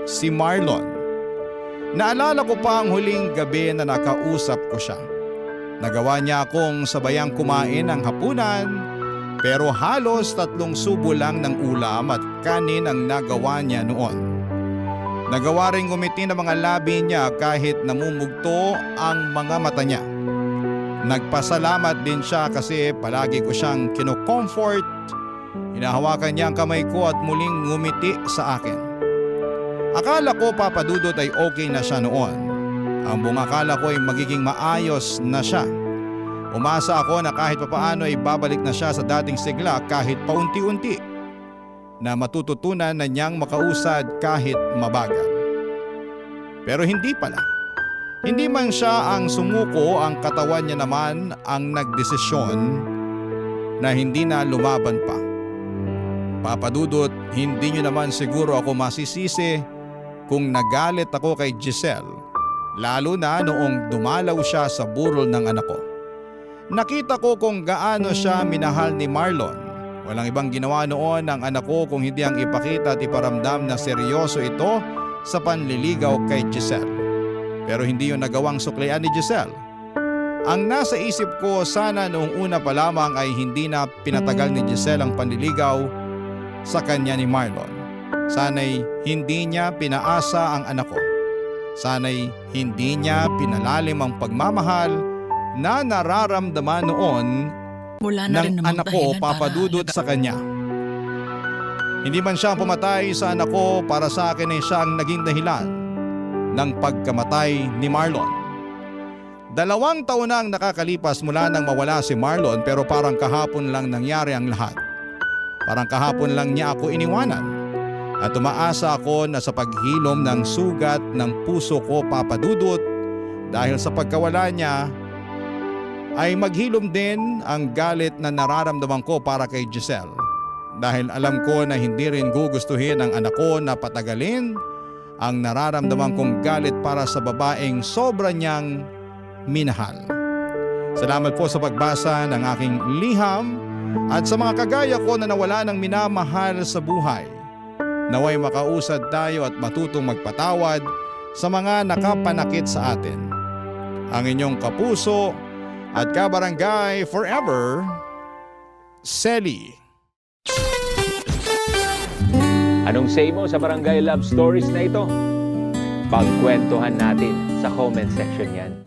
si Marlon. Naalala ko pa ang huling gabi na nakausap ko siya. Nagawa niya akong sabayang kumain ng hapunan pero halos 3 subo lang ng ulam at kanin ang nagawa niya noon. Nagawa ring ngumiti ng mga labi niya kahit namumugto ang mga mata niya. Nagpasalamat din siya kasi palagi ko siyang kino-comfort. Hinahawakan niya ang kamay ko at muling ngumiti sa akin. Akala ko Papadudot ay okay na siya noon. Ang buong akala ko ay magiging maayos na siya. Umasa ako na kahit papaano ay babalik na siya sa dating sigla kahit paunti-unti. Na matututunan na niyang makausad kahit mabagal. Pero hindi pala. Hindi man siya ang sumuko, ang katawan niya naman ang nagdesisyon na hindi na lumaban pa. Papadudot, hindi niyo naman siguro ako masisisi kung nagalit ako kay Giselle, lalo na noong dumalaw siya sa burol ng anak ko. Nakita ko kung gaano siya minahal ni Marlon. Walang ibang ginawa noon ng anak ko kung hindi ang ipakita at iparamdam na seryoso ito sa panliligaw kay Giselle. Pero hindi yun nagawang suklian ni Giselle. Ang nasa isip ko sana noong una pa lamang ay hindi na pinatagal ni Giselle ang panliligaw sa kanya ni Marlon. Sana'y hindi niya pinaasa ang anak ko. Sana'y hindi niya pinalalim ang pagmamahal na nararamdaman noon Wala na rin ng namang anak ko dahilan Papadudot sa kanya. Hindi man siya pumatay sa anak ko, para sa akin ay siya ang naging dahilan ng pagkamatay ni Marlon. 2 taon na ang nakakalipas mula nang mawala si Marlon pero parang kahapon lang nangyari ang lahat. Parang kahapon lang niya ako iniwanan. At umaasa ako na sa paghilom ng sugat ng puso ko Papadudot dahil sa pagkawala niya ay maghilom din ang galit na nararamdaman ko para kay Giselle. Dahil alam ko na hindi rin gugustuhin ng anak ko na patagalin ang nararamdaman kong galit para sa babaeng sobra niyang minahal. Salamat po sa pagbasa ng aking liham at sa mga kagaya ko na nawala ng minamahal sa buhay. Naway makausad tayo at matutong magpatawad sa mga nakapanakit sa atin. Ang inyong kapuso at kabarangay forever, Selly. Anong say mo sa Barangay Love Stories na ito? Pagkwentuhan natin sa comment section yan.